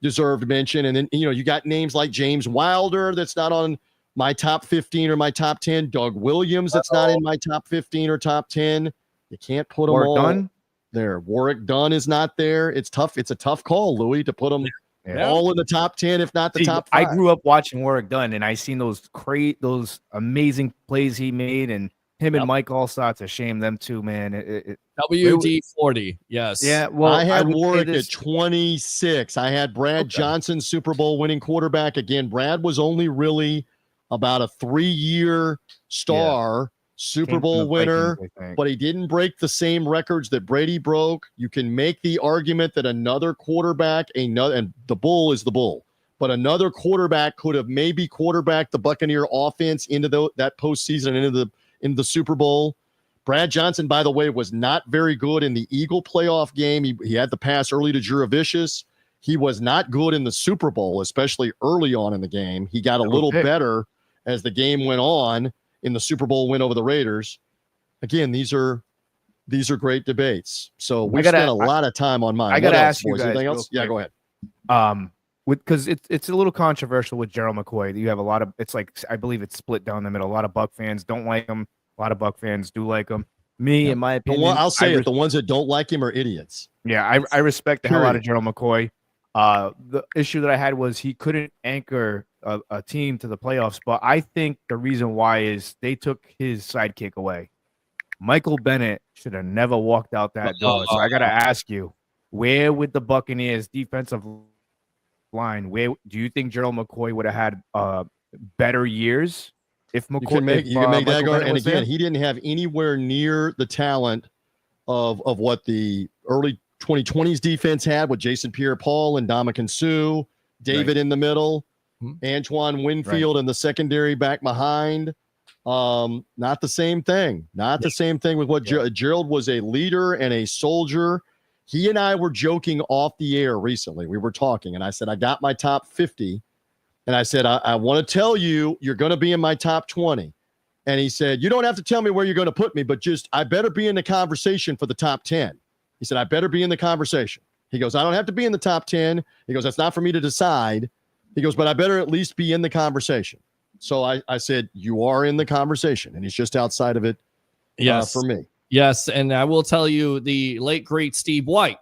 deserved mention. And then, you got names like James Wilder that's not on my top 15 or my top 10. Doug Williams that's not in my top 15 or top 10. You can't put them all there. Warwick Dunn is not there. It's tough. It's a tough call, Louie, to put them all in the top 10, if not the top 5. I grew up watching Warwick Dunn, and I seen those amazing plays he made, and him and Mike Allstott's a shame, them two, man. WD-40, yes. Yeah, well, I had Warwick at 26. I had Brad Johnson, Super Bowl winning quarterback. Again, Brad was only really about a 3-year star, Super Bowl winner, but he didn't break the same records that Brady broke. You can make the argument that another quarterback, and the Bull is the Bull, but another quarterback could have maybe quarterbacked the Buccaneer offense into that postseason and into the Super Bowl. Brad Johnson, by the way, was not very good in the Eagle playoff game. He had the pass early to Juravicius. He was not good in the Super Bowl, especially early on in the game. He got a little better as the game went on in the Super Bowl win over the Raiders. Again, these are great debates. So we spent a lot of time on mine. I got to ask you guys. Anything else? Yeah, go ahead. Because it's a little controversial with Gerald McCoy. You have a lot of, it's like, I believe it's split down the middle. A lot of Buck fans don't like him. A lot of Buck fans do like him. Me, in my opinion, I'll say the ones that don't like him are idiots. Yeah, I respect the hell out of Gerald McCoy. The issue that I had was he couldn't anchor a team to the playoffs. But I think the reason why is they took his sidekick away. Michael Bennett should have never walked out that door. So I got to ask you, where would the Buccaneers defensive line, where do you think Gerald McCoy would have had better years if McCoy you can make that go? And again, there? he didn't have anywhere near the talent of what the early 2020s defense had with Jason Pierre-Paul and Ndamukong Suh, David in the middle, Antoine Winfield in the secondary back behind. Not the same thing. Not the same thing with what Gerald was a leader and a soldier. He and I were joking off the air recently. We were talking, and I said, I got my top 50. And I said, I want to tell you, you're going to be in my top 20. And he said, you don't have to tell me where you're going to put me, but just, I better be in the conversation for the top 10. He said, I better be in the conversation. He goes, I don't have to be in the top 10. He goes, that's not for me to decide. He goes, but I better at least be in the conversation. So I said, you are in the conversation, and he's just outside of it for me. Yes, and I will tell you, the late, great Steve White,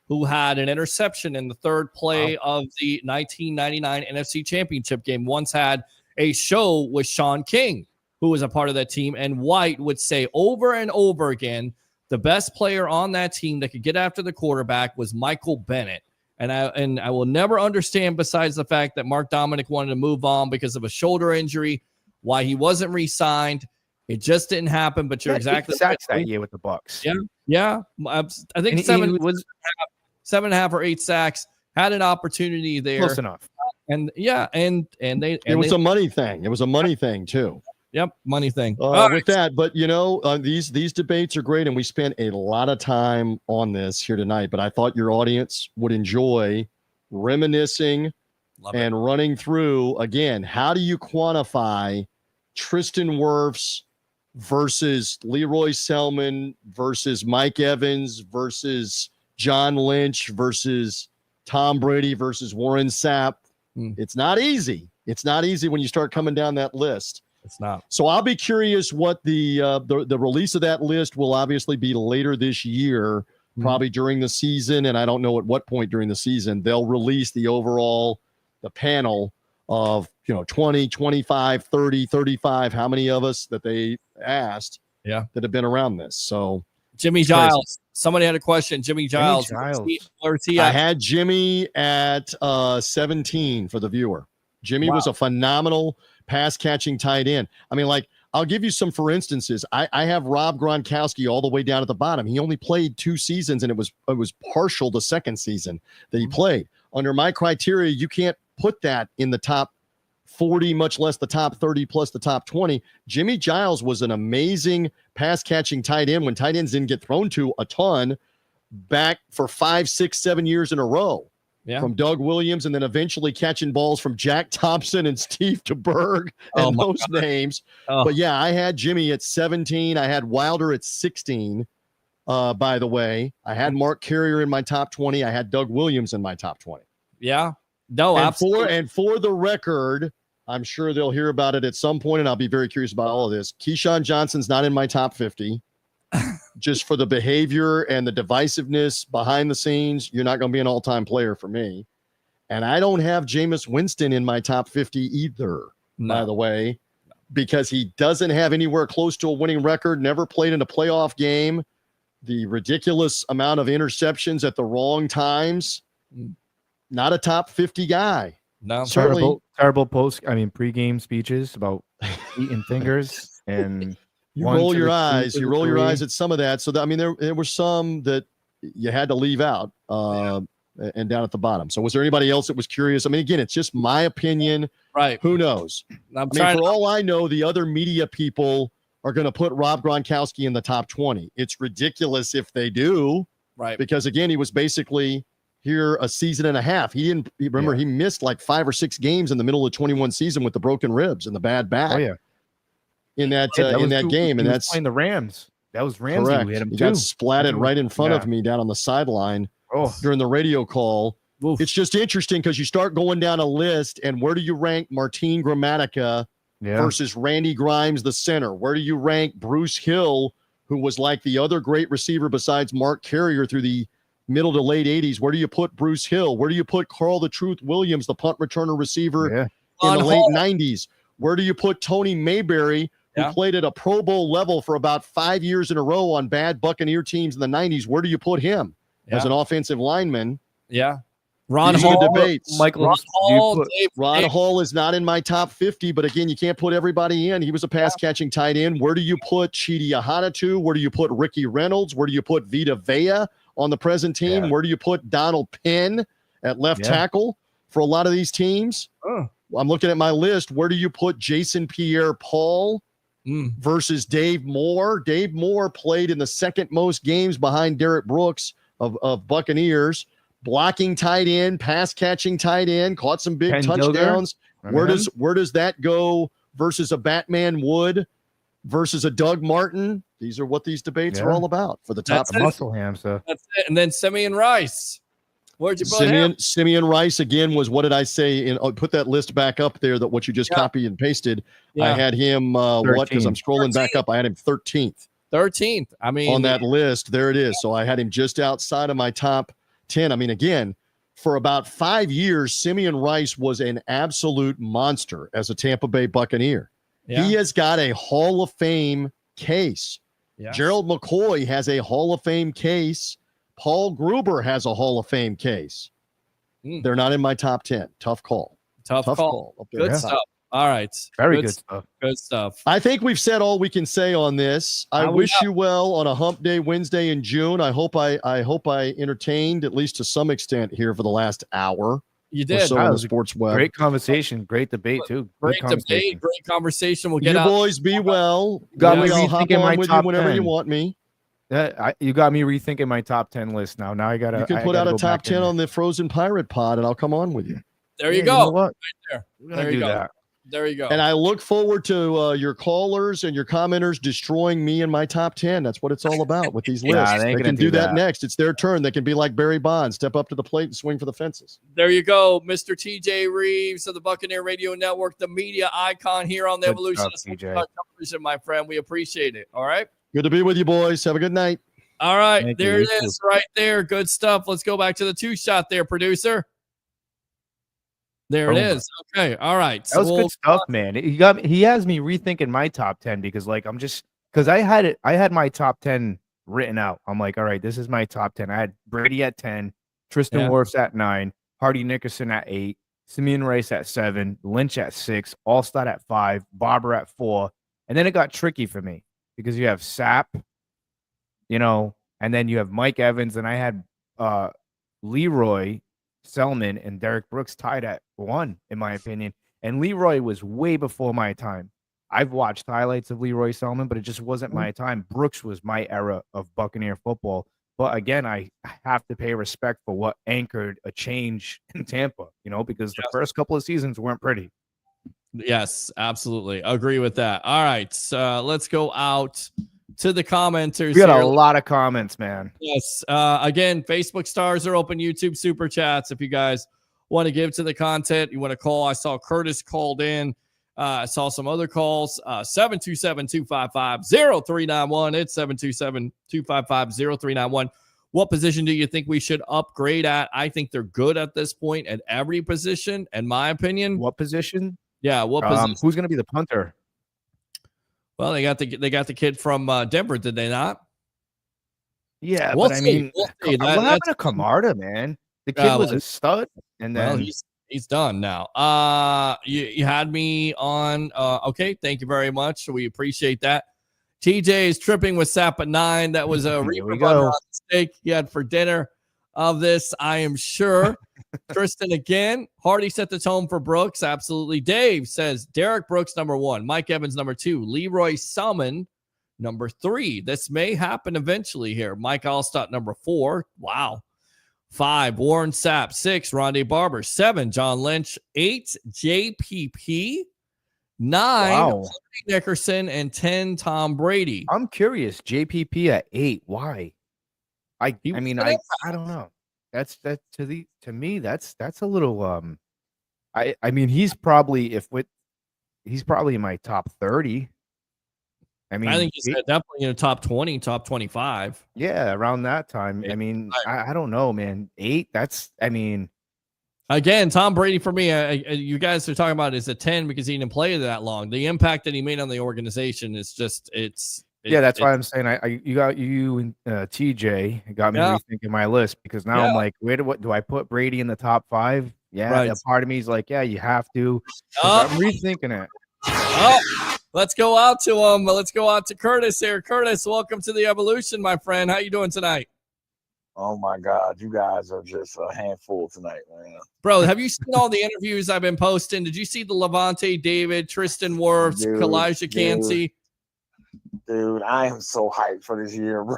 who had an interception in the third play of the 1999 NFC Championship game, once had a show with Sean King, who was a part of that team, and White would say over and over again, the best player on that team that could get after the quarterback was Michael Bennett. And I will never understand, besides the fact that Mark Dominic wanted to move on because of a shoulder injury, why he wasn't re-signed. It just didn't happen, but you're exactly right. Sacks that year with the Bucs. Yeah. I think 7.5 or 8 sacks. Had an opportunity there. Close enough. And it was a money thing. It was a money thing too. Yep, money thing. With that, but these debates are great, and we spent a lot of time on this here tonight. But I thought your audience would enjoy reminiscing and running through again. How do you quantify Tristan Wirfs versus Leroy Selman versus Mike Evans versus John Lynch versus Tom Brady versus Warren Sapp? It's not easy. It's not easy when you start coming down that list. It's not. So I'll be curious what the release of that list will obviously be later this year, probably during the season. And I don't know at what point during the season they'll release the panel of 20, 25, 30, 35, how many of us that they asked that have been around this. So Jimmy Giles. Somebody had a question. Jimmy Giles. Where's he at? I had Jimmy at 17 for the viewer. Jimmy was a phenomenal pass-catching tight end. I mean, I'll give you some for instances. I have Rob Gronkowski all the way down at the bottom. He only played 2 seasons, and it was partial the second season that he played. Under my criteria, you can't put that in the top 40, much less the top 30 plus the top 20. Jimmy Giles was an amazing pass-catching tight end when tight ends didn't get thrown to a ton back for 5, 6, 7 years in a row. From Doug Williams, and then eventually catching balls from Jack Thompson and Steve DeBerg and those names. But yeah, I had Jimmy at 17. I had Wilder at 16. By the way, I had Mark Carrier in my top 20. I had Doug Williams in my top 20. Yeah. No, absolutely. And for the record, I'm sure they'll hear about it at some point, and I'll be very curious about all of this. Keyshawn Johnson's not in my top 50. Just for the behavior and the divisiveness behind the scenes, you're not going to be an all-time player for me. And I don't have Jameis Winston in my top 50 either, by the way, because he doesn't have anywhere close to a winning record, never played in a playoff game, the ridiculous amount of interceptions at the wrong times. Not a top 50 guy. No, terrible pregame speeches about eating fingers and you roll your eyes. You roll your eyes at some of that. So there were some that you had to leave out and down at the bottom. So was there anybody else that was curious? I mean, again, it's just my opinion. Right? Who knows? All I know, the other media people are going to put Rob Gronkowski in the top 20. It's ridiculous if they do. Right? Because again, he was basically here a season and a half. He missed like 5 or 6 games in the middle of the 21 season with the broken ribs and the bad back. Oh yeah. In that game, and that's playing the Rams. That was Ramsey. Correct. He got splatted right in front of me down on the sideline during the radio call. Oof. It's just interesting because you start going down a list, and where do you rank Martin Gramatica versus Randy Grimes, the center? Where do you rank Bruce Hill, who was like the other great receiver besides Mark Carrier through the middle to late 80s, where do you put Bruce Hill? Where do you put Carl the Truth Williams, the punt returner receiver in the late 90s? Where do you put Tony Mayberry, who played at a Pro Bowl level for about 5 years in a row on bad Buccaneer teams in the 90s? Where do you put him as an offensive lineman? Yeah. Ron These Hall, are the debates. Michael, Ron Hall is not in my top 50, but again, you can't put everybody in. He was a pass-catching tight end. Where do you put Chidi Ahanatu? Where do you put Ricky Reynolds? Where do you put Vita Vea on the present team? Yeah. Where do you put Donald Penn at left tackle for a lot of these teams? I'm looking at my list. Where do you put Jason Pierre-Paul versus Dave Moore? Dave Moore played in the second most games behind Derek Brooks of Buccaneers. Blocking tight end, pass catching tight end, caught some big touchdowns. Where does that go versus a Batman Wood versus a Doug Martin? These are what these debates are all about for the top. Muscle hamster. That's it. And then Simeon Rice. Where'd you put him? Simeon Rice again was, what did I say? Put that list back up there, that what you just copied and pasted. I had him because I'm scrolling back up. I had him 13th. 13th. I mean, on that list, there it is. So I had him just outside of my top 10. I mean, again, for about 5 years, Simeon Rice was an absolute monster as a Tampa Bay Buccaneer. Yeah. He has got a Hall of Fame case. Yes. Gerald McCoy has a Hall of Fame case. Paul Gruber has a Hall of Fame case. They're not in my top 10. Tough call. Tough call. Good stuff. All right. Very good stuff. Good stuff. I think we've said all we can say on this. I wish you well on a hump day Wednesday in June. I hope I entertained at least to some extent here for the last hour. You did. So on the Sports Web. Great conversation. Great debate too. Great debate. Great conversation. We'll get you out. boys be well. Got me I'll hop rethinking on my with top you whenever 10. you want me. You got me rethinking my top 10 list now. Now I got to. You can put out a top 10 on the Frozen Pirate Pod, and I'll come on with you. There you go. You know what? Right there. There you go. That. There you go. And I look forward to your callers and your commenters destroying me in my top 10. That's what it's all about with these lists. They can do that next. It's their turn. They can be like Barry Bonds, step up to the plate and swing for the fences. There you go, Mr. TJ Rives of the Buccaneer Radio Network, the media icon here on the Evolution of Television, my friend. We appreciate it. All right. Good to be with you, boys. Have a good night. All right. There it is right there. Good stuff. Let's go back to the 2-shot there, producer. There it is. Okay. All right. That was good stuff, man. He has me rethinking my top 10 because I had my top 10 written out. I'm like, all right, this is my top 10. I had Brady at 10, Tristan Wirfs at 9, Hardy Nickerson at 8, Simeon Rice at 7, Lynch at 6, Allstott at 5, Barber at 4. And then it got tricky for me because you have Sapp, and then you have Mike Evans, and I had Leroy Selman and Derek Brooks tied at 1, in my opinion. And Leroy was way before my time. I've watched highlights of Leroy Selman, but it just wasn't my time. Brooks was my era of Buccaneer football. But again, I have to pay respect for what anchored a change in Tampa, because the first couple of seasons weren't pretty. Yes, absolutely. Agree with that. All right. Let's go out to the commenters. We got a lot of comments, man. Yes. Again, Facebook stars are open, YouTube super chats. If you guys want to give to the content, you want to call. I saw Curtis called in. I saw some other calls. 727-255-0391. It's 727-255-0391. What position do you think we should upgrade at? I think they're good at this point at every position, in my opinion. What position? Yeah, what position? Who's going to be the punter? Well, they got the kid from Denver, did they not? Yeah, what happened to Camarda, man? The kid was a stud, and then he's done now. You had me on. Okay, thank you very much. We appreciate that. TJ is tripping with Sapp at 9. That was a mistake he had for dinner of this, I am sure. Tristan again. Hardy set the tone for Brooks. Absolutely. Dave says Derek Brooks, number 1. Mike Evans, number 2. Leroy Selman, number 3. This may happen eventually here. Mike Allstott, number 4. Wow. 5. Warren Sapp. 6. Rondé Barber. 7. John Lynch. 8. JPP. 9. Nickerson. And 10. Tom Brady. I'm curious. JPP at 8. Why? I don't know. That's to me that's a little I mean he's probably in my top 30. I mean, I think he's definitely in the top 20, top 25. Yeah, around that time. I mean, I don't know, man. 8. That's. I mean, again, Tom Brady for me. You guys are talking about is a 10 because he didn't play that long. The impact that he made on the organization is just that's why I'm saying you got you and TJ got me rethinking my list because now I'm like, what do I put Brady in the top 5? Yeah, right. That part of me is like, yeah, you have to. I'm rethinking it. Let's go out to him. Let's go out to Curtis here. Curtis, welcome to the Evolution, my friend. How you doing tonight? Oh my God, you guys are just a handful tonight, man. Bro, have you seen all the interviews I've been posting? Did you see the Levante David, Tristan Wirfs, Kalijah Cansey? Dude, I am so hyped for this year, bro.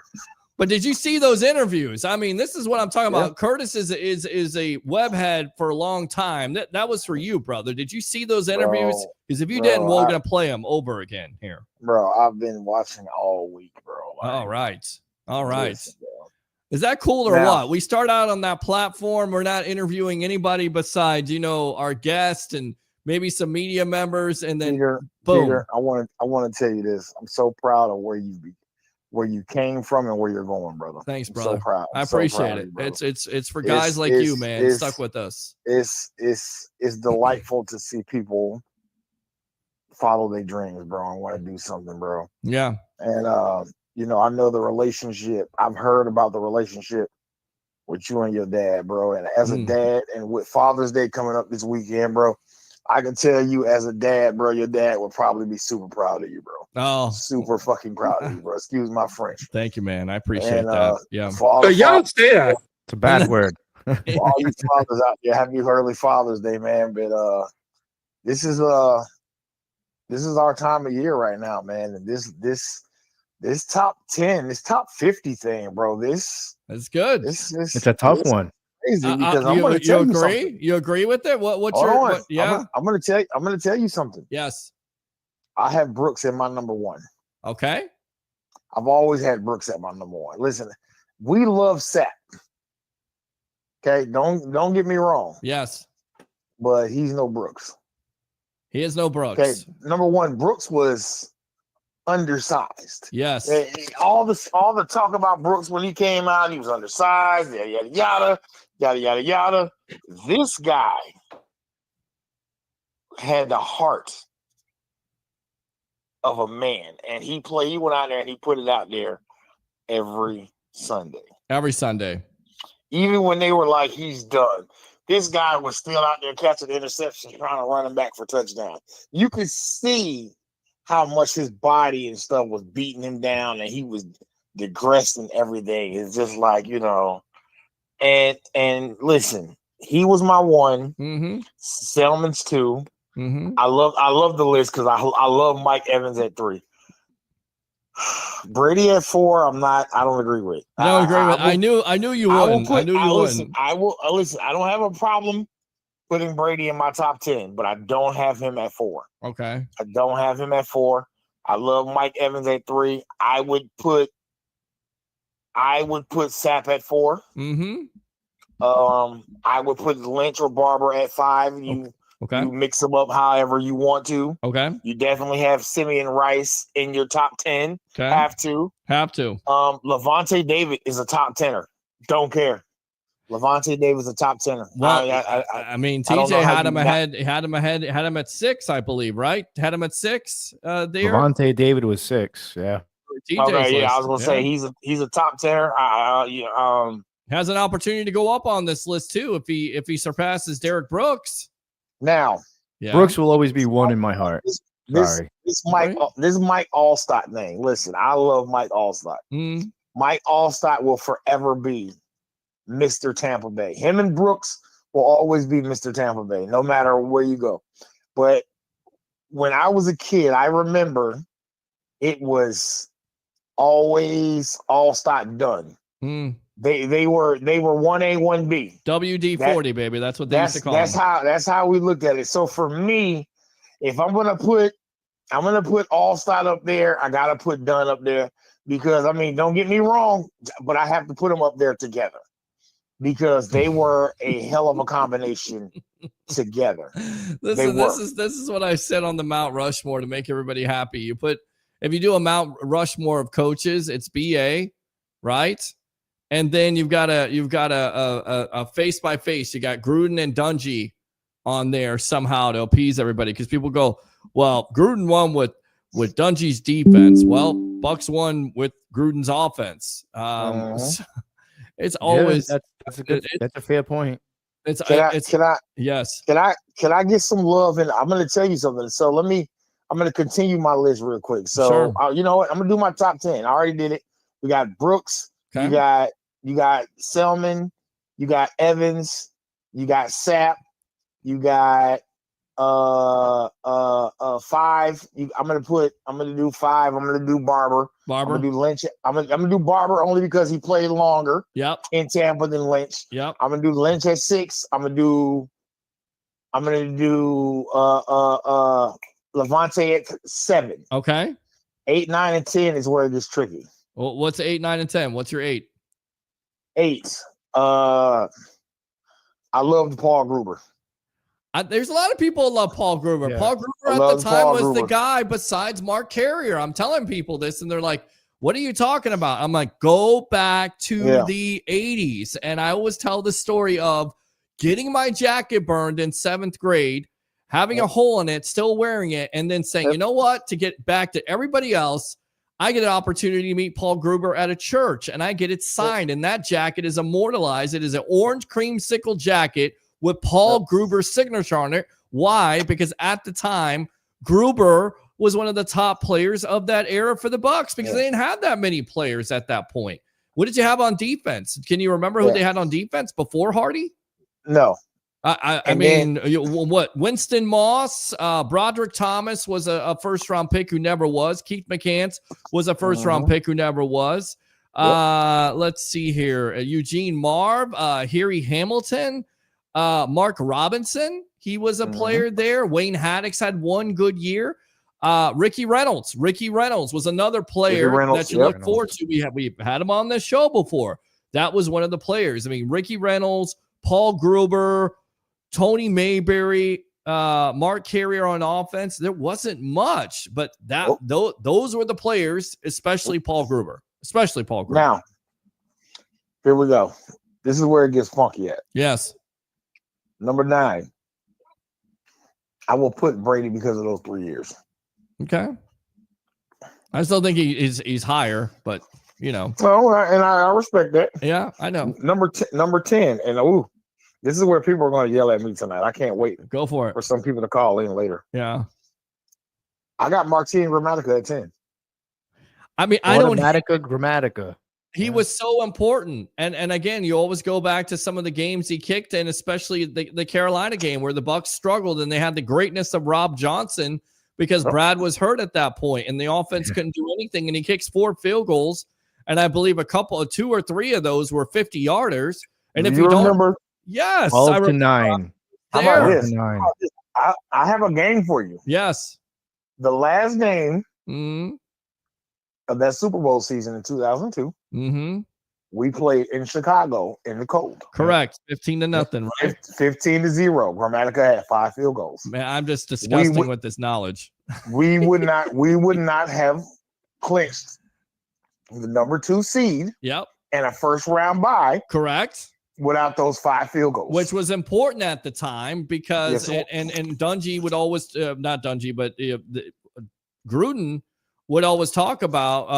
But did you see those interviews? I mean, this is what I'm talking about. Curtis is a webhead for a long time. That was for you, brother. Did you see those interviews? Because if you didn't, we're gonna play them over again here. Bro, I've been watching all week, bro. Like, all right. Is that cool or what? We start out on that platform. We're not interviewing anybody besides, our guest and maybe some media members, and then boom. Peter, I want to tell you this. I'm so proud of where you came from and where you're going, brother. Thanks, brother. I'm so proud. I appreciate it. It's for guys like you, man. Stuck with us. It's delightful to see people follow their dreams, bro, and want to do something, bro. Yeah. And I know the relationship. I've heard about the relationship with you and your dad, bro. And as a dad, and with Father's Day coming up this weekend, bro, I can tell you as a dad, bro, your dad would probably be super proud of you, bro. Oh, super fucking proud of you, bro. Excuse my French. Thank you, man. I appreciate that. Yeah. But y'all don't say that. It's a bad word. For all you fathers out there, happy early Father's Day, man. But this is our time of year right now, man. And this top 10, this top 50 thing, bro. That's good. It's a tough one. Crazy because I'm going to tell you something. You agree with it? What's your? Yeah, I'm going to tell you something. Yes, I have Brooks in my number 1. Okay, I've always had Brooks at my number 1. Listen, we love Sapp. Okay, don't get me wrong. Yes, but he's no Brooks. He is no Brooks. Okay, number 1, Brooks was undersized. Yes. All the talk about Brooks when he came out, he was undersized, yada yada yada. This guy had the heart of a man, and he went out there and he put it out there every Sunday. Every Sunday. Even when they were like, he's done. This guy was still out there catching interceptions, trying to run him back for touchdown. You could see how much his body and stuff was beating him down, and he was digressed and everything. It's just like, and listen, he was my 1. Mm-hmm. Selman's 2. Mm-hmm. I love the list because I love Mike Evans at 3. Brady at 4. I don't agree with. I knew you wouldn't. I knew you wouldn't. I will listen. I don't have a problem putting Brady in my top 10, but I don't have him at 4. Okay. I don't have him at 4. I love Mike Evans at 3. I would put Sapp at 4. Mm-hmm. I would put Lynch or Barber at 5. You mix them up however you want to. Okay. You definitely have Simeon Rice in your top 10. Okay. Have to. Levante David is a top 10er. Don't care. Levante Davis a top 10er. Well, I mean, TJ had him ahead. Had him at 6, I believe, right? Had him at 6. There. Levante David was 6. Yeah. Okay, I was gonna say he's a top 10er. Has an opportunity to go up on this list too if he surpasses Derek Brooks. Now, Brooks will always be 1 in my heart. This Mike Allstott thing. Listen, I love Mike Allstott. Mike Allstott will forever be Mr. Tampa Bay. Him and Brooks will always be Mr. Tampa Bay, no matter where you go. But when I was a kid, I remember it was always Allstott done. They were 1A, 1B. WD-40, baby. That's what they used to call them. That's how we looked at it. So for me, if I'm gonna put Allstott up there, I gotta put Dunn up there because don't get me wrong, but I have to put them up there together because they were a hell of a combination together. This is what I said on the Mount Rushmore to make everybody happy. You put if you do a Mount Rushmore of coaches, it's BA, right? And then you've got a face by face. You got Gruden and Dungy on there somehow to appease everybody, because people go, well, Gruden won with Dungy's defense. Well, Bucs won with Gruden's offense. It's always that's a fair point. Can I get some love? And I'm going to tell you something. So I'm going to continue my list real quick. So you know what? I'm going to do my top 10. I already did it. We got Brooks. Okay. You got Selman. You got Evans. You got Sapp. You got 5. I'm gonna do 5. I'm gonna do Barber. I'm gonna do Lynch. I'm gonna do Barber only because he played longer. In Tampa than Lynch. I'm gonna do Lynch at 6. I'm gonna do Levante at 7. Okay. 8, 9, and 10 is where it gets tricky. Well, what's 8, 9, and 10? What's your 8? 8. I loved Paul Gruber. There's a lot of people who love Paul Gruber. Yeah. Paul Gruber at the time was the guy besides Mark Carrier. I'm telling people this, and they're like, what are you talking about? I'm like, go back to the 80s. And I always tell the story of getting my jacket burned in 7th grade, having a hole in it, still wearing it, and then saying, you know what? To get back to everybody else, I get an opportunity to meet Paul Gruber at a church, and I get it signed, and that jacket is immortalized. It is an orange creamsicle jacket with Paul Gruber's signature on it. Why? Because at the time, Gruber was one of the top players of that era for the Bucs, because they didn't have that many players at that point. What did you have on defense? Can you remember who they had on defense before Hardy? No. I mean, what? Winston Moss, Broderick Thomas was a first-round pick who never was. Keith McCants was a first-round pick who never was. Let's see here. Eugene Marv, Harry Hamilton, Mark Robinson. He was a player there. Wayne Haddix had one good year. Ricky Reynolds. Ricky Reynolds was another player that you look forward to. We had him on this show before. That was one of the players. I mean, Ricky Reynolds, Paul Gruber, Tony Mayberry, Mark Carrier on offense. There wasn't much, but those were the players, especially Paul Gruber. Now, here we go. This is where it gets funky at. Yes. Number 9. I will put Brady because of those 3 years. Okay. I still think he's higher, but you know. Well, and I respect that. Yeah, I know. Number 10, and this is where people are going to yell at me tonight. I can't wait. Go for it. For some people to call in later. Yeah. I got Martin Gramatica at 10. I mean, Gramatica. He was so important. And again, you always go back to some of the games he kicked in, especially the Carolina game where the Bucs struggled and they had the greatness of Rob Johnson because Brad was hurt at that point and the offense couldn't do anything. And he kicks 4 field goals. And I believe 2 or 3 of those were 50-yarders. And if you don't remember, yes, 12 to 9. How about this? I have a game for you. Yes. The last game of that Super Bowl season in 2002, we played in Chicago in the cold. Correct. 15-0, right? 15-0. Gramatica had 5 field goals. Man, I'm just disgusting with this knowledge. we would not have clinched the number 2 seed. Yep. And a first round bye. Correct. Without those 5 field goals, which was important at the time because and Dungy would always not Dungy, but Gruden would always talk about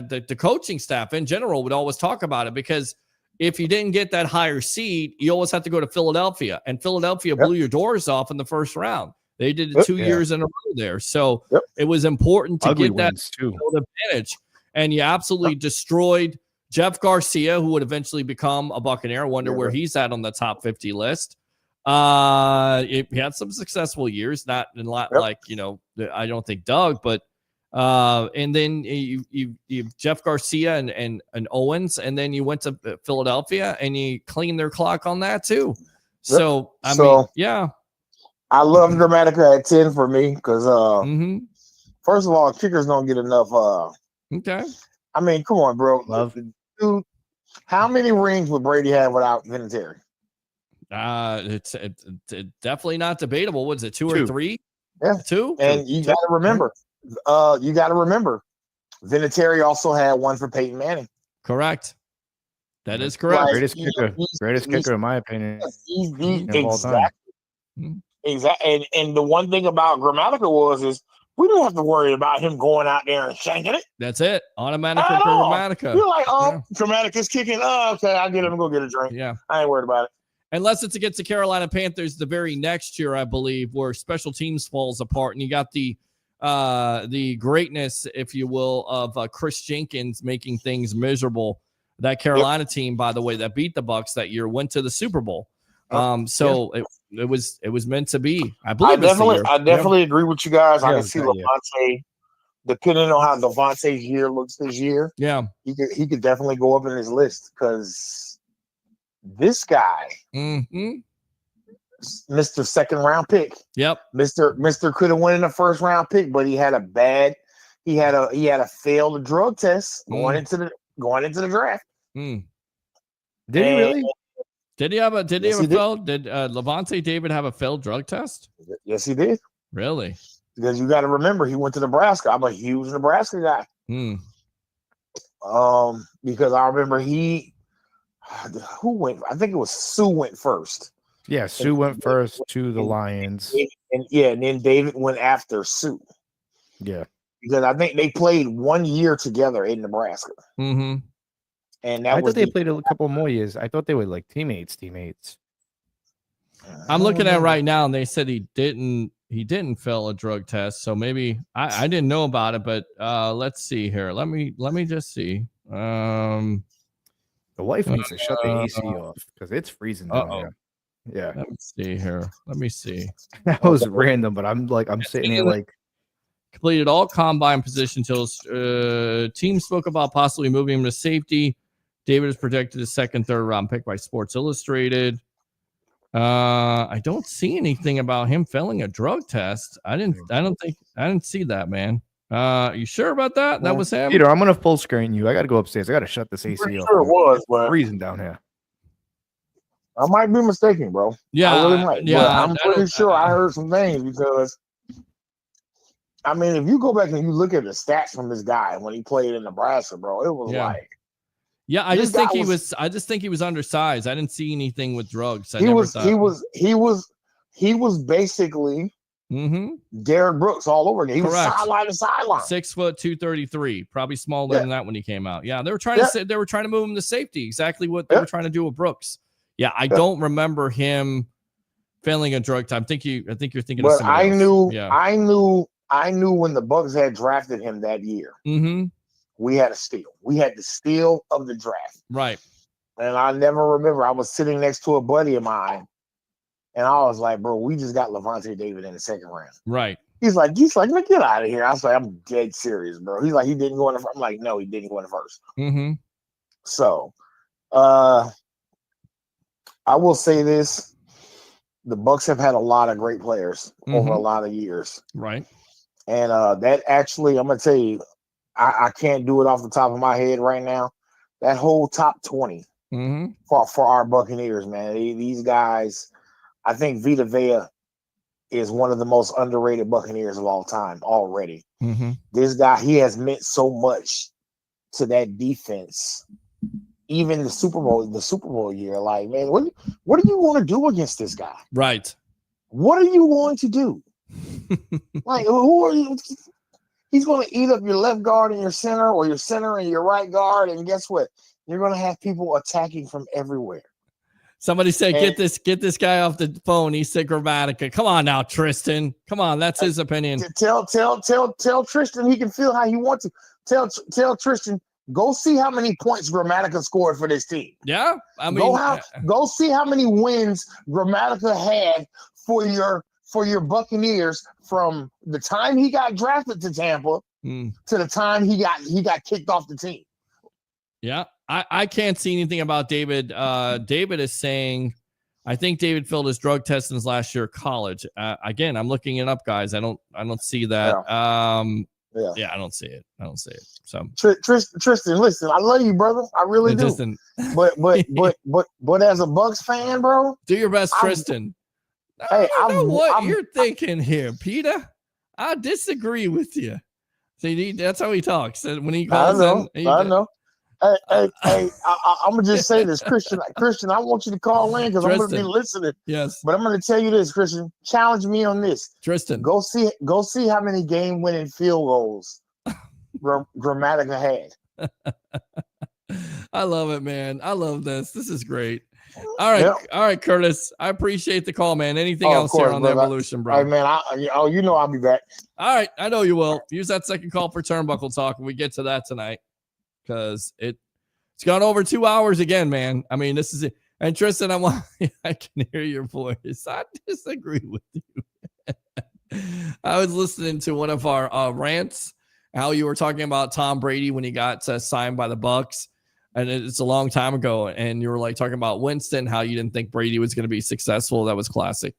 the coaching staff in general would always talk about it because if you didn't get that higher seed, you always have to go to Philadelphia, and Philadelphia blew your doors off in the first round. They did it 2 years in a row there, so it was important to get that advantage, and you absolutely destroyed Jeff Garcia, who would eventually become a Buccaneer. I wonder where he's at on the top 50 list. He had some successful years, not a lot like, I don't think Doug, but and then you Jeff Garcia and Owens, and then you went to Philadelphia and you cleaned their clock on that too. So, I mean, I love Gramatica at 10 for me because first of all, kickers don't get enough. Okay. I mean, come on, bro. Dude, how many rings would Brady have without Vinatieri? It's definitely not debatable. Was it 2 or 3? Yeah, 2. And you got to remember, You got to remember, Vinatieri also had one for Peyton Manning. Correct. That is correct. Greatest kicker in my opinion. Exactly. And the one thing about Grammatica is we don't have to worry about him going out there and shanking it. That's it. Automatic for Grammatica. You're like, Grammatica's kicking. Oh, okay, I'll get him and go get a drink. Yeah. I ain't worried about it. Unless it's against the Carolina Panthers the very next year, I believe, where special teams falls apart and you got the greatness, if you will, of Chris Jenkins making things miserable. That Carolina team, by the way, that beat the Bucs that year, went to the Super Bowl. It was meant to be. I definitely agree with you guys. I can see Levante, depending on how Levante's year looks this year. Yeah, he could definitely go up in his list because this guy, Mr. Second round pick. Yep, Mr. could have won in the first round pick, but he had a failed drug test going into the draft. Did he really? Did he have a failed? Did Levante David have a failed drug test? Yes, he did. Really? Because you got to remember, he went to Nebraska. I'm a huge Nebraska guy. Because I remember who went? I think it was Sue went first. Yeah, Sue went first to the Lions. And then David went after Sue. Yeah. Because I think they played 1 year together in Nebraska. Mm-hmm. And I thought they played a couple more years. I thought they were like teammates. I'm looking at right now, and they said he didn't fail a drug test. So maybe I didn't know about it, but let's see here. Let me just see. The wife needs to shut the AC off because it's freezing down here. Yeah. Let me see here. Let me see. That was random, but I'm sitting here like. Completed all combine position tills. Team spoke about possibly moving him to safety. David is projected as second, third round pick by Sports Illustrated. I don't see anything about him failing a drug test. I didn't see that, man. You sure about that? That was him? Peter, I'm gonna full screen you. I gotta go upstairs. I gotta shut this AC off. Sure it was, but freezing down here. I might be mistaken, bro. Yeah, I really might. yeah. I'm pretty sure I heard some things because I mean, if you go back and you look at the stats from this guy when he played in Nebraska, bro, it was like. Yeah, I just think he was undersized. I didn't see anything with drugs. He was basically Derek Brooks all over again. He was sideline to sideline. 6 foot 233, probably smaller than that when he came out. Yeah, they were trying to move him to safety. Exactly what they were trying to do with Brooks. Yeah, I don't remember him failing a drug test. I think you're thinking of somebody else. I knew when the Bucs had drafted him that year. We had a steal. We had the steal of the draft. Right. And I never remember. I was sitting next to a buddy of mine, and I was like, bro, we just got Levante David in the second round. Right. He's like, man, get out of here. I was like, I'm dead serious, bro. He's like, he didn't go in the first. I'm like, no, he didn't go in the first. So I will say this. The Bucs have had a lot of great players over a lot of years. Right. And that actually, I'm going to tell you, I can't do it off the top of my head right now. That whole top 20 for our Buccaneers, man. These guys, I think Vita Vea is one of the most underrated Buccaneers of all time already. This guy, he has meant so much to that defense. Even the Super Bowl year, like, man, what do you want to do against this guy? Right. What are you going to do? Like, who are you? He's going to eat up your left guard and your center, or your center and your right guard, and guess what? You're going to have people attacking from everywhere. Somebody said, "Get this guy off the phone." He said, "Grammatica." Come on now, Tristan. Come on, that's his opinion. Tell Tristan he can feel how he wants to. Tell Tristan. Go see how many points Grammatica scored for this team. Yeah, I mean, go see how many wins Grammatica had for your Buccaneers from the time he got drafted to Tampa to the time he got kicked off the team. Yeah, I can't see anything about David. David is saying, I think David failed his drug test in his last year of college. Again, I'm looking it up, guys. I don't see that. Yeah, I don't see it. So Tristan, listen, I love you, brother. I really do. But as a Bucs fan, bro, do your best, Tristan. I know what you're thinking here, Peter. I disagree with you. See, that's how he talks. And when he I calls know. in, I know. Hey, I'm gonna just say this, Christian. Christian, I want you to call in because I'm gonna be Tristan. listening. Yes, But I'm gonna tell you this, Christian. Challenge me on this. Tristan. Go see how many game-winning field goals Grammatica had. I love it, man. I love this. This is great. All right, all right, Curtis. I appreciate the call, man. Anything else here on the Evolution, bro? All right, man. I'll be back. All right, I know you will. Use that second call for Turnbuckle Talk when we get to that tonight, because it's gone over 2 hours again, man. I mean, this is it. And Tristan, I can hear your voice. I disagree with you. I was listening to one of our rants, how you were talking about Tom Brady when he got signed by the Bucs. And it's a long time ago. And you were like talking about Winston, how you didn't think Brady was going to be successful. That was classic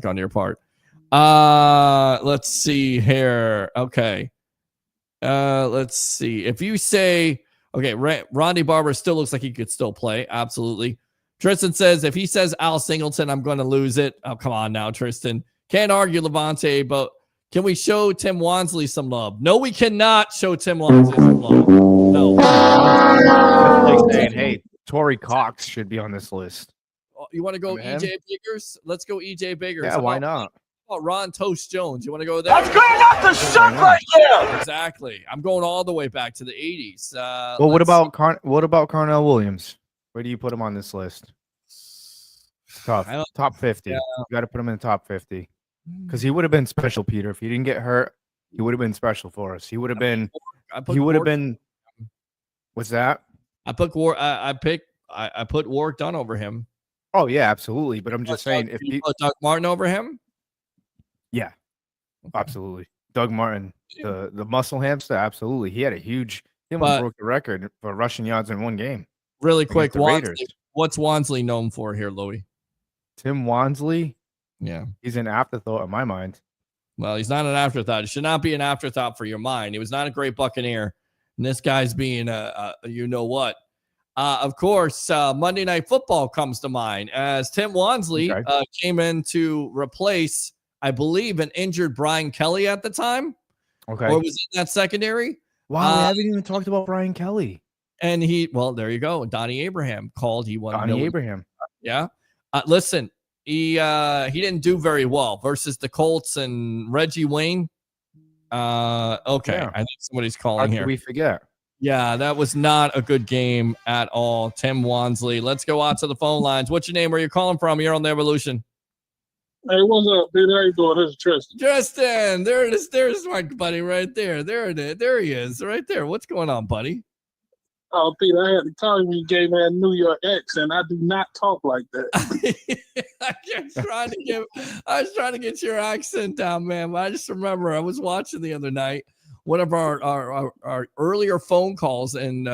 on your part. Let's see here. Okay. Let's see. If you say, okay, Ronnie Barber still looks like he could still play. Absolutely. Tristan says, if he says Al Singleton, I'm going to lose it. Oh, come on now, Tristan. Can't argue, Levante, but can we show Tim Wansley some love? No, we cannot show Tim Wansley some love. No. That's like saying, hey, Torrey Cox should be on this list. You want to go EJ Biggers? Let's go EJ Biggers. Yeah, why not? How about Ron Toast Jones? You want to go there? That's good enough to suck right there. Exactly. I'm going all the way back to the 80s. Well, what about Carnell Williams? Where do you put him on this list? Top 50. Yeah. You got to put him in the top 50 because he would have been special, Peter. If he didn't get hurt, he would have been special for us. He would have been. He would have been. What's that? I put Warwick Dunn over him. Oh yeah, absolutely. But I'm just saying, if you put Doug Martin over him, yeah, absolutely. Doug Martin, the muscle hamster, absolutely. He had a huge. He almost broke the record for rushing yards in one game. Really quick, what's Wansley known for here, Louie? Tim Wansley. Yeah, he's an afterthought in my mind. Well, he's not an afterthought. It should not be an afterthought for your mind. He was not a great Buccaneer. And this guy's being you know what. Of course, Monday Night Football comes to mind as Tim Wansley came in to replace, I believe, an injured Brian Kelly at the time. Okay. Or was it that secondary? Wow, we haven't even talked about Brian Kelly. And there you go. Donnie Abraham called. He won. Donnie Abraham. Yeah. Listen, he didn't do very well versus the Colts and Reggie Wayne. Okay. Yeah. I think somebody's calling here. We forget. Yeah, that was not a good game at all. Tim Wansley. Let's go out to the phone lines. What's your name? Where are you calling from? You're on the Evolution. Hey, what's up, Peter? How you doing? This is Tristan. Tristan, there it is. There's my buddy right there. There it is. There he is, right there. What's going on, buddy? Oh, Peter, I had to call you when you gave me that New York accent. I do not talk like that. I was trying to get your accent down, man. But I just remember I was watching the other night one of our earlier phone calls, and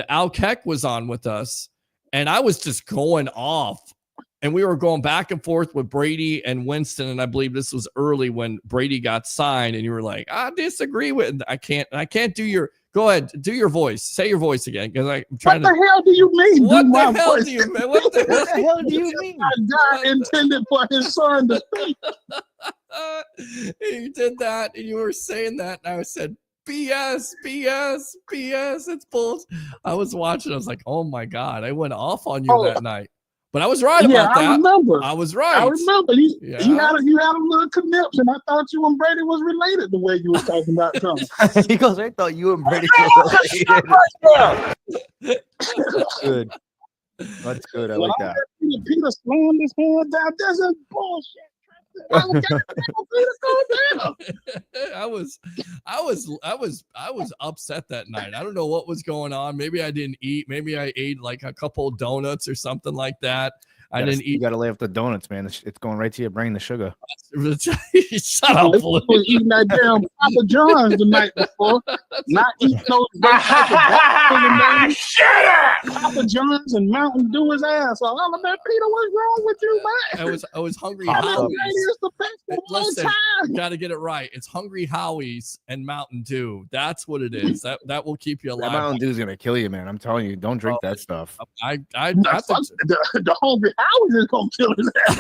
Al Keck was on with us, and I was just going off, and we were going back and forth with Brady and Winston, and I believe this was early when Brady got signed, and you were like, I disagree with. I can't do your. Go ahead, do your voice. Say your voice again, because I'm trying. What the hell do you mean? What the hell do you mean? What the hell do you mean? God intended for his son to speak. You did that, and you were saying that, and I said, BS, it's bullshit. I was watching. I was like, oh my God, I went off on you that night. But I was right about that. I remember. I was right. I remember. You had a little conniption. I thought you and Brady was related the way you were talking about something. He goes, I thought you and Brady were related. That's good. That's good. I like that. Peter slammed his hand down. This is bullshit. I was upset that night. I don't know what was going on. Maybe I didn't eat. Maybe I ate like a couple of donuts or something like that. I didn't eat. You got to lay off the donuts, man. It's going right to your brain, the sugar. Shut up. I was eating that damn Papa John's the night before. Not eating those Shut up! Papa John's and Mountain Dew his ass. So I'm like, Peter, what's wrong with you, man? I was hungry. Is the best of all time. You got to get it right. It's Hungry Howie's and Mountain Dew. That's what it is. That will keep you alive. That Mountain Dew is gonna kill you, man. I'm telling you, don't drink that stuff. The Hungry Howie's is gonna kill his ass.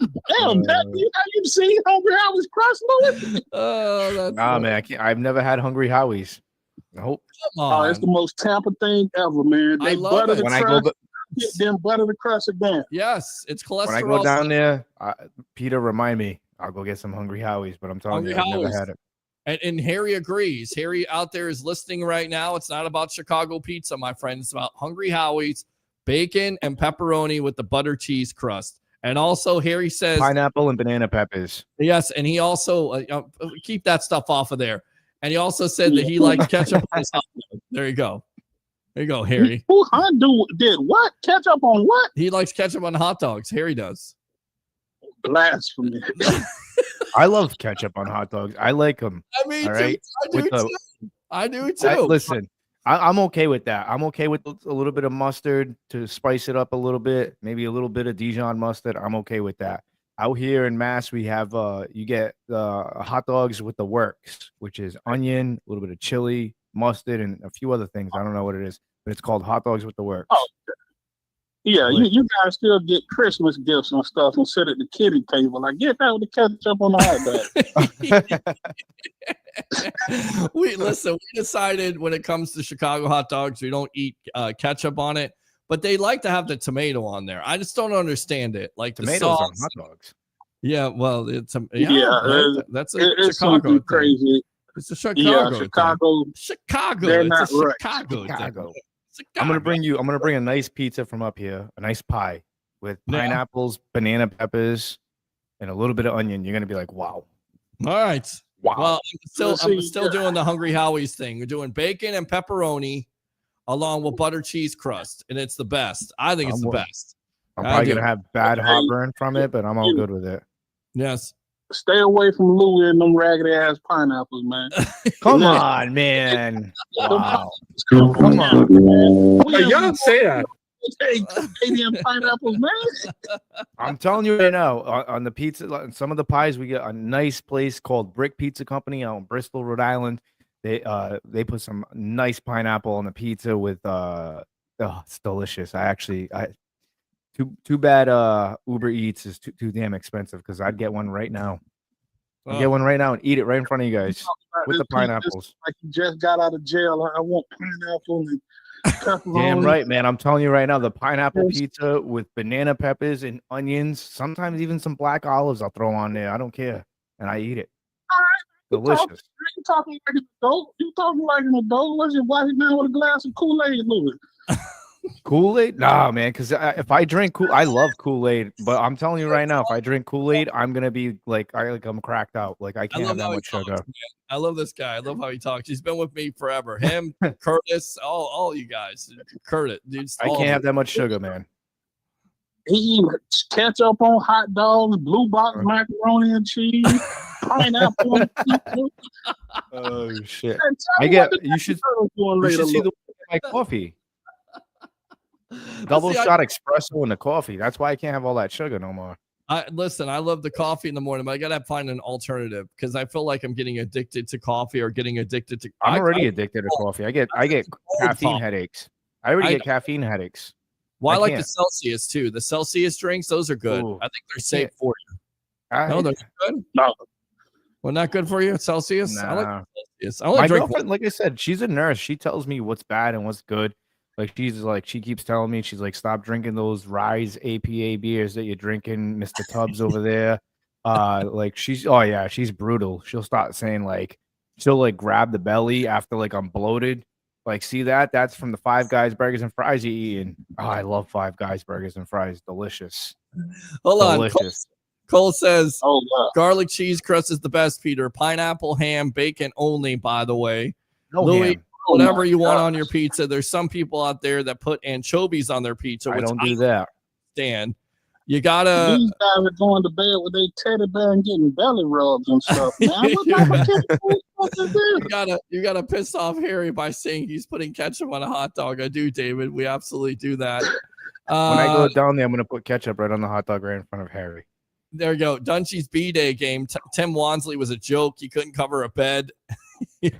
Damn, have you seen Hungry Howie's crust, Louie? Nah, man, I can't. I've never had Hungry Howie's. Nope. Oh, it's the most Tampa thing ever, man. They butter the crust. Then butter the crust again. Yes, it's cholesterol. When I go down there, Peter, remind me. I'll go get some Hungry Howie's, but I'm telling you, I've never had it. And Harry agrees. Harry out there is listening right now. It's not about Chicago pizza, my friend. It's about Hungry Howie's, bacon and pepperoni with the butter cheese crust. And also, Harry says pineapple and banana peppers. Yes, and he also keep that stuff off of there. And he also said that he likes ketchup on his hot dog. There you go. There you go, Harry. Who did what? Ketchup on what? He likes ketchup on hot dogs. Harry does. Blasphemy. I love ketchup on hot dogs. I like them. I mean, I do too. Listen, I'm okay with that. I'm okay with a little bit of mustard to spice it up a little bit. Maybe a little bit of Dijon mustard. I'm okay with that. Out here in Mass, we have you get hot dogs with the works, which is onion, a little bit of chili, mustard, and a few other things. I don't know what it is, but it's called hot dogs with the works. Oh, yeah, you guys still get Christmas gifts and stuff and sit at the kiddie table. Like, get that with the ketchup on the hot dog. We decided when it comes to Chicago hot dogs, we don't eat ketchup on it, but they like to have the tomato on there. I just don't understand it. Like tomatoes the sauce. on hot dogs. Yeah, well, it's that's Chicago thing. Crazy. It's a Chicago. Chicago. They're not it's a right. Chicago. I'm gonna bring a nice pizza from up here, a nice pie with pineapples, banana peppers, and a little bit of onion. You're gonna be like, wow. All right. Wow. Well, I'm still doing the Hungry Howie's thing. We're doing bacon and pepperoni along with butter cheese crust, and it's the best. I think it's the best. I'm probably gonna have bad heartburn from it, but I'm all good with it. Yes. Stay away from Louie and them raggedy ass pineapples, man. Come on, man. Wow. Come on, man. Hey, y'all don't say that. Canadian pineapples, man. I'm telling you right now, on the pizza, some of the pies, we get a nice place called Brick Pizza Company out in Bristol, Rhode Island. They put some nice pineapple on the pizza with it's delicious. Too bad Uber Eats is too damn expensive because I'd get one right now. I'd get one right now and eat it right in front of you guys with the pineapples. Like you just got out of jail. I want pineapple and pepperoni. Damn right, man. I'm telling you right now, the pineapple pizza with banana peppers and onions, sometimes even some black olives I'll throw on there. I don't care. And I eat it. All right. Delicious. You talking like an adult? You talking like an adult? What's your wife down with a glass of Kool-Aid, Louie? Kool-Aid? Nah, man, because if I drink I love Kool-Aid, but I'm telling you right now, if I drink Kool-Aid, I'm gonna be I'm cracked out. Like I can't have that much sugar. I love this guy. I love how he talks. He's been with me forever. Him, Curtis, all you guys. Curtis, dude. I can't have that much sugar, man. He eats ketchup on hot dogs, blue box macaroni and cheese, pineapple. Oh shit! You should see the my coffee. Double shot espresso in the coffee. That's why I can't have all that sugar no more. Listen, I love the coffee in the morning, but I gotta find an alternative because I feel like I'm getting addicted to coffee or getting addicted to. I'm already addicted to coffee. I get caffeine headaches. I already get caffeine headaches. Well, I like the Celsius too. The Celsius drinks, those are good. I think they're safe for you. No, they're good. No, well, not good for you, Celsius. Nah. I like Celsius. I only My drink girlfriend, like I said, she's a nurse. She tells me what's bad and what's good. She keeps telling me, she's like, stop drinking those Rives APA beers that you're drinking, Mr. Tubbs over there. She's brutal. She'll start saying she'll grab the belly after I'm bloated. See that? That's from the Five Guys burgers and fries you're eating. Oh, I love Five Guys burgers and fries. Delicious. Hold on. Cole says, garlic cheese crust is the best, Peter. Pineapple, ham, bacon only, by the way. No Louie, ham. Whatever you want on your pizza. There's some people out there that put anchovies on their pizza. I don't do that. Stan, you gotta. These guys are going to bed with their teddy bear and getting belly rubs and stuff. Man, you gotta piss off Harry by saying he's putting ketchup on a hot dog. I do, David. We absolutely do that. When I go down there, I'm gonna put ketchup right on the hot dog right in front of Harry. There you go. Dungy's B-Day game. Tim Wansley was a joke. He couldn't cover a bed. Yeah,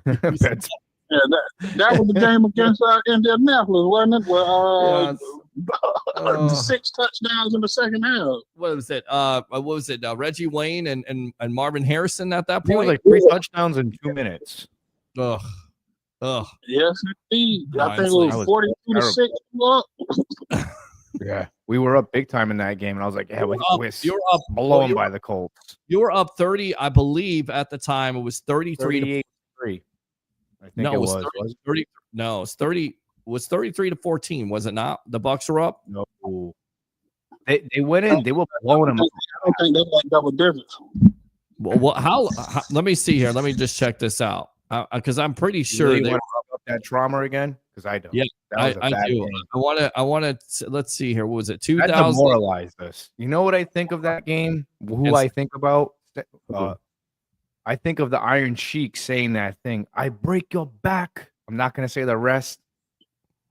that was the game against Indianapolis, wasn't it? Where 6 touchdowns in the second half. What was it? What was it? Reggie Wayne and Marvin Harrison at that He was point. like 3 touchdowns in 2 minutes. Ugh. Yes, indeed. I think it That was was 42 to 6. Up. Yeah, we were up big time in that game, and I was like, "Yeah, we're You're up. blown by the Colts." You were up 30, I believe, at the time. It was 33 to 38-3. I think no, it it was was. 30, no, it's 30. It was 33 to 14, was it not? The Bucs were up. No, they went in. They were blowing them. I don't think they had double digits. Well, how? Let me see here. Let me just check this out because I'm pretty sure You they want to up that trauma again? Because I don't. Yeah, that was a I bad do. game. I want to. Let's see here. What was it? That 2000. demoralized us. You know what I think of that game? Who I think about? I think of the Iron Sheik saying that thing. I break your back. I'm not going to say the rest.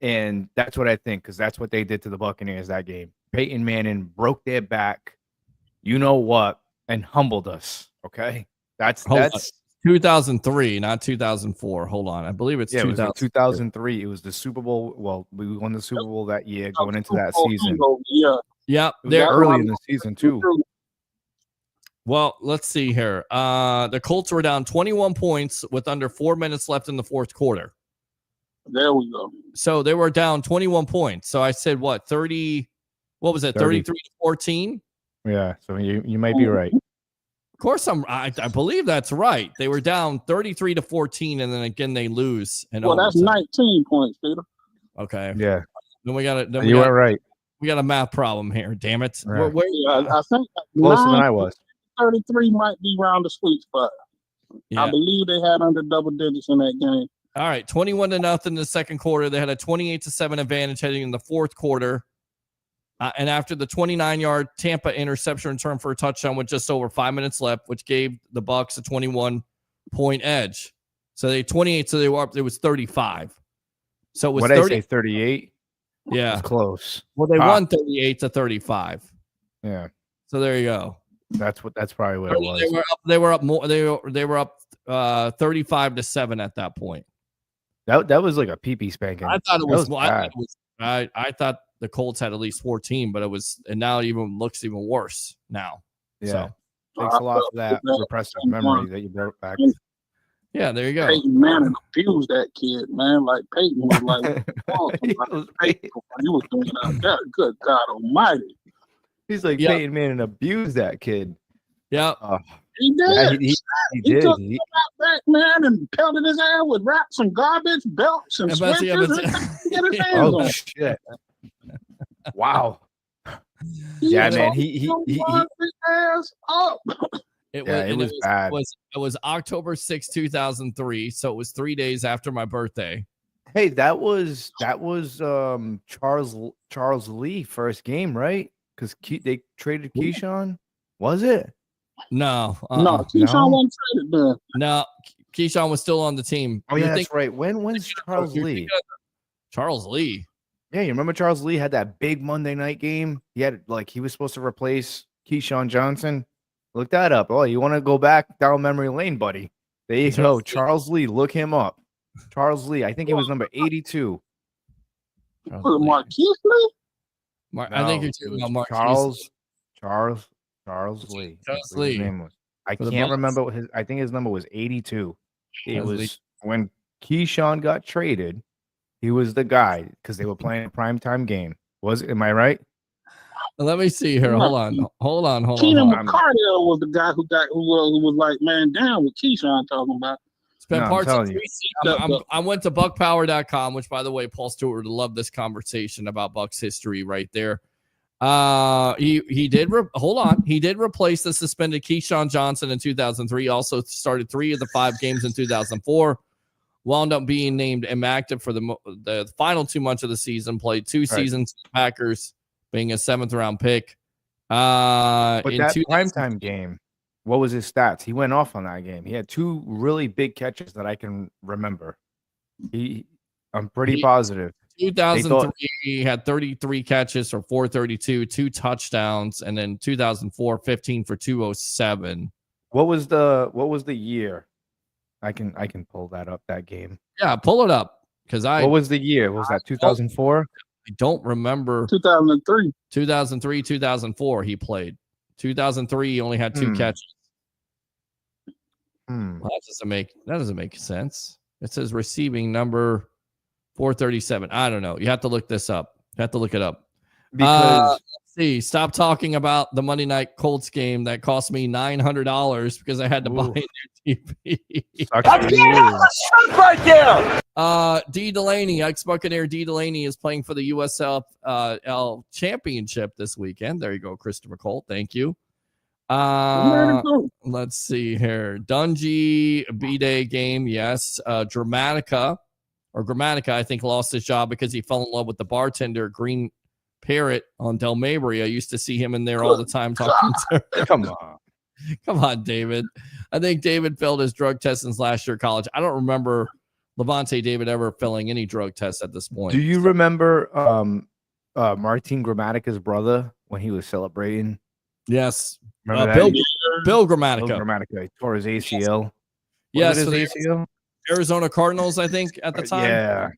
And that's what I think, because that's what they did to the Buccaneers that game. Peyton Manning broke their back. You know what? And humbled us. Okay, that's 2003, not 2004. Hold on, I believe it's 2000. It was 2003. It was the Super Bowl. Well, we won the Super Bowl that year, going into that season. Yeah, they're early in the season too. Well, let's see here. The Colts were down 21 points with under 4 minutes left in the fourth quarter. There we go. So they were down 21 points. So I said what? 30? What was it? 33 to 14. Yeah. So you might be right. Of course, I believe that's right. They were down 33 to 14, and then again they lose. And that's 19 points, Peter. Okay. Yeah. Then we got it. You were right. We got a math problem here. Damn it. Right. I think closer than I was. 33 might be around the sweet spot. Yeah. I believe they had under double digits in that game. All right, 21-0 in the second quarter. They had a 28-7 advantage heading in the fourth quarter. And after the 29-yard Tampa interception return for a touchdown with just over 5 minutes left, which gave the Bucs a 21-point edge. So they 28, so they were up. It was 35. So it was what did I say, 38? Yeah. It was close. Well, they won 38 to 35. Yeah. So there you go. That's probably what it was. They were up more. They were up 35-7 at that point. That was like a pee spanking. I thought it was. I thought the Colts had at least 14, but it was, and now it even looks even worse now. Yeah. So thanks a lot for that repressive memory that you brought back. Yeah, there you go. Peyton Manning abused that kid, man. Like Peyton was like, he was doing that. Good God Almighty. He's like, Peyton Manning abused that kid. Yeah. He did. Yeah, he did. Took him back, man, and pelted his ass with rocks and garbage, belts and switches. Oh, shit. Wow. Yeah, man. He ass up. It was bad. It was October 6, 2003, so it was 3 days after my birthday. Hey, that was Charles Lee first game, right? Because they traded Keyshawn. Was it? No, no, Keyshawn wasn't traded there. No, Keyshawn was still on the team. Oh yeah, that's right. When's Charles Lee? Charles Lee. Yeah, you remember Charles Lee had that big Monday night game? He was supposed to replace Keyshawn Johnson. Look that up. Oh, you want to go back down memory lane, buddy? There you go. Charles Lee. Look him up. Charles Lee. I think he was number 82. Marquise Lee? I think you're talking about Marquise. Charles Lee. Charles Lee. His name was. I can't remember what I think his number was 82. It was when Keyshawn got traded. He was the guy because they were playing a primetime game. Am I right? Let me see here. Hold on. Keenan McCardell was the guy who was like man down with Keyshawn talking about. Spent parts of 3 seasons. I went to buckpower.com, which by the way, Paul Stewart would love this conversation about Bucs history right there. He did he did replace the suspended Keyshawn Johnson in 2003. Also started 3 of the 5 games in 2004. Wound up being named inactive for the final 2 months of the season. Played 2 seasons with the Packers, being a 7th round pick. But that primetime game, what was his stats? He went off on that game. He had 2 really big catches that I can remember. I'm pretty positive. 2003, he had 33 catches for 432, 2 touchdowns, and then 2004, 15 for 207. What was the year? I can pull that up, that game. Yeah, pull it up because What was the year? Was that 2004? I don't remember. 2003. 2003, 2004, he played. 2003, he only had 2 catches. Well, that doesn't make sense. It says receiving number 437. I don't know. You have to look this up. You have to look it up. Because let's see. Stop talking about the Monday Night Colts game that cost me $900 because I had to buy a new TV. Right there. D. Delaney, ex-Buccaneer D. Delaney is playing for the USL Championship this weekend. There you go, Christopher Colt. Thank you. Let's see here. Dungy B-Day game, yes. Grammatica, I think, lost his job because he fell in love with the bartender, Green Parrot, on Del Mabry. I used to see him in there all the time talking to her. Come on, David. I think David failed his drug test since last year of college. I don't remember Levante David ever failing any drug tests at this point. Do you remember Martin Grammatica's brother when he was celebrating? Yes. Remember Bill Grammatica. Bill Grammatica. He tore his ACL. Yes. His ACL? Arizona Cardinals, I think, at the time.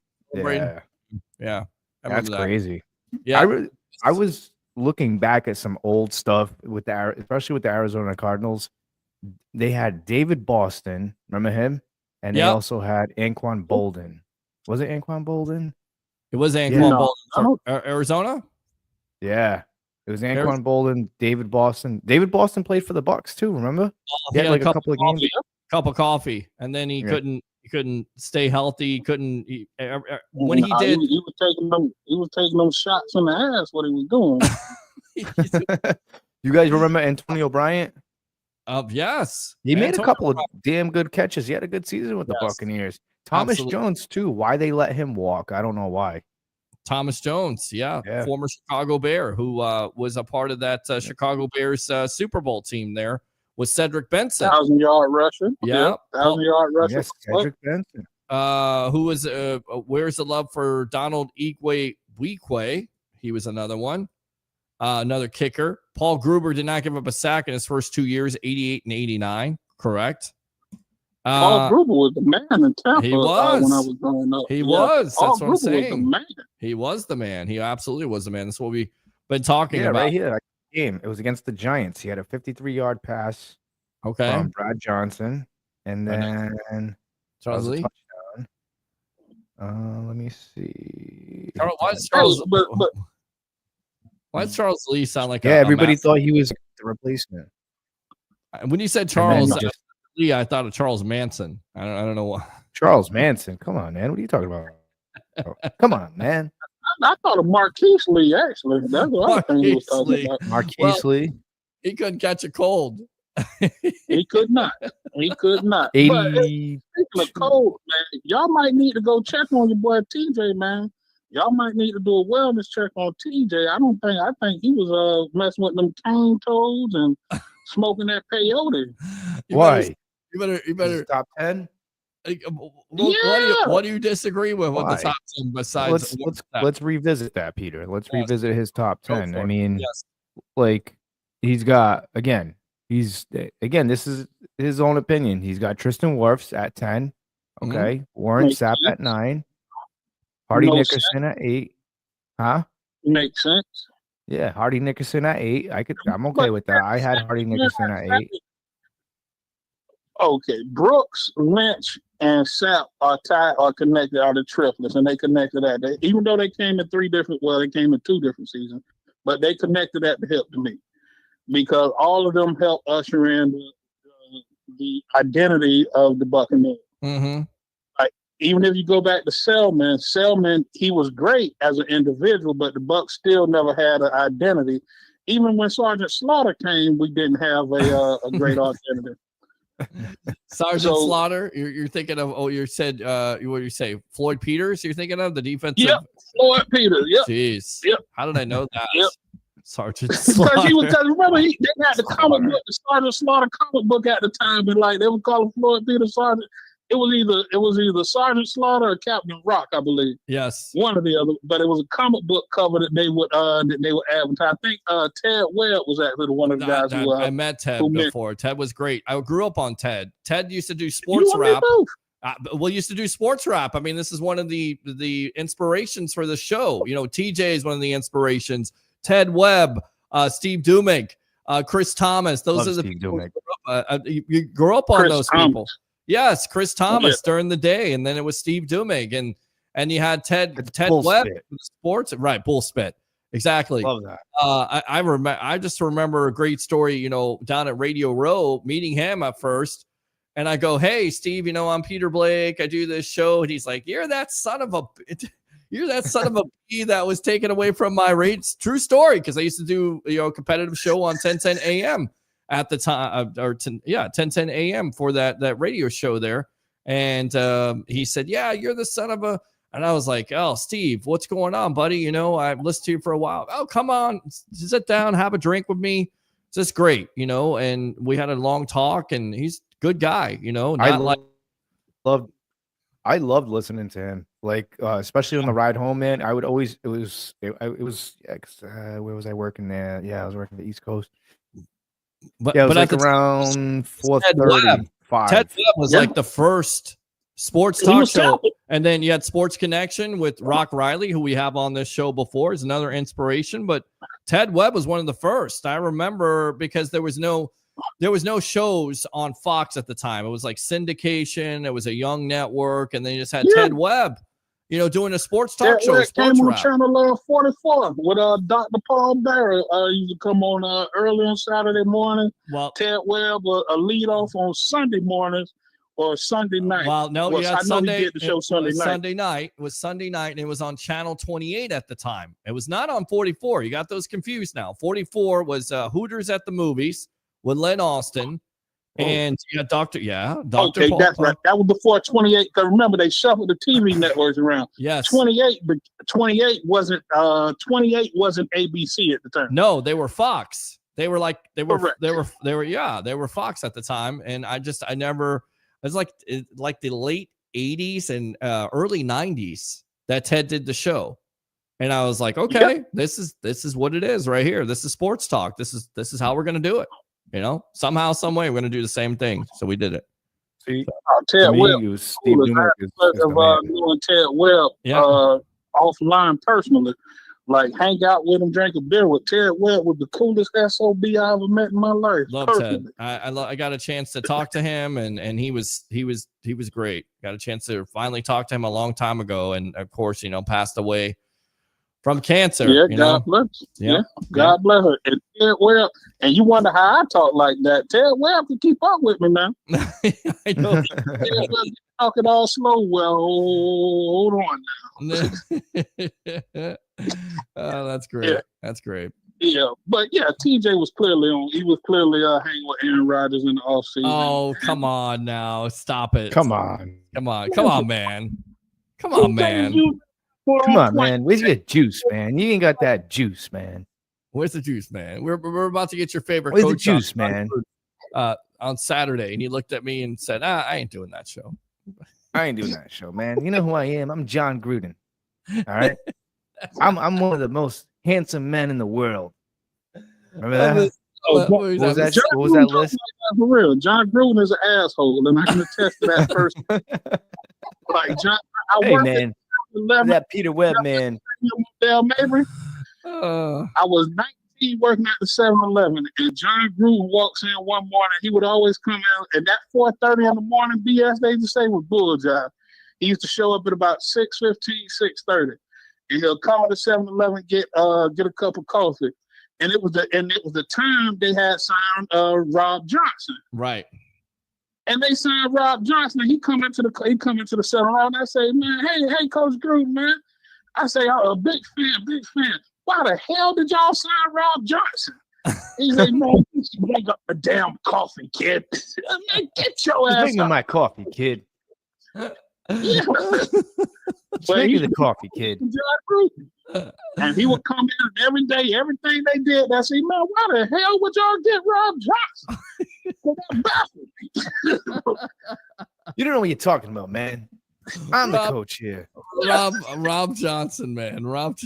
Yeah. That's crazy. Yeah. I was looking back at some old stuff especially with the Arizona Cardinals. They had David Boston. Remember him? And they also had Anquan Bolden. Was it Anquan Bolden? It was Anquan Bolden. Arizona? Yeah. It was Anquan Bolden, David Boston. David Boston played for the Bucs too, remember? He had like a couple of games. Cup of coffee. And then he couldn't stay healthy. He was taking them shots in the ass what he was doing. You guys remember Antonio Bryant? Yes. He made a couple of damn good catches. He had a good season with the Buccaneers. Thomas Jones too. Why they let him walk? I don't know why. Thomas Jones, former Chicago Bear, who was a part of that Chicago Bears Super Bowl team there with Cedric Benson. 1,000-yard rusher. Yeah. 1,000-yard rusher. Yes, Cedric Benson. Who was where's the love for Donald Weekwe? He was another one. Another kicker. Paul Gruber did not give up a sack in his first 2 years, 88 and 89. Correct. Paul Gruber was the man in Tampa. He was when I was growing up. He was. Paul That's what I'm Gruber was the saying. man. He was the man. He absolutely was the man. That's what we've been talking about. Right here. Game. It was against the Giants. He had a 53-yard pass from Brad Johnson, and then Charles Lee. Let me see. Why does Charles Lee sound like everybody thought he was the replacement. When you said Charles Lee, I thought of Charles Manson. I don't know why. Charles Manson. Come on, man. What are you talking about? Come on, man. I thought of Marquise Lee, actually. That's what I think he was talking about. Marquise Lee. He couldn't catch a cold. He could not. He could not. But speaking of cold, man, y'all might need to go check on your boy TJ, man. Y'all might need to do a wellness check on TJ. I think he was messing with them cane toes and smoking that peyote. Why? You better top 10. What do you disagree with on the top 10 besides? Let's revisit that, Peter. Let's revisit his top 10. I mean, he's got this is his own opinion. He's got Tristan Wirfs at 10. Okay, Warren Sapp at 9. Hardy Nickerson at 8. Huh? Makes sense. Yeah, Hardy Nickerson at 8. I'm okay with that. I had Hardy Nickerson at 8. Okay, Brooks, Lynch, and Sapp are connected, are the triplets, and they connected that. Even though they came in they came in 2 different seasons, but they connected at the hip to me because all of them helped usher in the identity of the Buccaneers. Mm-hmm. Like, even if you go back to Selman, he was great as an individual, but the Bucs still never had an identity. Even when Sergeant Slaughter came, we didn't have a great identity. Sergeant Slaughter, you're thinking of? Oh, you said what do you say? Floyd Peters? You're thinking of the defensive? Yep, Floyd Peters. Yep. Jeez. Yep. How did I know that? Yep. Sergeant Slaughter. Because remember, they had the comic book, the Sergeant Slaughter comic book at the time, and like they would call him Floyd Peters Sergeant. It was either Sergeant Slaughter or Captain Rock, I believe. Yes, one or the other. But it was a comic book cover that they would advertise. I think Ted Webb was actually one of the guys who I met Ted before. Ted was great. I grew up on Ted. Ted used to do sports rap. We used to do sports rap. I mean, this is one of the inspirations for the show. You know, TJ is one of the inspirations. Ted Webb, Steve Dumig, Chris Thomas. Those are the people you grew up on. Chris those Thomas. People. Yes, Chris Thomas during the day, and then it was Steve Dumig, and you had Ted Webb, sports, right? Bull spit, exactly. Love that. I remember. I just remember a great story. You know, down at Radio Row, meeting him at first, and I go, "Hey, Steve, you know, I'm Peter Blake. I do this show," and he's like, "You're that son of a bee that was taken away from my rates." True story, because I used to do a competitive show on 1010 a.m. at the time, 1010 a.m. for that radio show there. And he said, "Yeah, you're the son of a," and I was like, "Oh, Steve, what's going on, buddy? You know, I've listened to you for a while. Oh, come on, sit down, have a drink with me. It's just great, you know." And we had a long talk, and he's a good guy, you know. I loved listening to him, like especially on the ride home, man. I would always where was I working there? Yeah, I was working the East Coast. But it was like around 4:30. Ted Webb was like the first sports talk show, and then you had Sports Connection with Rock Riley, who we have on this show before, is another inspiration. But Ted Webb was one of the first. I remember because there was no shows on Fox at the time. It was like syndication. It was a young network, and then you just had Ted Webb, you know, doing a sports talk show. Came on channel 44 with Dr. Paul Barrett. Used to come on early on Saturday morning. Well, Ted Webb a lead off on Sunday mornings or Sunday night. Well, no, I Sunday. He did the show Sunday night. Sunday night. It was Sunday night, and it was on channel 28 at the time. It was not on 44. You got those confused now. 44 was Hooters at the Movies with Len Austin. And Dr. Okay, Paul, that's right. That was before 28. Because remember, they shuffled the TV networks around. Yes. 28, but 28 wasn't ABC at the time. No, they were Fox. They were Fox at the time. And it was like the late 80s and early 90s that Ted did the show. And I was like, okay, this is what it is right here. This is sports talk. This is how we're gonna do it. You know, somehow, some way, we're going to do the same thing. So we did it. See, Ted Webb. Steve Dumig knowing Ted Webb offline personally, like hang out with him, drink a beer with Ted Webb was the coolest SOB I ever met in my life. Love Ted. I got a chance to talk to him, and he was great. Got a chance to finally talk to him a long time ago, and of course, you know, passed away from cancer. Yeah, God bless. Yeah, God bless her. And Ted Webb, and you wonder how I talk like that. Ted Webb can keep up with me now. I know. Ted Webb talking all slow. Well, hold on now. Oh, that's great. Yeah. That's great. Yeah, but TJ was clearly on. He was clearly hanging with Aaron Rodgers in the offseason. Oh, come on now. Stop it. Come on, man. Come on, man. Come on, man. Where's your juice, man? You ain't got that juice, man. Where's the juice, man? We're about to get your favorite Where's coach the juice, man? On Saturday, and he looked at me and said, I ain't doing that show. I ain't doing that show, man. You know who I am? I'm John Gruden. All right. I'm one of the most handsome men in the world. Remember that? What was that list? For real, John Gruden is an asshole, and I can attest to that person. Like John, hey man, that Peter Webb man. Mabry. I was 19 working at the 7-Eleven, and John Gruden walks in one morning. He would always come out, and that 4:30 in the morning BS they used to say was bull jive. He used to show up at about 6:15, 6:30, and he'll come to 7-Eleven get a cup of coffee. And it was the time they had signed Rob Johnson. Right. And they signed Rob Johnson. And he come into the 7-Eleven. I say, man, hey, Coach Gruden, man. I say, I'm a big fan. Why the hell did y'all sign Rob Johnson? He's like, man, you should make up a damn coffee, kid. Man, get your ass up. My coffee, kid. Yeah. Make the coffee, kid. And he would come in every day, everything they did. I say, man, why the hell would y'all get Rob Johnson? That baffled me. You don't know what you're talking about, man. I'm the coach here. Rob Johnson, man. Rob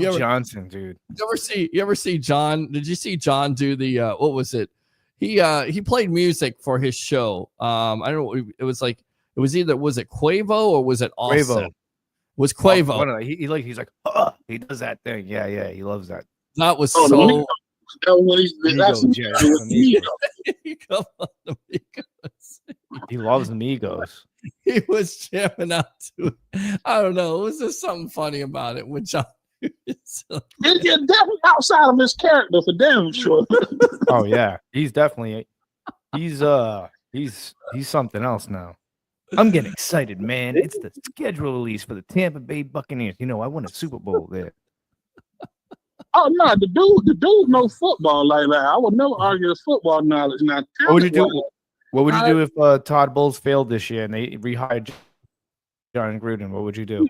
Johnson, dude. You ever see John? Did you see John do the what was it? He played music for his show. I don't know. It was like was it Quavo or was it Offset? Quavo. Was Quavo? He's like, he does that thing. Yeah, he loves that. That was Oh, so. Come on, he loves Amigos. He was jamming out to it. I don't know. It was just something funny about it, which He's definitely outside of his character for damn sure. Oh yeah, he's something else now. I'm getting excited, man. It's the schedule release for the Tampa Bay Buccaneers. You know, I won a Super Bowl there. Oh no, the dude knows football like that. I would never argue his football knowledge. Now, what would you do? What would you do if Todd Bowles failed this year and they rehired John Gruden? What would you do?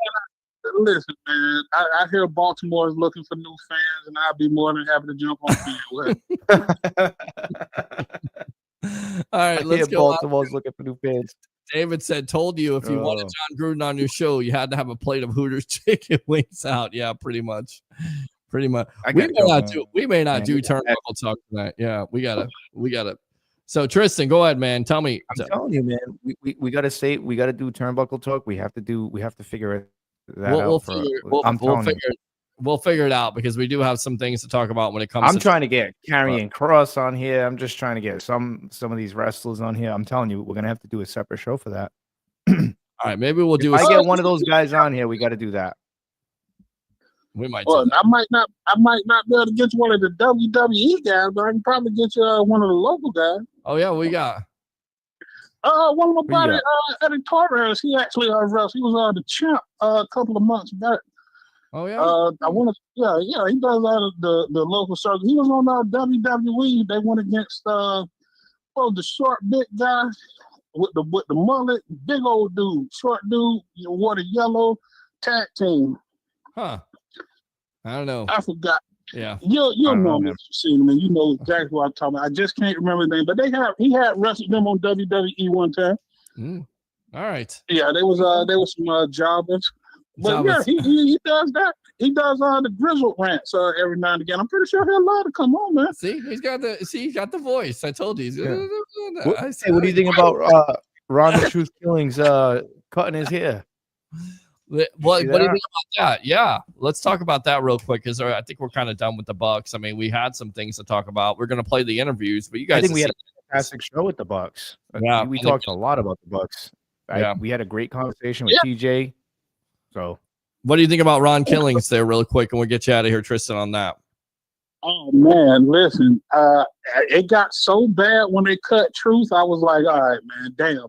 Listen, man, I hear Baltimore is looking for new fans, and I'd be more than happy to jump on field. All right, let's go. Baltimore's looking for new fans. David said, told you if you wanted John Gruden on your show, you had to have a plate of Hooters chicken wings out. Yeah, pretty much. We may not do turnbuckle talk tonight. Yeah, we gotta. So Tristan, go ahead, man. Tell me. I'm telling you, man. We gotta do turnbuckle talk. We have to figure that out. We'll figure it out because we do have some things to talk about when it comes. I'm trying to get Karrion Kross on here. I'm just trying to get some of these wrestlers on here. I'm telling you, we're gonna have to do a separate show for that. All right, maybe we'll do. If I get one of those guys on here, we got to do that. We might. Well, I might not be able to get you one of the WWE guys, but I can probably get you one of the local guys. Oh yeah, we got. One of my buddy, Eddie Torres. He actually wrestled. He was the champ a couple of months back. Oh yeah. I want to. Yeah. He does the local circuit. He was on WWE. They went against the short big guy with the mullet, big old dude, short dude. Wore the yellow tag team. Huh. I don't know. I forgot. Yeah. You'll know him if you see him, and you know exactly what I'm talking about. I just can't remember the name, but he had wrestled them on WWE one time. All right. Yeah, there was some jobbers. But yeah, he does that. He does the grizzled rants every now and again. I'm pretty sure he'll love to come on, man. See, he's got the voice. I told you. What do you think about Ron the Truth Killings cutting his hair? What do you think about that? Yeah, let's talk about that real quick because I think we're kind of done with the Bucs. I mean, we had some things to talk about. We're going to play the interviews, but you guys, I think we had a fantastic show with the Bucs. Yeah, we talked a lot about the Bucs. We had a great conversation with TJ. So, what do you think about Ron Killings there, real quick, and we'll get you out of here, Tristan, on that. Oh man, listen, it got so bad when they cut Truth. I was like, all right, man, damn.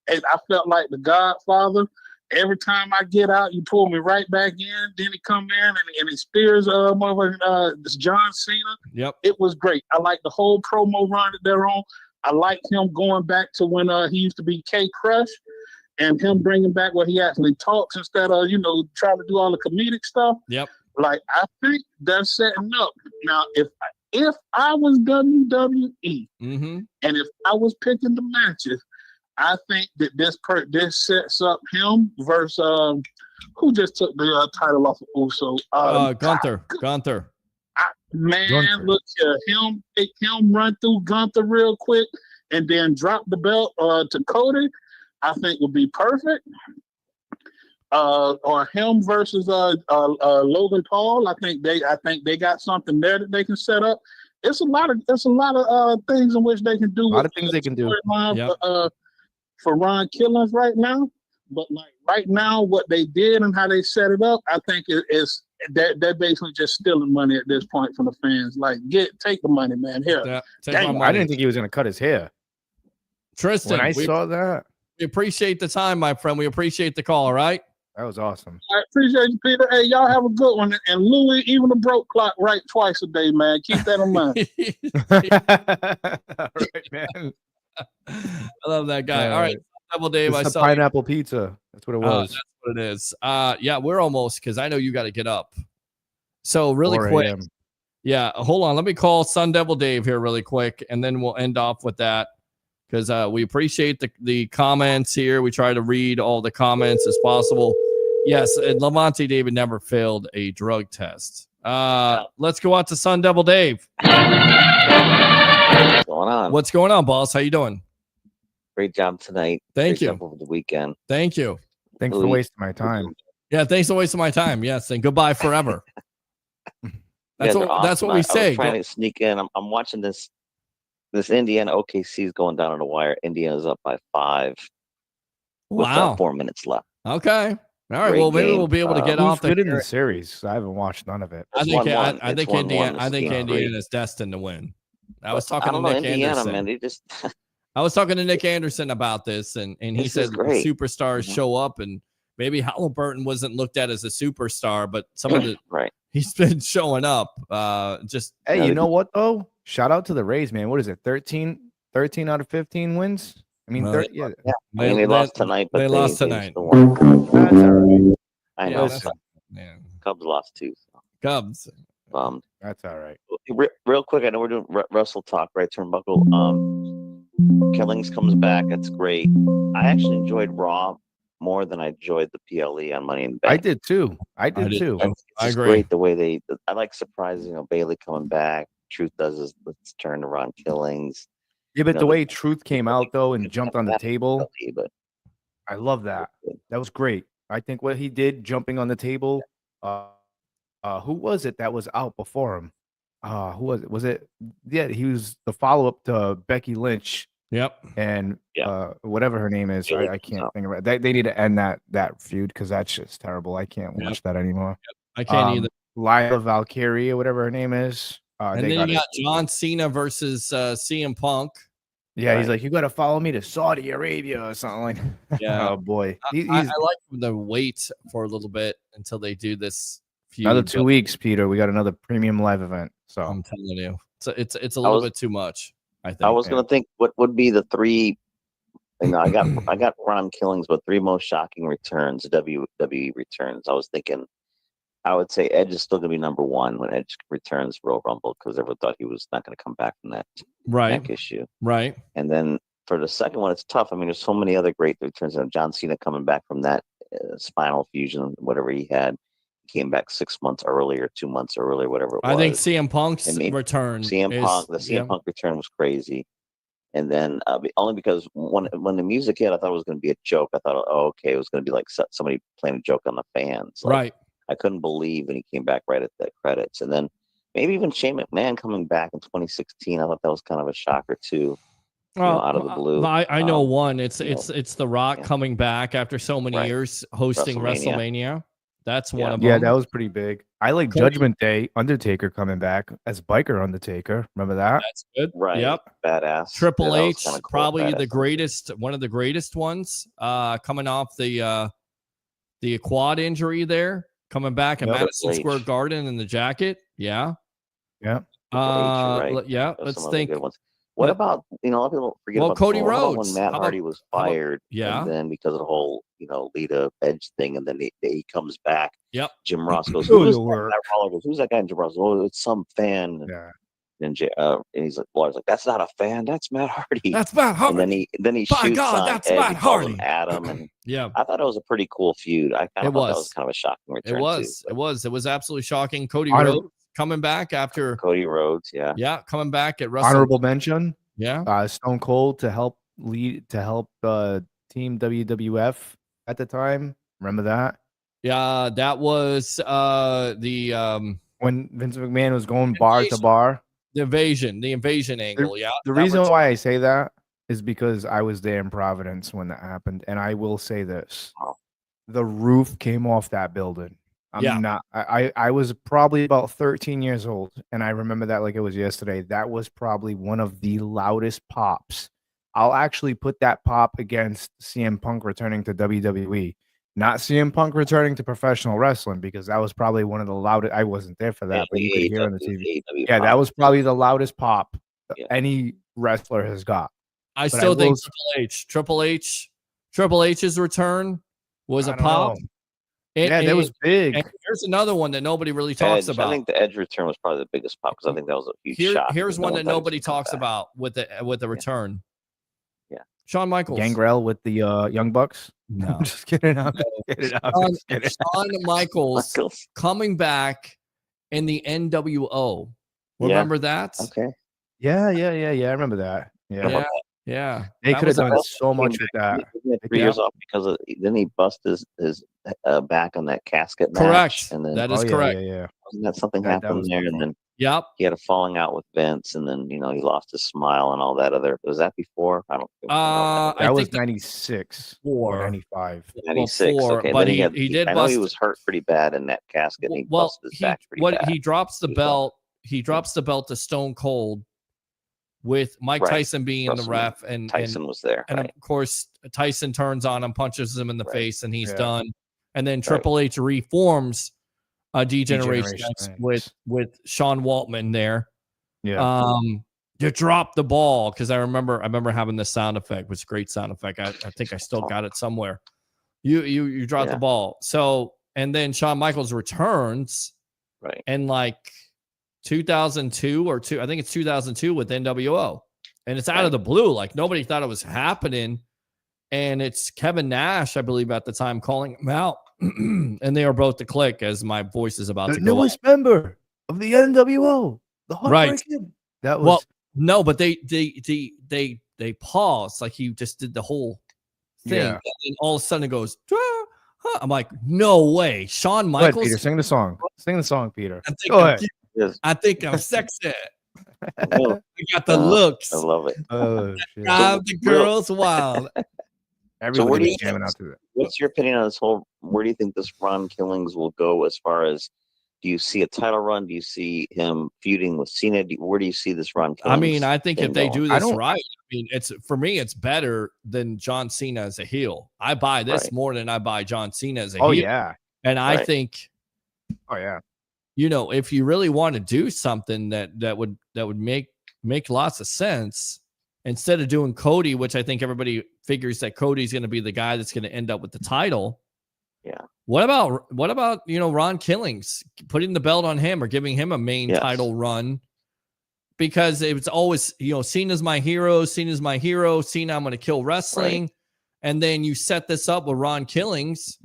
And I felt like the Godfather. Every time I get out, you pull me right back in. Then he come in and he spears this John Cena. Yep, it was great. I like the whole promo run that they're on. I like him going back to when he used to be K Crush, and him bringing back where he actually talks instead of trying to do all the comedic stuff. Yep. Like I think they're setting up now. If I was WWE and if I was picking the matches, I think that this sets up him versus who just took the title off of Uso. Gunther. Look here, him run through Gunther real quick and then drop the belt to Cody. I think would be perfect. Or him versus Logan Paul. I think they got something there that they can set up. It's a lot of things in which they can do. A lot of things they can do. For Ron Killings right now, but like right now, what they did and how they set it up, I think they're basically just stealing money at this point from the fans. Like, take the money, man. Here, I didn't think he was going to cut his hair. Tristan, when I saw that, we appreciate the time, my friend. We appreciate the call. All right. That was awesome. I appreciate you, Peter. Hey, y'all have a good one. And Louie, even the broke clock, right twice a day, man. Keep that in mind. All right, man. I love that guy. All right, Double Dave. I saw pineapple pizza. That's what it was. That's what it is. Yeah, we're almost because I know you got to get up. So really quick, yeah. Hold on, let me call Sun Devil Dave here really quick, and then we'll end off with that because we appreciate the comments here. We try to read all the comments as possible. Yes, and Lavonte David never failed a drug test. Let's go out to Sun Devil Dave. What's going on? What's going on, boss? How you doing? Great job tonight. Thank Great you. job over the weekend. Thank you. Thanks for Louie. wasting my time. Yeah, thanks for wasting my time. Yes, and goodbye forever. That's You guys are what that's awesome. what we I say. was trying to sneak in. I'm watching this Indiana OKC is going down on the wire. Indiana's up by 5 with Wow. 4 minutes left. Okay. All right. Great well, maybe game. we'll be able to get Who's off good in the. the series? I haven't watched none of it. I It's think 1-1. I It's think 1-1. Indiana. I This think game's Indiana great. is destined to win. I But was talking I to don't know, Nick Indiana, Anderson. man. They just I was talking to Nick Anderson about this, and he This said is great. superstars Mhm. show up, and maybe Halliburton wasn't looked at as a superstar, but some of the right. he's been showing up. Just Hey, Yeah, you they- know what though? Shout out to the Rays, man. What is it? 13 out of 15 wins. I mean, Well, yeah, Yeah. I mean, they lost tonight, but they lost they tonight. still won. that's all right. I Yeah, know. Listen, Yeah, Cubs lost too. So Cubs. bummed. that's all right. Real quick, I know we're doing Russell talk, right? Turnbuckle. Killings comes back. That's great. I actually enjoyed Raw more than I enjoyed the PLE on Money in the Bank. I did too. I did too. It's I just agree. great the way I like surprises. Bailey coming back. Truth does his let's turn around Killings. Yeah, but know, the the- way Truth came out though and jumped on the table, But I love that. That was great. I think what he did, jumping on the table. Who was it that was out before him? Who was it? Was it? Yeah, he was the follow up to Becky Lynch. Yep. And whatever her name is, Bailey I comes can't out. think of it. They need to end that feud because that's just terrible. I can't watch that anymore. I can't either. Lila Valkyrie or whatever her name is. And they then you gotta- got John Cena versus CM Punk. Yeah, he's like, you got to follow me to Saudi Arabia or something like. Yeah. Oh boy, I like the wait for a little bit until they do this feud. another 2 but weeks, Peter. We got another premium live event. So I'm telling you, it's a little bit too much. I think. I was gonna think what would be the 3. I got Ron Killings, but 3 most shocking returns, WWE returns. I was thinking, I would say Edge is still gonna be number 1 when Edge returns Royal Rumble because everyone thought he was not gonna come back from that neck issue. Right. And then for the second one, it's tough. I mean, there's so many other great returns. John Cena coming back from that spinal fusion, whatever he had. He came back 6 months earlier, 2 months earlier, whatever it was. I think CM Punk's I mean, return. The CM Punk return was crazy. And then only because when the music hit, I thought it was going to be a joke. I thought, oh, okay, it was going to be like somebody playing a joke on the fans. Like, Right. I couldn't believe when he came back right at the credits. And then maybe even Shane McMahon coming back in 2016. I thought that was kind of a shocker too. Out of the blue. I know one. It's The Rock coming back after so many years hosting WrestleMania. That's one of them. Yeah, that was pretty big. I like Judgment Day, Undertaker coming back as Biker Undertaker. Remember that? That's good. Right. Yep. Badass. Triple Yeah, that was H, kinda cool, probably badass. the greatest, one of the greatest ones. Coming off the quad injury there, coming back at Yep. Madison Triple Square H. Garden in the jacket. Yeah. Yeah. Right. Yeah. Those are Let's some other think. good ones. What about a lot of people forget Well, about Cody what about Rhodes. when Matt How about- Hardy was how about- fired? yeah. And then because of the whole Lita Edge thing, and then he comes back. Yep. Jim Ross goes, Good who's work. that? Waller goes, who's that guy? And Jim Ross goes, oh, it's some fan. And, Yeah. and he's like, Waller's like, that's not a fan. That's Matt Hardy. That's Matt Hardy. And then he By shoots God, on that's Edge. Matt He calls him Hardy. Adam, and Yeah. I thought it was a pretty cool feud. I kind It of thought that was. was kind of a shocking return. It was. too. It was absolutely shocking. Cody Honorable- Rhodes coming back after. Cody Rhodes, yeah. Yeah, coming back at Wrestle. Honorable mention. Yeah. Stone Cold to help Team WWF at the time. Remember that? Yeah, that was the When Vince McMahon was going bar to bar. the invasion angle. Yeah. The that reason was- why I say that is because I was there in Providence when that happened, and I will say this: the roof came off that building. I was probably about 13 years old, and I remember that like it was yesterday. That was probably one of the loudest pops. I'll actually put that pop against CM Punk returning to WWE, not CM Punk returning to professional wrestling, because that was probably one of the loudest. I wasn't there for that, but you could hear on the TV. Yeah, that was probably the loudest pop any wrestler has got. I But still think will Triple H's return was I a don't pop. know. Yeah, that was big. And here's another one that nobody really talks Edge. about. I think the Edge return was probably the biggest pop because I think that was a huge shock. Here's No one one that thought he was nobody gonna come talks back. about with the return. Yeah. Shawn Michaels. Gangrel with the Young Bucks. No. I'm just kidding. I'm just kidding. I'm just kidding. Shawn Michaels coming back in the NWO. Remember that? Okay. Yeah. I remember that. Yeah. Yeah, They that could have was a- done so much with that. He had 3 years off because of, then he bust his back on that casket match. Correct. And then That is correct. wasn't that something That happened was there? And awful. then Yep. he had a falling out with Vince, and then he lost his smile and all that other. Was that before? I don't. I That was think that 96 or 95. 96. Well, Okay, but then he did I know he bust- was hurt pretty bad in that casket. And he Well, busted his back pretty bad. he drops the belt. He drops the belt to Stone Cold, with Mike Right. Tyson being the WrestleMania. ref, and Tyson was there, and right. of course Tyson turns on him, punches him in the face, and he's Yeah. done. And then Triple H reforms a D-Generation D-Generation X with Sean Waltman there. Yeah. You drop the ball, because I remember having this sound effect, which is a great sound effect. I think I still got it somewhere. You drop the ball. So, and then Shawn Michaels returns, right? And like 2002 or I think it's 2002 with NWO, and it's out of the blue. Like nobody thought it was happening, and it's Kevin Nash, I believe, at the time calling him out, and they are both to click as my voice is about The to go newest off. member of the NWO, the Right. Heartbreak. That was Well, no, but they paused, like he just did the whole thing, Yeah. and then all of a sudden it goes. Huh. I'm like, no way, Shawn Go ahead, Michaels. Peter. Sing the song. Sing the song, Peter. I think Go I'm ahead. cute. I think I'm sexy. I Oh, got the looks. I love it. Oh, shit. Drive the girls wild. Everybody where do was you jamming think- out to that. What's your opinion on this whole? Where do you think this Ron Killings will go as far as? Do you see a title run? Do you see him feuding with Cena? Where do you see this Ron Killings? I mean, I think if they do I this don't- right, I mean, it's for me, it's better than John Cena as a heel. I buy this Right. more than I buy John Cena as a Oh heel. yeah. And I Right. think, Oh yeah. if you really want to do something that would make lots of sense, instead of doing Cody, which I think everybody figures that Cody's going to be the guy that's going to end up with the title. Yeah. What about Ron Killings, putting the belt on him or giving him a main title run? Because it was always, Cena's my hero. Cena's my hero. Cena, I'm going to kill wrestling. Right. And then you set this up with Ron Killings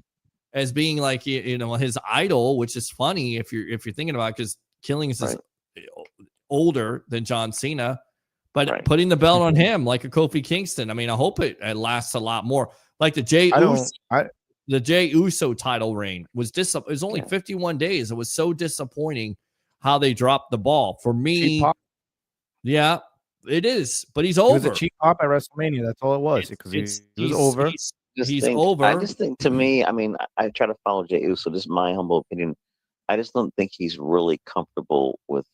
as being like, his idol, which is funny if you're thinking about it, because Killings is older than John Cena, but putting the belt on him like a Kofi Kingston. I mean, I hope it lasts a lot more. Like the Jey Uso title reign was it was only 51 days. It was so disappointing how they dropped the ball for me. Yeah, it is, but he's It over. was a cheap pop at WrestleMania. That's all it was, because he was over. He's over. I just think, to me, I mean, I try to follow Jey Uso. This is my humble opinion. I just don't think he's really comfortable with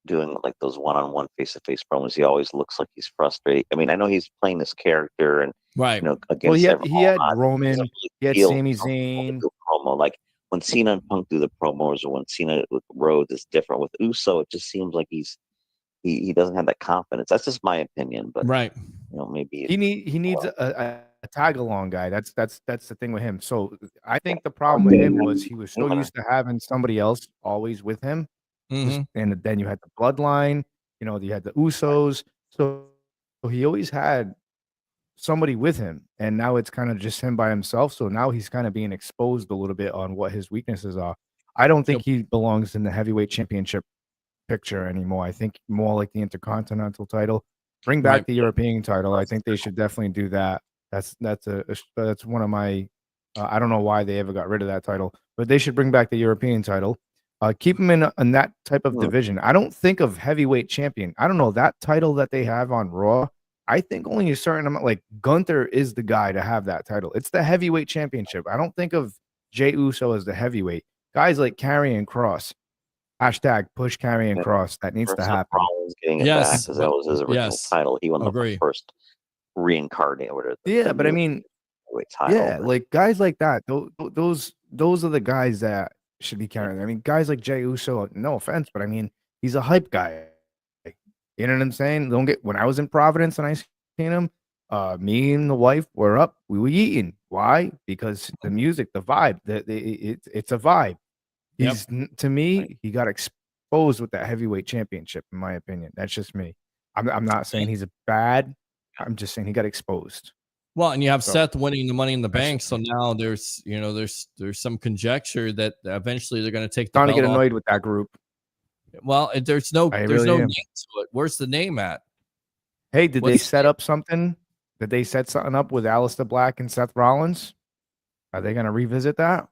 doing like those one-on-one face-to-face promos. He always looks like he's frustrated. I mean, I know he's playing this character, and right. Against Well, he had odds, Roman, he had feel Sami comfortable to Zayn. do a promo. Like when Cena and Punk do the promos, or when Cena with Rhodes, is different. With Uso, it just seems like he doesn't have that confidence. That's just my opinion, but right. Maybe He needs a tag along guy. That's the thing with him. So I think the problem with him was he was so used to having somebody else always with him. Mhm. And then you had the bloodline, you had the Usos. So he always had somebody with him. And now it's kind of just him by himself. So now he's kind of being exposed a little bit on what his weaknesses are. I don't think he belongs in the heavyweight championship picture anymore. I think more like the Intercontinental title. Bring back the European title. I think they should definitely do that. That's one of my I don't know why they ever got rid of that title, but they should bring back the European title. Keep him in that type of division. I don't think of heavyweight champion. I don't know, that title that they have on Raw. I think only a certain amount, like Gunther is the guy to have that title. It's the heavyweight championship. I don't think of Jey Uso as the heavyweight. Guys like Karrion Kross. Hashtag push Karrion Kross. That needs to happen. Rollins getting it back, because that was his original title. He won the first reincarnate. Yeah, but I mean, like guys like that. Those are the guys that should be carrying. I mean, guys like Jey Uso. No offense, but I mean, he's a hype guy. You know what I'm saying? When I was in Providence and I seen him, me and the wife were up. We were eating. Why? Because the music, the vibe. It's a vibe. He's to me, he got exposed with that heavyweight championship. In my opinion, that's just me. I'm not saying he's a bad. I'm just saying he got exposed. Well, and you have Seth winning the Money in the Bank, so now there's some conjecture that eventually they're going to take the belt to get annoyed off. with that group. Well, there's no really name am. to it. Where's the name at? Hey, did they set up something? Did they set something up with Aleister Black and Seth Rollins? Are they going to revisit that?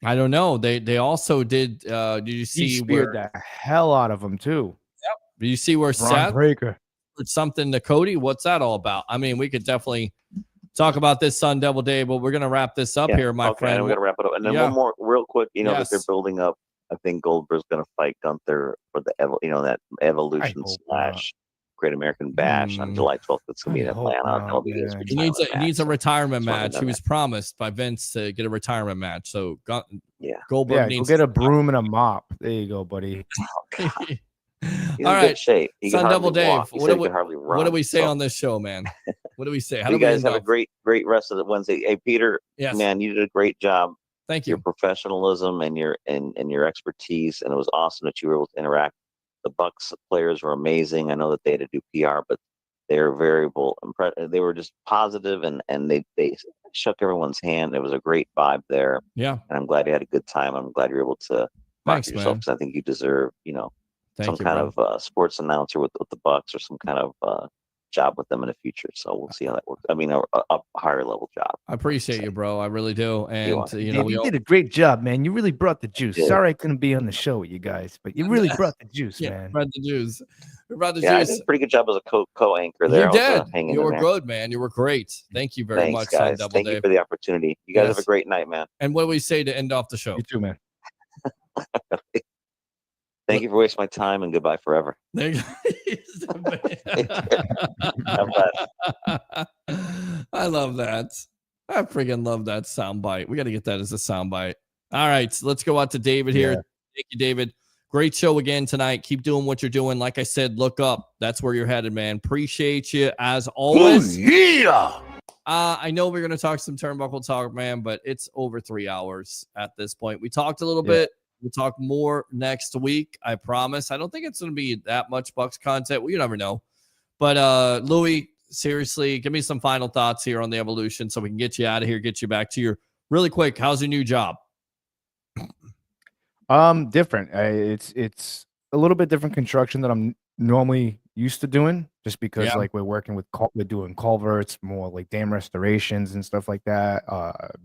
I don't know. They also did. Did you see He speared where the hell out of them too? Yep. Did you see where Braun Seth Breaker put something to Cody? What's that all about? I mean, we could definitely talk about this Sun Devil Day, but we're gonna wrap this up here, my friend. We're gonna wrap it up, and then one more real quick. That they're building up. I think Goldberg's gonna fight Gunther for the that Evolution / Great American Bash on July 12th. It's gonna be in Atlanta. That'll be his He needs a retirement match. He was promised by Vince to get a retirement match. So Goldberg needs go get a broom and a mop. There you go, buddy. He's all in right, good shape. Sun Devil Dave. What do we say on this show, man? What do we say? How you do guys have a great rest of the Wednesday. Hey, Peter, man, you did a great job. Thank you. Your professionalism and your expertise, and it was awesome that you were able to interact. The Bucs players were amazing. I know that they had to do PR, but they were they were just positive, and they shook everyone's hand. It was a great vibe there. Yeah, and I'm glad you had a good time. I'm glad you're able to market yourself, because I think you deserve, some kind of sports announcer with the Bucs, or some kind of job with them in the future. So we'll see how that works. I mean, a higher level job. I appreciate you, bro. I really do. And you did a great job, man. You really brought the juice. Sorry I couldn't be on the show with you guys, but you really brought the juice, man. Brought the juice. Brought the juice. I did a pretty good job as a co-anchor there. You did. You were good, man. You were great. Thank you very much, guys. Thank you for the opportunity. You guys have a great night, man. And what do we say to end off the show? You too, man. Thank you for wasting my time, and goodbye forever. There you go. I love that. I freaking love that soundbite. We got to get that as a soundbite. All right, so let's go out to David here. Thank you, David. Great show again tonight. Keep doing what you're doing. Like I said, look up. That's where you're headed, man. Appreciate you as always. I know we're going to talk some turnbuckle talk, man, but it's over 3 hours at this point. We talked a little bit. We'll talk more next week. I promise. I don't think it's going to be that much Bucs content. Well, you never know. But Louie, seriously, give me some final thoughts here on the Evolution so we can get you out of here, get you back to your really quick. How's your new job? Different. It's a little bit different construction that I'm normally used to doing, just because like we're working with we're doing culverts, more like dam restorations and stuff like that,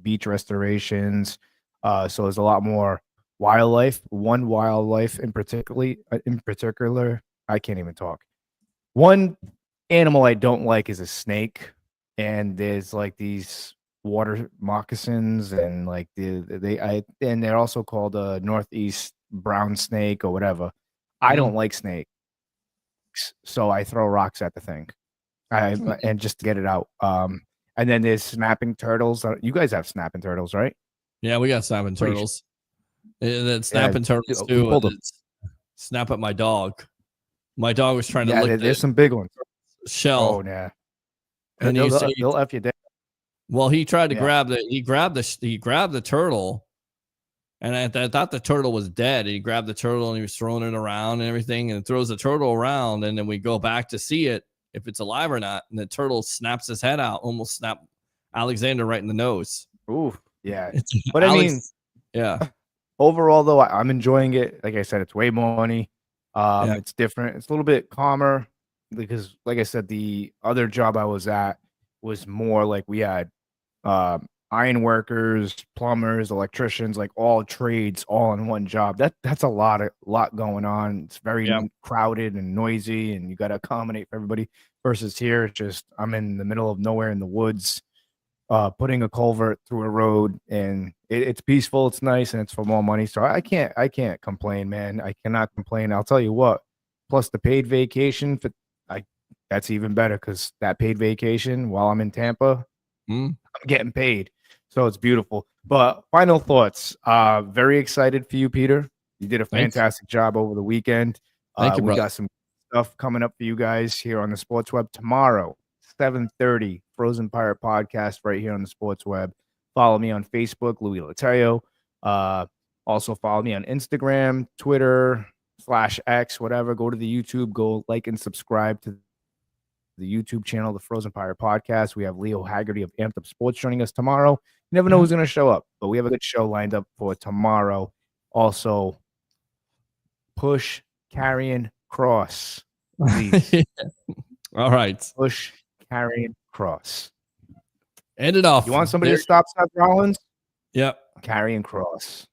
beach restorations. So there's a lot more wildlife. One wildlife in particular, I can't even talk. One animal I don't like is a snake, and there's like these water moccasins, and like and they're also called a northeast brown snake or whatever. I don't like snakes, so I throw rocks at the thing, and just to get it out. And then there's snapping turtles. You guys have snapping turtles, right? Yeah, we got snapping turtles. And snapping turtles too. Snap at my dog. My dog was trying to lick. There's some big ones. Shell. Oh yeah. And they'll F you down. Well, he tried to grab the turtle, and I thought the turtle was dead. He grabbed the turtle and he was throwing it around and everything, and throws the turtle around, and then we go back to see it if it's alive or not, and the turtle snaps his head out, almost snapped Alexander right in the nose. Ooh, yeah. But I mean, yeah. Overall, though, I'm enjoying it. Like I said, it's way more money. It's different. It's a little bit calmer because, like I said, the other job I was at was more like we had iron workers, plumbers, electricians, like all trades, all in one job. That's a lot going on. It's very crowded and noisy, and you got to accommodate for everybody. Versus here, it's just I'm in the middle of nowhere in the woods, putting a culvert through a road, and it's peaceful, it's nice, and it's for more money. So I can't complain, man. I cannot complain. I'll tell you what. Plus the paid vacation, that's even better, because that paid vacation while I'm in Tampa, I'm getting paid. So it's beautiful. But final thoughts. Very excited for you, Peter. You did a fantastic job over the weekend. Thank you, we got some stuff coming up for you guys here on the Sports Web tomorrow, 7:30, Frozen Pirate Podcast right here on the Sports Web. Follow me on Facebook, Louie Leitao. Also follow me on Instagram, Twitter, /X, whatever. Go to the YouTube, go like and subscribe to the YouTube channel, the Frozen Pirate Podcast. We have Leo Haggerty of Amped Up Sports joining us tomorrow. You never know who's going to show up, but we have a good show lined up for tomorrow. Also, push, carrying, cross. Please. All right. Push, carry, cross. End it off. You want somebody to stop Seth Rollins? Yep. Carry and cross.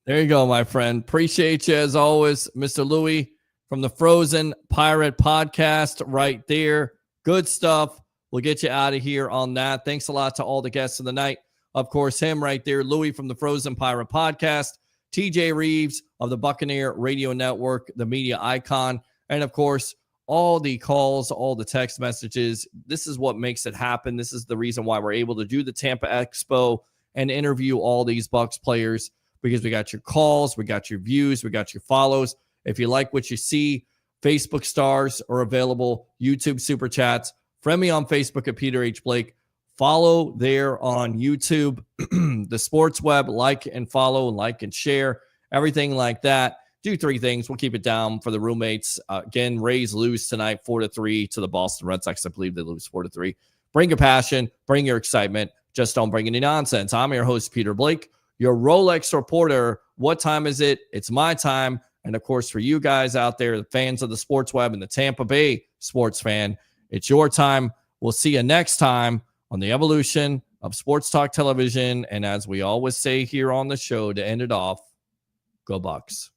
There you go, my friend. Appreciate you as always, Mr. Louie from the Frozen Pirate Podcast right there. Good stuff. We'll get you out of here on that. Thanks a lot to all the guests of the night. Of course, him right there, Louie from the Frozen Pirate Podcast, TJ Rives of the Buccaneer Radio Network, the media icon, and of course, all the calls, all the text messages. This is what makes it happen. This is the reason why we're able to do the Tampa Expo and interview all these Bucs players, because we got your calls, we got your views, we got your follows. If you like what you see, Facebook stars are available, YouTube super chats. Friend me on Facebook at Peter H. Blake. Follow there on YouTube, the Sports Web, like and follow, like and share, everything like that. Do 3 things. We'll keep it down for the roommates. Again, Rays lose tonight 4-3 to the Boston Red Sox. I believe they lose 4-3. Bring your passion, bring your excitement. Just don't bring any nonsense. I'm your host, Peter Blake, your Rolex reporter. What time is it? It's my time. And of course, for you guys out there, the fans of the Sports Web and the Tampa Bay sports fan, it's your time. We'll see you next time on the evolution of Sports Talk Television. And as we always say here on the show to end it off, go Bucs.